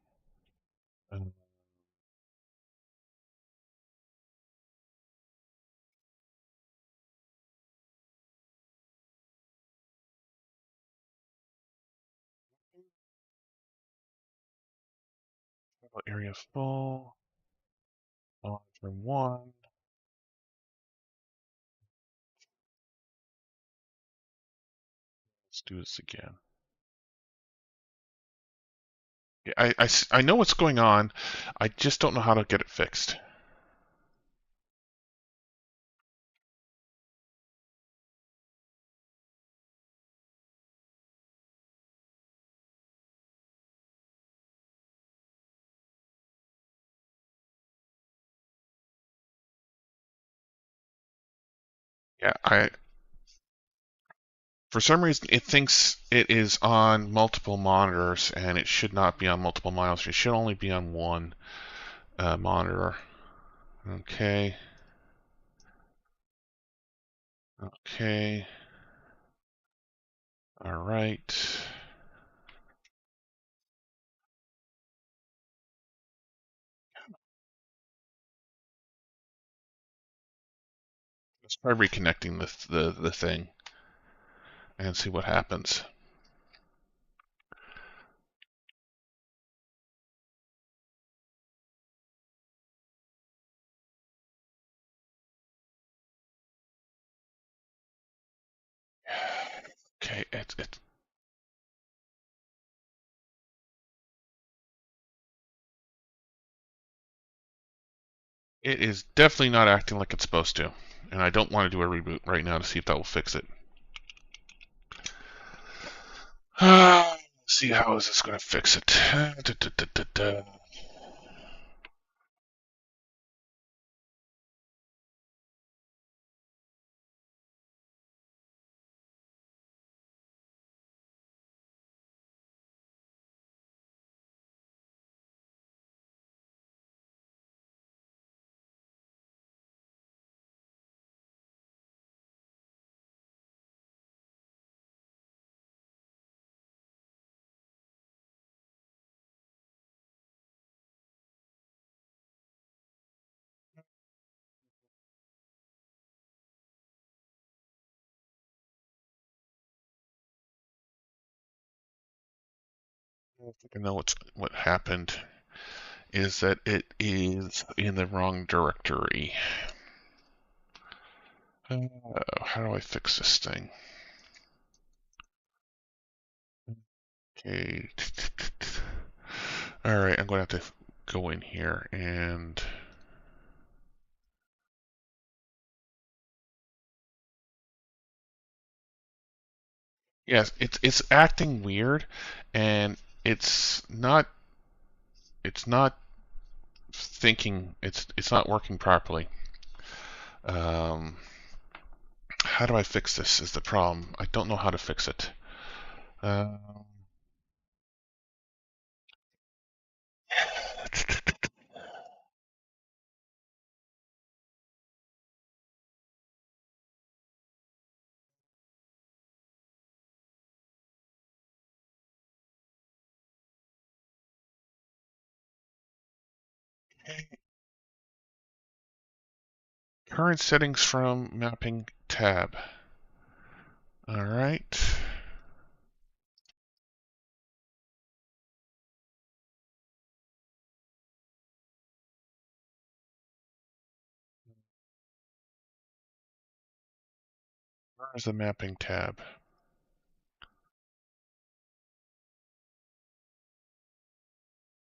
Area full. Monitor 1. Let's do this again. Yeah, I know what's going on. I just don't know how to get it fixed. Yeah, for some reason it thinks it is on multiple monitors, and it should not be on multiple monitors. It should only be on one monitor. Okay. Okay. All right. Let's try reconnecting the thing and see what happens. Okay, it is definitely not acting like it's supposed to, and I don't want to do a reboot right now to see if that will fix it. Let's see, how is this going to fix it? I think I know what happened is that it is in the wrong directory. How do I fix this thing? Okay. All right, I'm going to have to go in here and yes, it's acting weird, and it's not thinking, it's not working properly. Um, how do I fix this is the problem. I don't know how to fix it. Um, current settings from mapping tab. All right. Where's the mapping tab?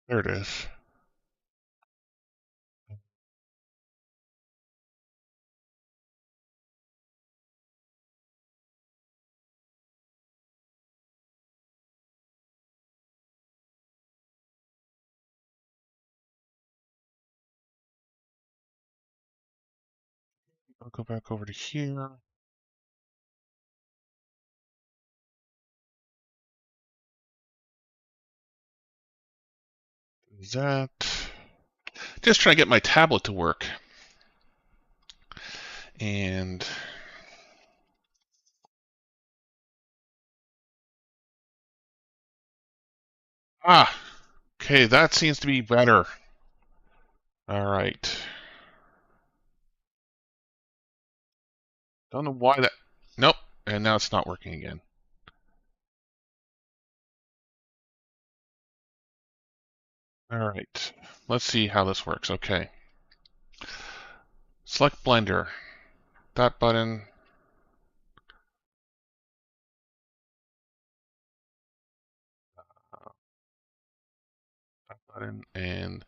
There it is. I'll go back over to here. That. Just trying to get my tablet to work. And okay, that seems to be better. All right. Don't know why that. Nope. And now it's not working again. All right. Let's see how this works. Okay. Select Blender. That button. That button. And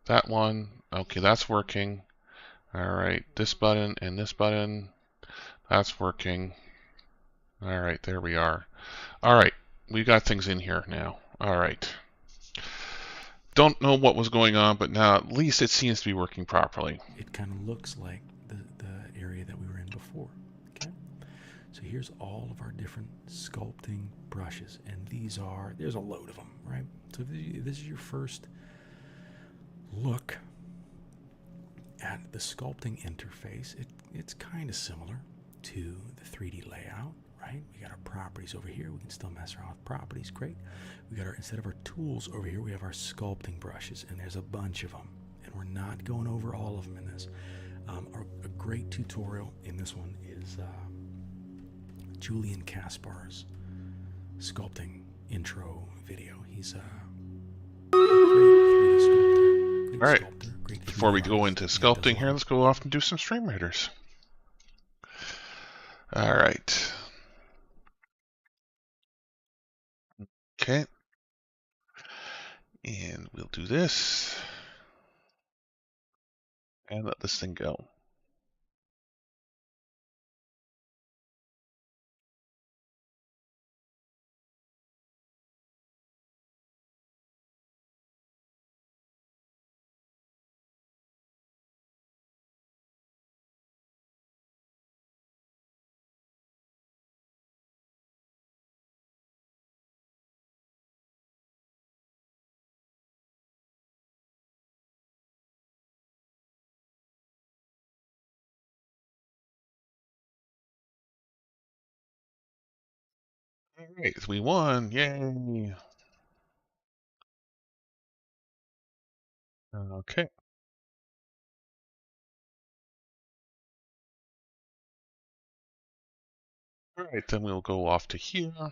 that one. Okay, that's working. All right. This button and this button. That's working. All right. There we are. All right. We got things in here now. All right. Don't know what was going on, but now at least it seems to be working properly. It kind of looks like the area that we were in before. Okay, so here's all of our different sculpting brushes, and there's a load of them, right? So if this is your first look at the sculpting interface, it's kind of similar to the 3D layout, right? We got our properties over here. We can still mess around with properties. Great. We got instead of our tools over here, we have our sculpting brushes, and there's a bunch of them. And we're not going over all of them in this. A great tutorial in this one is Julian Kaspar's sculpting intro video. He's a great 3D sculptor. Great All right. sculptor, great Before we go into sculpting here, let's go off and do some stream readers. All right. Okay. And we'll do this. And let this thing go. All right, we won. Yay. Okay. All right, then we'll go off to here. Okay,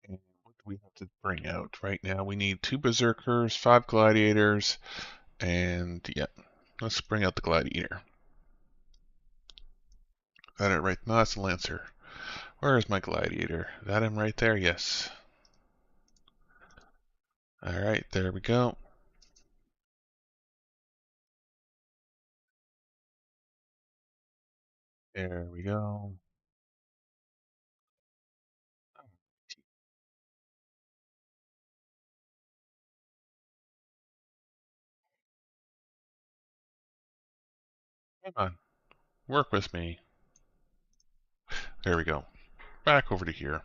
and what do we have to bring out right now? We need 2 berserkers, 5 gladiators, and yeah, let's bring out the gladiator. Got it right. No, that's the lancer. Where is my gladiator? That him right there? Yes. All right, there we go. There we go. Hang on. Work with me. There we go. Back over to here.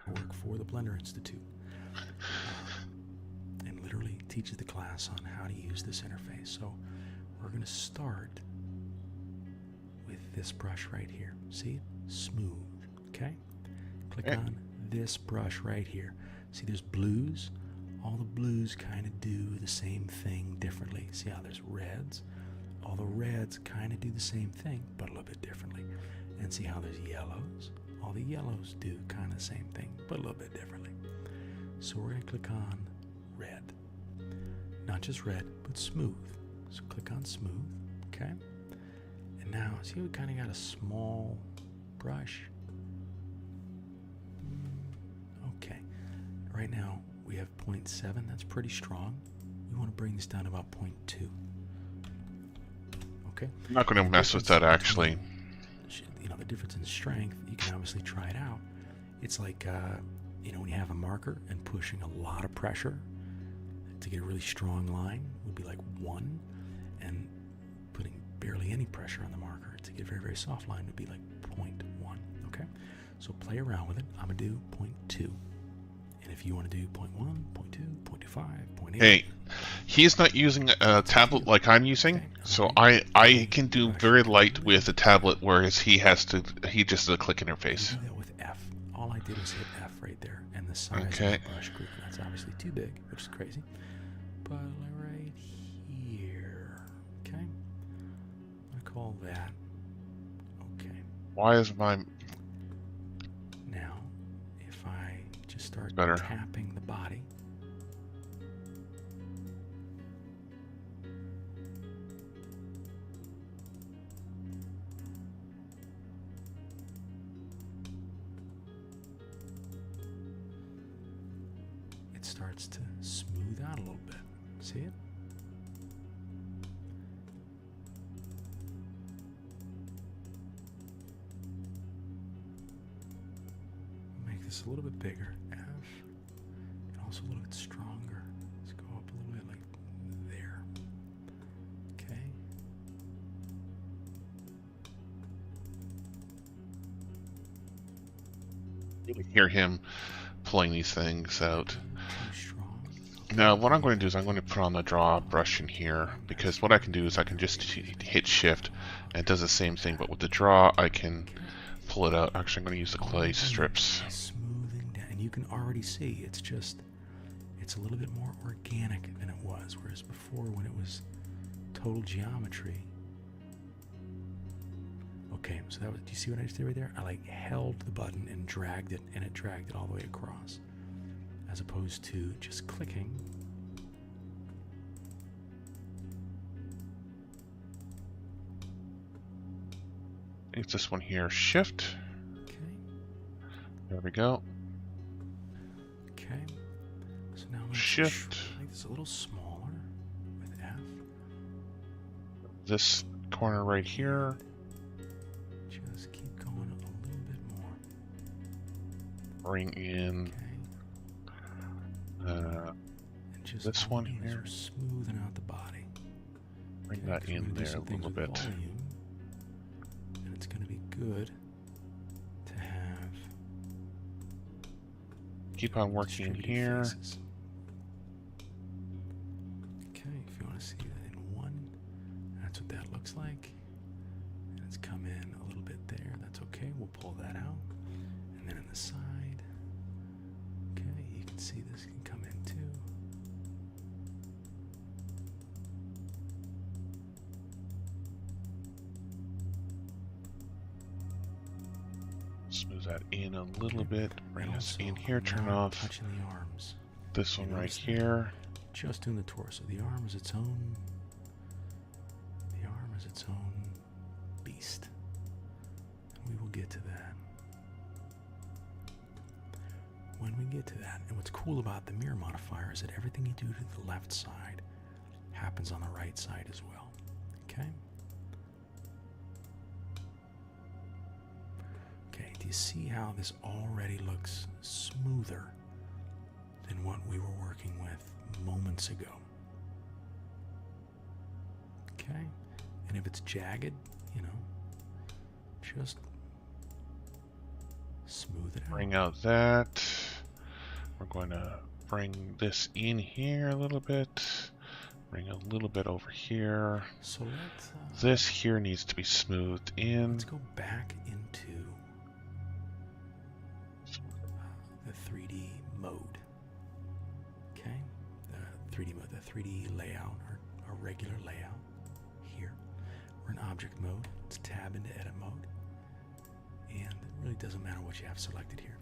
Work for the Blender Institute. And literally teaches the class on how to use this interface. So we're going to start with this brush right here. See it? Smooth. Okay? Click on this brush right here. See there's blues? All the blues kind of do the same thing differently. See how there's reds? All the reds kind of do the same thing, but a little bit differently. And see how there's yellows? All the yellows do kind of the same thing, but a little bit differently. So we're going to click on red. Not just red, but smooth. So click on smooth, okay? And now, see we kind of got a small brush? Okay. Right now, we have 0.7. That's pretty strong. We want to bring this down to about 0.2. Okay? I'm not going to mess with that, actually. You know, the difference in strength, you can obviously try it out. It's like, you know, when you have a marker and pushing a lot of pressure to get a really strong line would be like 1, and putting barely any pressure on the marker to get a very, very soft line would be like 0.1, okay? So play around with it. I'm going to do 0.2. And if you want to do 0.1, 0.2, 0.25, 0.8... Hey, he's not using a tablet like I'm using, so I can do very light with a tablet, whereas he just does a click interface. I do that with F. All I did was hit F right there, and the size of the brush group. That's obviously too big, which is crazy. But right here, okay? I call that okay. Why is my... Now, if I just start Better. tapping the body, it starts to smooth out a little bit. See it? Make this a little bit bigger, F, and also a little bit stronger. Let's go up a little bit like there. Okay. You can hear him pulling these things out. Too strong. Now, what I'm going to do is I'm going to put on the draw brush in here, because what I can do is I can just hit shift, and it does the same thing, but with the draw, I can pull it out. Actually, I'm going to use the clay strips. Smoothing down, and you can already see it's a little bit more organic than it was, whereas before when it was total geometry. Okay, so that was, do you see what I just did right there? I like held the button and dragged it, and it dragged it all the way across, as opposed to just clicking. I think it's this one here, shift. Okay. There we go. Okay. So now let's Shift. make this a little smaller with F. This corner right here. Just keep going a little bit more. Bring in Okay. And just this all one we're doing is here. we're smoothing out the body. Bring Okay, that 'cause we're in gonna do there some a things little with bit. volume, and it's going to be good to have Keep on working in distributed here. faces. Okay, if you want to see that in one, that's what that looks like. And it's come in a little bit there. That's okay. We'll pull that out. And then in the side, okay, you can see this can come in too. Smooth that in a little bit. Bring And us also, in here. Turn not off touching the arms. this one You right notice that? here. Just doing the torso. The arm is its own. The arm is its own beast. We will get to that. When we get to that, and what's cool about the mirror modifier is that everything you do to the left side happens on the right side as well. Okay? Okay, do you see how this already looks smoother than what we were working with moments ago? Okay? And if it's jagged, you know, just smooth it out. Bring out that. We're going to bring this in here a little bit. Bring a little bit over here. So let's This here needs to be smoothed in. let's go back into the 3D mode. Okay, the 3D mode, the 3D layout or regular layout. Here, we're in object mode. Let's tab into edit mode, and it really doesn't matter what you have selected here.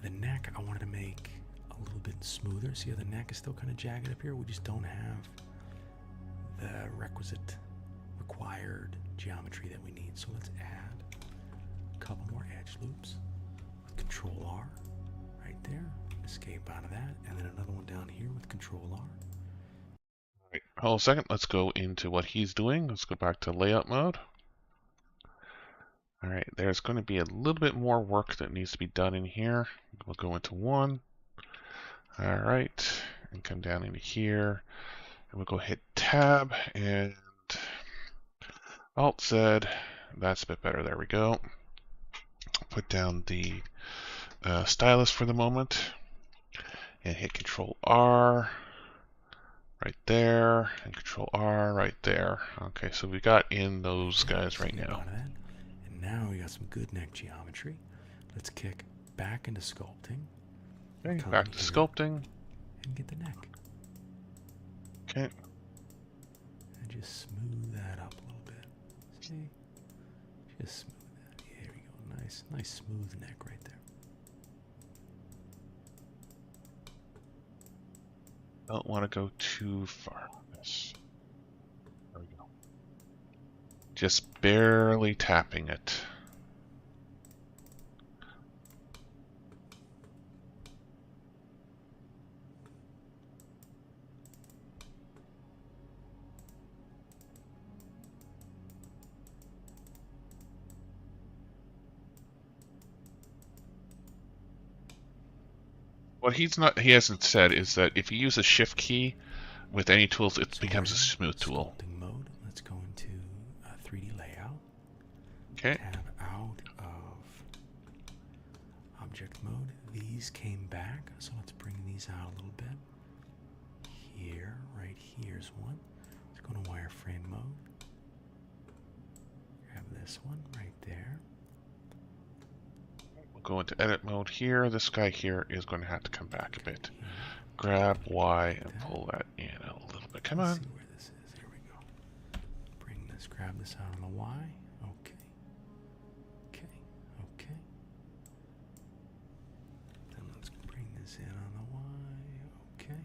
The neck I wanted to make a little bit smoother. See how the neck is still kind of jagged up here? We just don't have the required geometry that we need. So let's add a couple more edge loops with Control R right there. Escape out of that, and then another one down here with Control R. Right. Hold a second. Let's go into what he's doing. Let's go back to layout mode. All right, there's going to be a little bit more work that needs to be done in here. We'll go into one. All right, and come down into here. And we'll go hit Tab and Alt Z. That's a bit better. There we go. Put down the stylus for the moment and hit Control R right there and Control R right there. Okay, so we got in those guys right now. And now we got some good neck geometry. Let's kick back into sculpting. Okay, Come back to here sculpting. and get the neck. Okay. And just smooth that up a little bit. See? Just smooth that. Yeah, there we go. Nice smooth neck right there. Don't want to go too far on this. There we go. Just barely tapping it. What he hasn't said is that if you use a shift key with any tools, it So becomes a we're in smooth tool. Sculpting mode. Let's go into 3D layout. Okay. Tab out of object mode. These came back, so let's bring these out a little bit. Here, right here's one. Let's go to wireframe mode. Grab this one right there. We'll go into edit mode here. This guy here is going to have to come back a bit. Here. Grab Y and pull that in a little bit. Come Let's on. see where this is. Here we go. Bring this, grab this out on the Y. Okay. Okay. Okay. Then let's bring this in on the Y. Okay.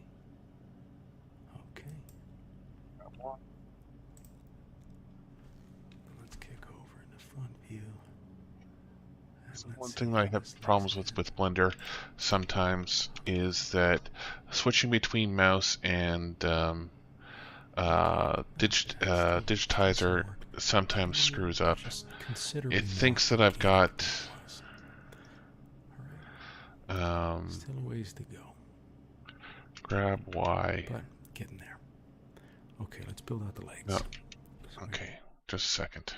Okay. Let's kick over into front view. One thing that I have problems with Blender sometimes is that switching between mouse and digitizer sometimes screws up. It thinks that I've got Still a ways to go, grab Y. but getting there. Okay, let's build out the legs. No. Okay, just a second.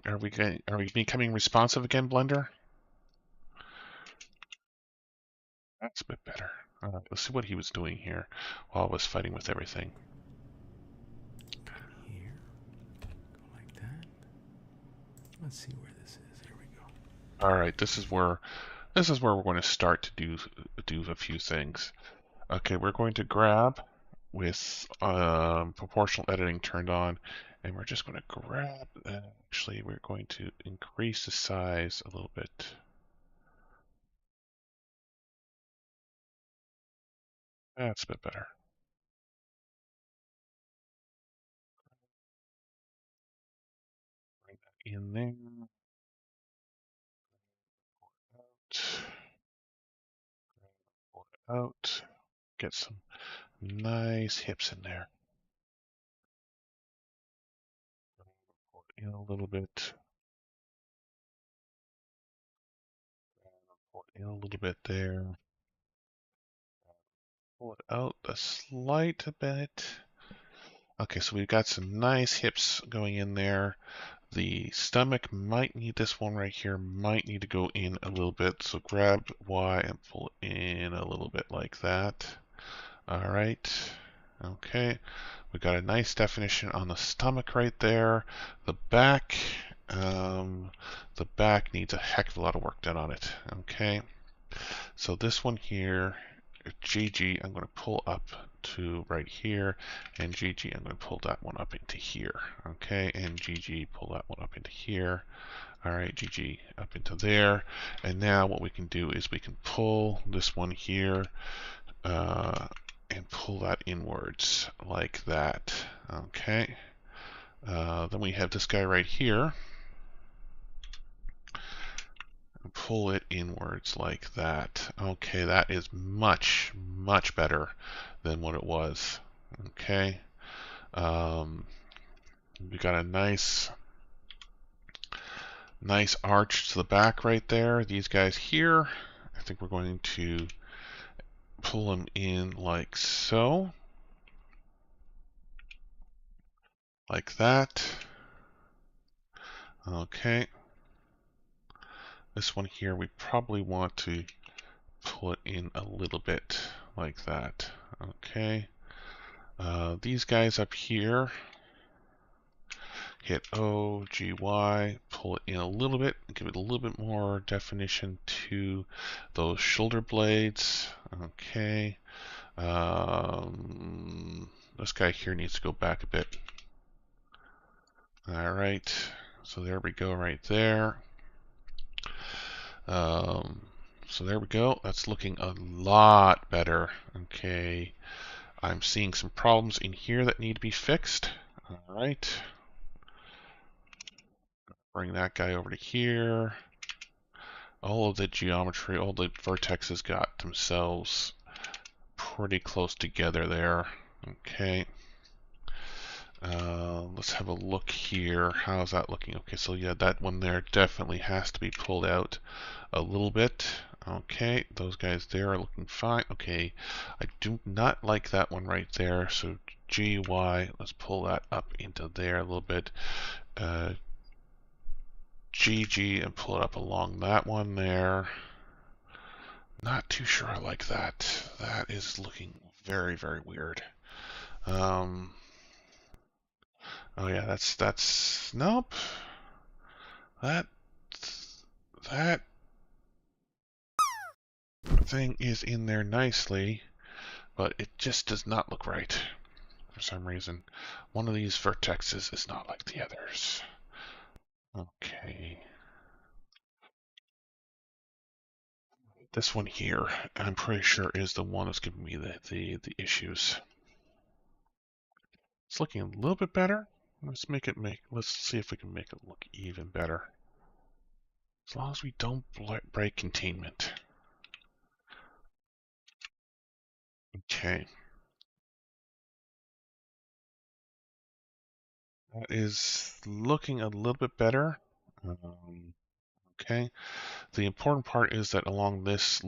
Are we becoming responsive again, Blender? That's a bit better. Let's see what he was doing here while I was fighting with everything. Here, go like that. Let's see where this is. Here we go. All right, this is where we're going to start to do a few things. Okay, we're going to grab with proportional editing turned on, and we're just going to grab. Actually, we're going to increase the size a little bit. That's a bit better. Bring that in there. Pull it out. Get some nice hips in there. Pull it in a little bit. Pull it in a little bit there. Pull it out a slight bit. Okay, so we've got some nice hips going in there. The stomach might need this one right here, might need to go in a little bit. So grab Y and pull it in a little bit like that. All right. Okay. We got a nice definition on the stomach right there. The back needs a heck of a lot of work done on it. Okay. So this one here, GG, I'm going to pull up to right here, and GG, I'm going to pull that one up into here. Okay, and GG, pull that one up into here. All right, GG, up into there. And now what we can do is we can pull this one here and pull that inwards like that. Okay. Then we have this guy right here. Pull it inwards like that. Okay, that is much, much better than what it was. Okay. We got a nice arch to the back right there. These guys here, I think we're going to pull them in like so. Like that. Okay. This one here, we probably want to pull it in a little bit like that. Okay. These guys up here, hit O, G, Y, pull it in a little bit, give it a little bit more definition to those shoulder blades. Okay. This guy here needs to go back a bit. All right. So there we go right there. So there we go. That's looking a lot better. Okay. I'm seeing some problems in here that need to be fixed. All right. Bring that guy over to here. All of the geometry, all the vertexes got themselves pretty close together there. Okay. Let's have a look here. How's that looking? Okay, so yeah, that one there definitely has to be pulled out a little bit. Okay, those guys there are looking fine. Okay, I do not like that one right there. So G, Y, let's pull that up into there a little bit. GG and pull it up along that one there. Not too sure I like that. That is looking very, very weird. Oh yeah, that's nope. That thing is in there nicely, but it just does not look right for some reason. One of these vertexes is not like the others. Okay. This one here, I'm pretty sure is the one that's giving me the issues. It's looking a little bit better. Let's see if we can make it look even better. As long as we don't break containment. Okay. That is looking a little bit better. Okay. The important part is that along this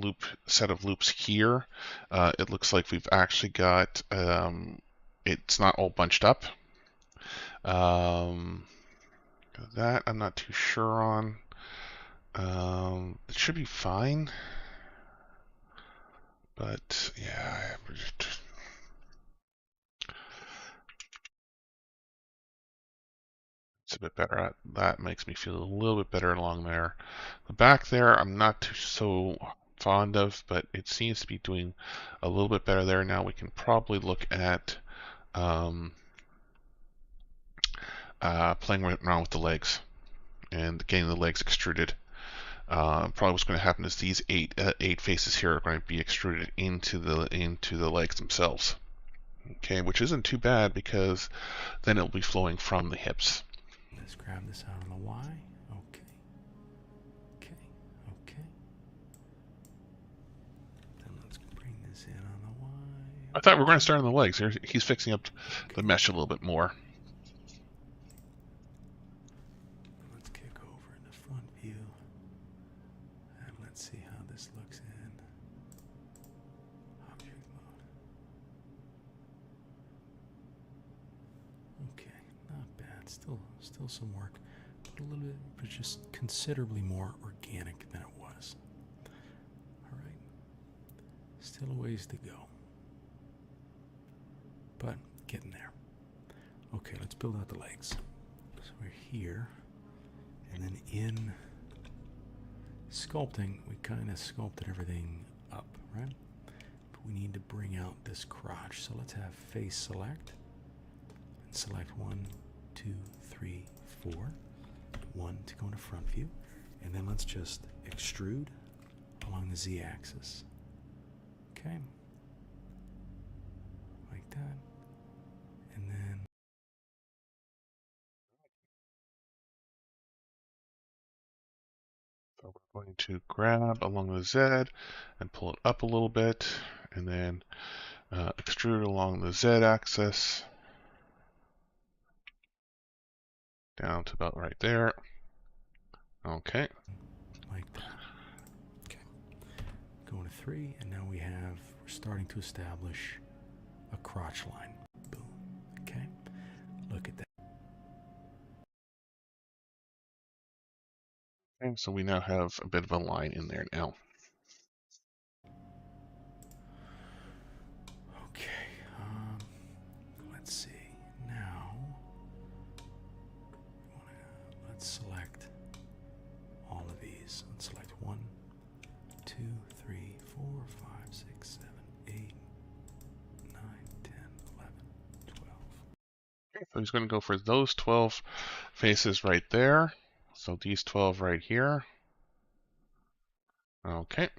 set of loops here, it looks like we've actually got, it's not all bunched up. That I'm not too sure on. It should be fine. But yeah, it's a bit better. That makes me feel a little bit better along there. The back there, I'm not too so fond of, but it seems to be doing a little bit better there. Now we can probably look at playing around with the legs and getting the legs extruded. Probably what's going to happen is these eight faces here are going to be extruded into the legs themselves. Okay, which isn't too bad because then it'll be flowing from the hips. Let's grab this out on the Y. Okay. Okay. Okay. Then let's bring this in on the Y. I thought we were going to start on the legs. He's fixing up the mesh a little bit more. Let's kick over in the front view. And let's see how this looks in object mode. it's still some work, but a little bit, but just considerably more organic than it was. All right, still a ways to go, but getting there. Okay, let's build out the legs. So we're here, and then in sculpting, we kind of sculpted everything up, right? But we need to bring out this crotch. So let's have face select, and select 1, 2, 3, 4. 1 to go into front view, and then let's just extrude along the z-axis. Okay, like that, and then So we're going to grab along the Z and pull it up a little bit, and then extrude along the Z axis down to about right there. Okay. like that. Okay, going to 3, and now we're starting to establish a crotch line. Boom. Okay, look at that. Okay, so we now have a bit of a line in there now. Okay, let's see. Now, let's select all of these. Let's select 1, 2, 3, 4, 5, 6, 7, 8, 9, 10, 11, 12. Okay, so he's going to go for those 12 faces right there. So these 12 right here. Okay.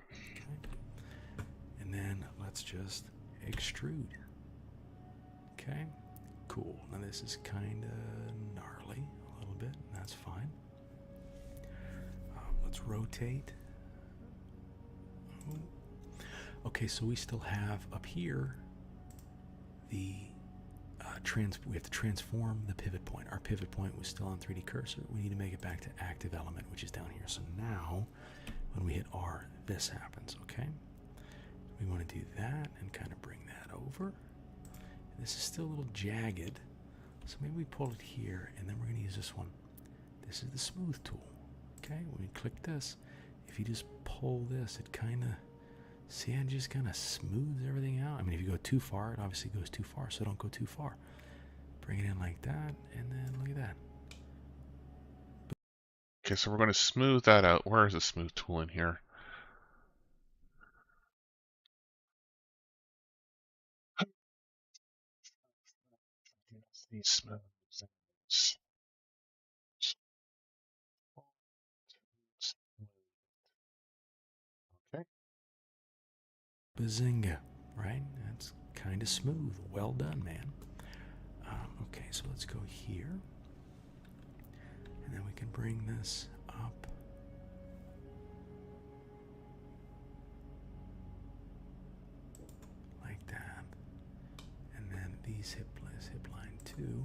And then let's just extrude. Okay, cool. Now this is kind of gnarly a little bit, and that's fine. Let's rotate. Okay, so we still have up here the we have to transform the pivot point. Our pivot point was still on 3D cursor. We need to make it back to active element, which is down here. So now, when we hit R, this happens, okay? We want to do that and kind of bring that over. And this is still a little jagged, so maybe we pull it here, and then we're going to use this one. This is the smooth tool, okay? When we click this, if you just pull this, it kind of, see, it just kind of smooths everything out. I mean, if you go too far, it obviously goes too far, so don't go too far. Bring it in like that, and then look at that. Okay, so we're going to smooth that out. Where is the smooth tool in here? These smooth things. Okay. Bazinga, right? That's kind of smooth. Well done, man. Okay, so let's go here. And then we can bring this up. Like that. And then these hip line 2.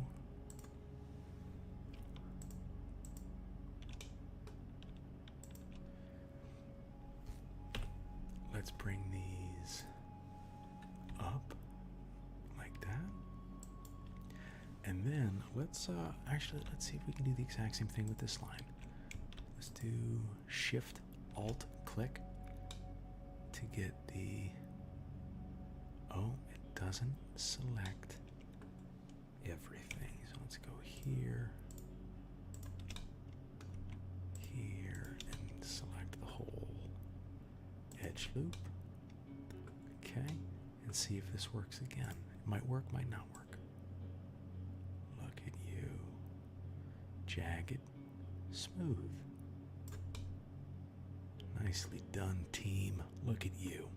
Let's bring these up like that. And then let's see if we can do the exact same thing with this line. Let's do Shift Alt click to get the, oh, it doesn't select everything. So let's go here, here, and select the whole edge loop. Okay, and see if this works again. It might work, might not work. Look at you. Jagged, smooth. Nicely done, team. Look at you.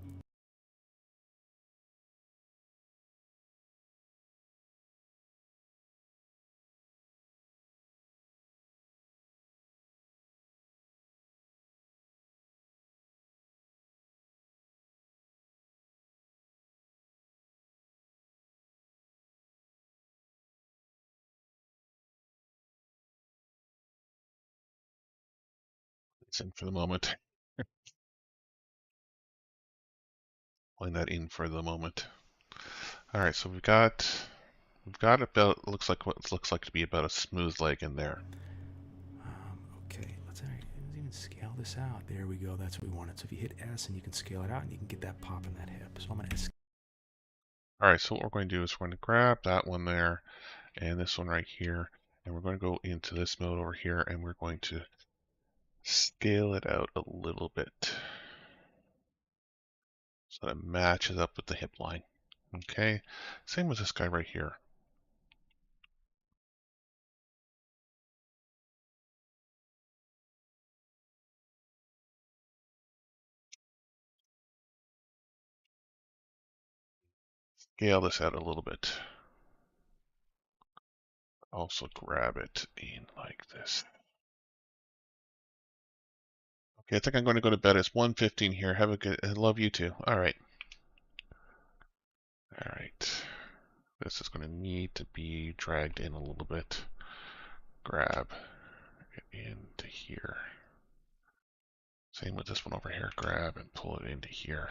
It's in for the moment. Pulling that in for the moment. All right, so we've got we've got about looks like what looks like to be about a smooth leg in there. Okay, let's even scale this out. There we go. That's what we wanted. So if you hit S and you can scale it out, and you can get that pop in that hip. So I'm gonna. All right. So what we're going to do is we're going to grab that one there, and this one right here, and we're going to go into this mode over here, and we're going to scale it out a little bit so that it matches up with the hip line. Okay. Same with this guy right here. Scale this out a little bit. Also grab it in like this. Okay, I think I'm going to go to bed. It's 1:15 here. Have a good. I love you too. All right. All right. This is going to need to be dragged in a little bit. Grab it into here. Same with this one over here. Grab and pull it into here.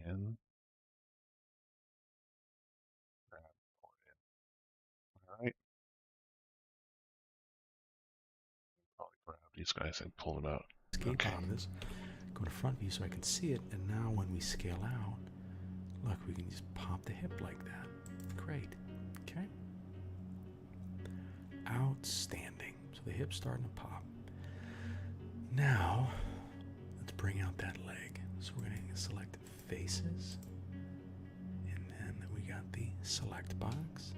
In. Grab, pull it in. All right. Probably grab these guys and pull them out. Escape out of this. Go to front view so I can see it. And now when we scale out, look, we can just pop the hip like that. Great. Okay. Outstanding. So the hip's starting to pop. Now, let's bring out that leg. So we're going to select faces. And then we got the select box.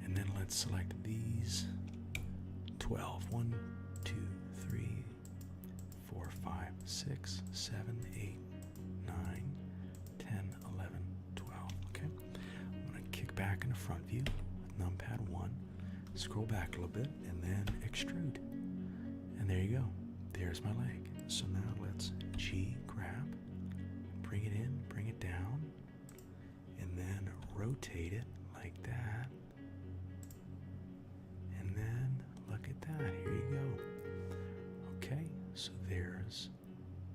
And then let's select these 12. 1, 2, 3, 4, 5, 6, 7, 8, 9, 10, 11, 12. Okay. I'm going to kick back into front view with numpad 1. Scroll back a little bit and then extrude. And there you go. There's my leg. So now let's G grab, bring it in, bring it down, and then rotate it like that. And then look at that. Here you go. Okay, so there's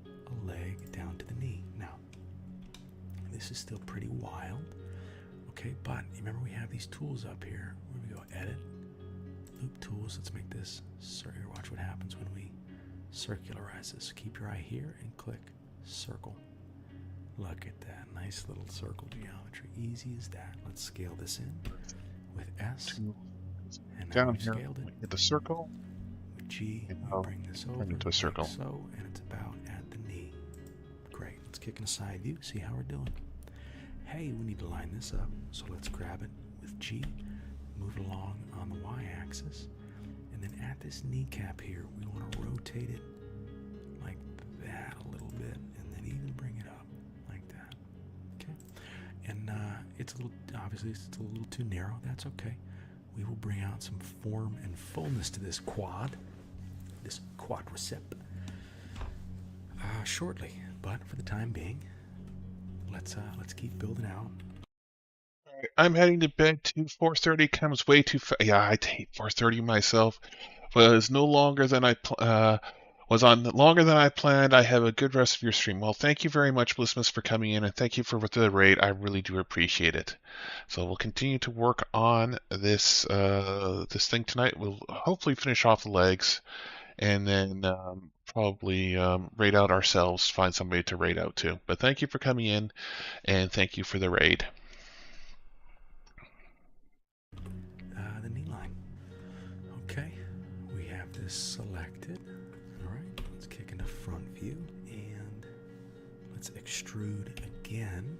a leg down to the knee. Now, this is still pretty wild. Okay, but remember we have these tools up here. Where we go, edit, loop tools. Let's make this circular. Watch what happens when we circularize this. Keep your eye here and click circle. Look at that nice little circle geometry. Easy as that. Let's scale this in with S. And now Down we've here, scaled it. we hit the circle. With G, And we I'll bring this over bring it to a circle. like so, and it's about at the knee. Great. Let's kick in a side view. See how we're doing. Hey, we need to line this up. So let's grab it with G, move it along on the Y-axis, and then at this kneecap here, we want to rotate it like that a little bit, and then even bring it up like that. Okay. And it's a little, obviously, it's a little too narrow. That's okay. We will bring out some form and fullness to this quadricep, shortly. But for the time being, let's keep building out. I'm heading to bed too. 4:30 comes way too fast. Yeah, I hate 4:30 myself. Was no longer than was on longer than I planned. I have a good rest of your stream. Well, thank you very much, Blissmas, for coming in, and thank you for the raid. I really do appreciate it. So we'll continue to work on this this thing tonight. We'll hopefully finish off the legs, and then probably raid out ourselves. Find somebody to raid out to. But thank you for coming in, and thank you for the raid. The knee line. Okay, we have this selected. All right, let's kick into front view and let's extrude again.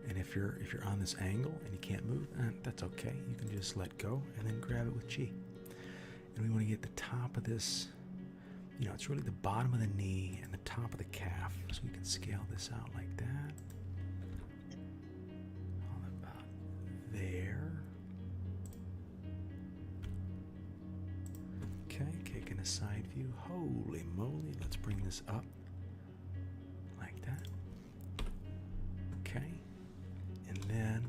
And if you're on this angle and you can't move, that's okay. You can just let go and then grab it with G. And we want to get the top of this. You know, it's really the bottom of the knee and the top of the calf. So we can scale this out like that. All about there. Okay, kicking a side view. Holy moly, let's bring this up like that. Okay, and then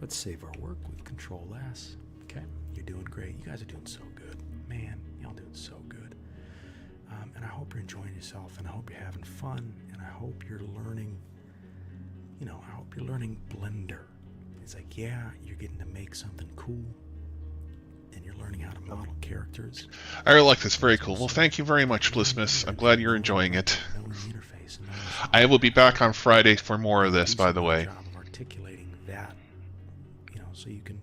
let's save our work with Control S. Okay, you're doing great. You guys are doing so good. Man, y'all doing so good. And and I hope you're enjoying yourself, and I hope you're having fun, and I hope you're learning, I hope you're learning Blender. It's like, yeah, you're getting to make something cool, and you're learning how to model characters. I really like this. Very cool. Well, thank you very much, Blissmas. I'm glad you're enjoying it. I will be back on Friday for more of this, by the way. Job of articulating that, so you can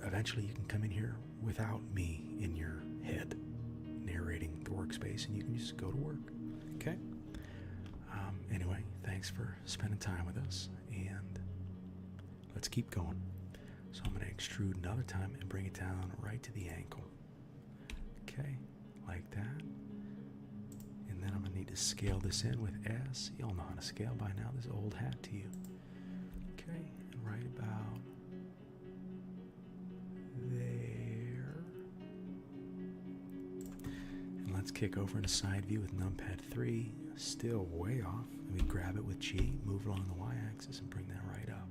eventually you can come in here without me in your head narrating the workspace, and you can just go to work. Okay. Anyway, thanks for spending time with us, and let's keep going. So I'm going to extrude another time and bring it down right to the ankle. Okay, like that. And then I'm going to need to scale this in with S. You'll know how to scale by now. This is old hat to you. Okay, and right about there. And let's kick over into side view with numpad 3. Still way off. Let me grab it with G, move along the y-axis, and bring that right up.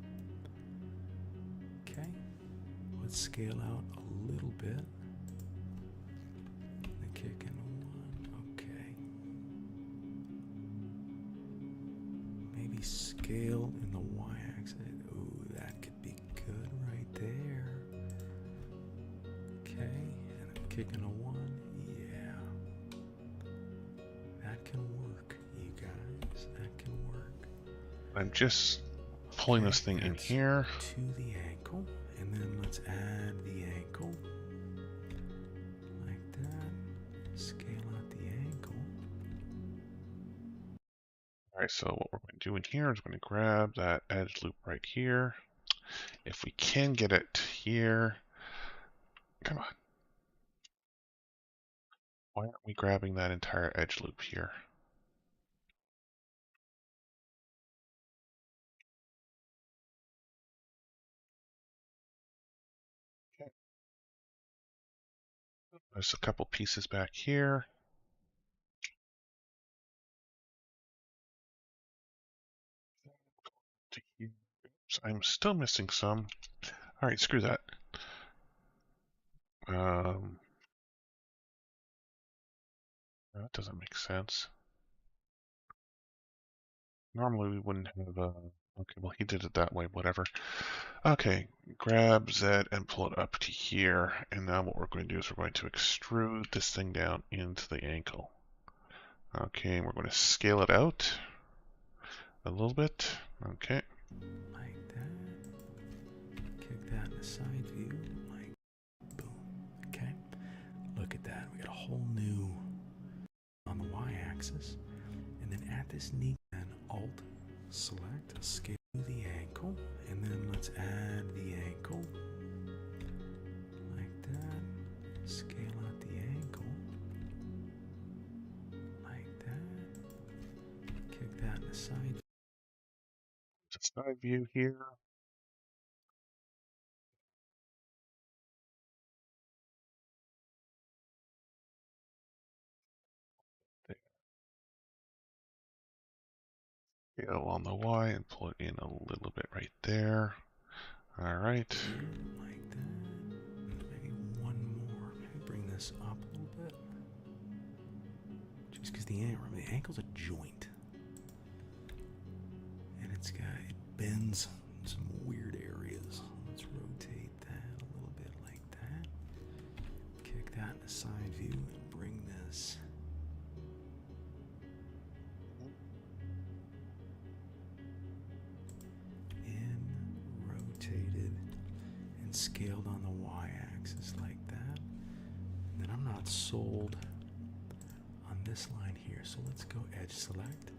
Okay, let's scale out a little bit. And kick in 1. Okay. Maybe scale in the y-axis. Ooh, that could be good right there. Okay, and I'm kicking a 1. Yeah. That can work, you guys. That can work. I'm just pulling this thing in here. To the ankle, and then let's add the ankle. Like that. Scale out the ankle. Alright, so what we're going to do in here is we're going to grab that edge loop right here. If we can get it here. Come on. Why aren't we grabbing that entire edge loop here? Okay. There's a couple pieces back here. Oops, I'm still missing some. Alright, screw that. That doesn't make sense. Normally we wouldn't have, okay, well he did it that way, whatever. Okay, grab Z and pull it up to here, and now what we're going to do is we're going to extrude this thing down into the ankle. Okay, and we're going to scale it out a little bit. Okay. Like that. Kick that in the side view. Like, boom. Okay. Look at that. We got a whole new on the y-axis. And then at this knee, and Alt, select, scale the ankle, and then let's add the ankle. Like that. Scale out the ankle. Like that. Kick that in the side. Side view here. Go on the Y and pull it in a little bit right there. All right. Like that. Maybe one more. Maybe bring this up a little bit. Just because the ankle's a joint, and it bends in some weird areas. Let's rotate that a little bit like that. Kick that in the side view and bring this in, rotated, and scaled on the y-axis like that. And then I'm not sold on this line here, so let's go edge select,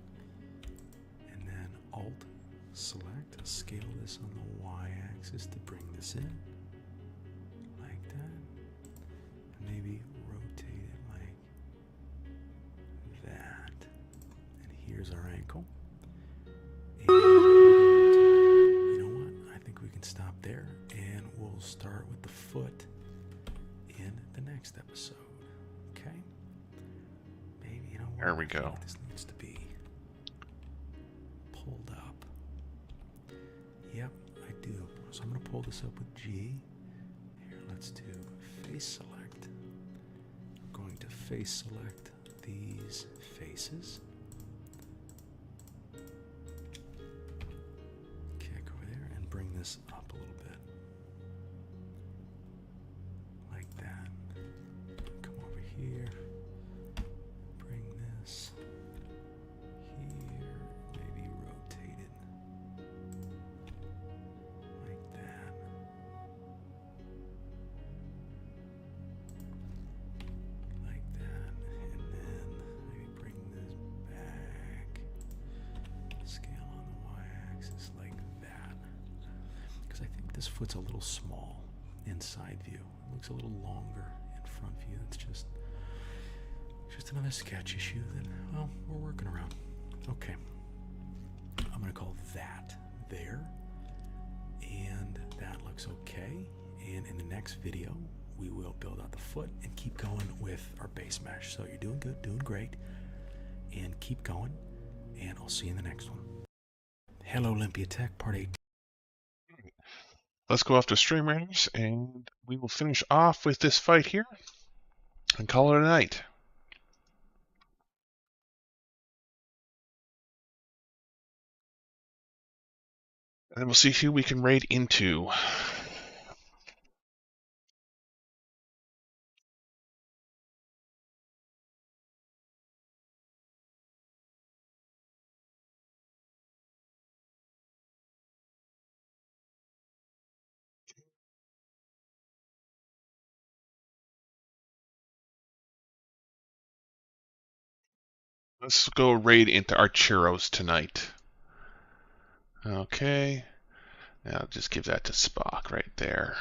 and then Alt select, scale this on the y-axis to bring this in, like that, and maybe rotate it like that, and here's our ankle. And you know what, I think we can stop there, and we'll start with the foot in the next episode, okay? Maybe, you know what, There we go. this needs to be pulled up. Yep, I do. So I'm going to pull this up with G. Here, let's do face select. I'm going to face select these faces. Kick over there and bring this up a little bit. Like that. Come over here. Bring this here. Maybe rotate it. Like that. Like that. And then maybe bring this back. Scale on the y-axis like that. Because I think this foot's a little small in side view. It looks a little longer in front view. It's just another sketch issue that, well, we're working around. Okay. I'm going to call that there. And that looks okay. And in the next video, we will build out the foot and keep going with our base mesh. So you're doing good, doing great. And keep going. And I'll see you in the next one. Hello, Olympia Tech, Part 8. Let's go off to Stream Raiders, and we will finish off with this fight here and call it a night. And then we'll see who we can raid into. Let's go raid into Archeros tonight. Okay. Now just give that to Spock right there.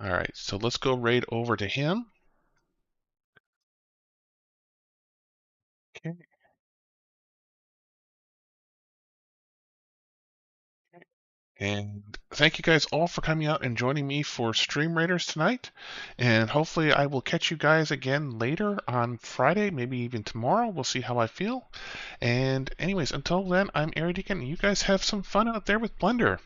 Alright, so let's go raid over to him. Okay. And thank you guys all for coming out and joining me for Stream Raiders tonight. And hopefully I will catch you guys again later on Friday, maybe even tomorrow. We'll see how I feel. And anyways, until then, I'm Eric Deacon. You guys have some fun out there with Blender.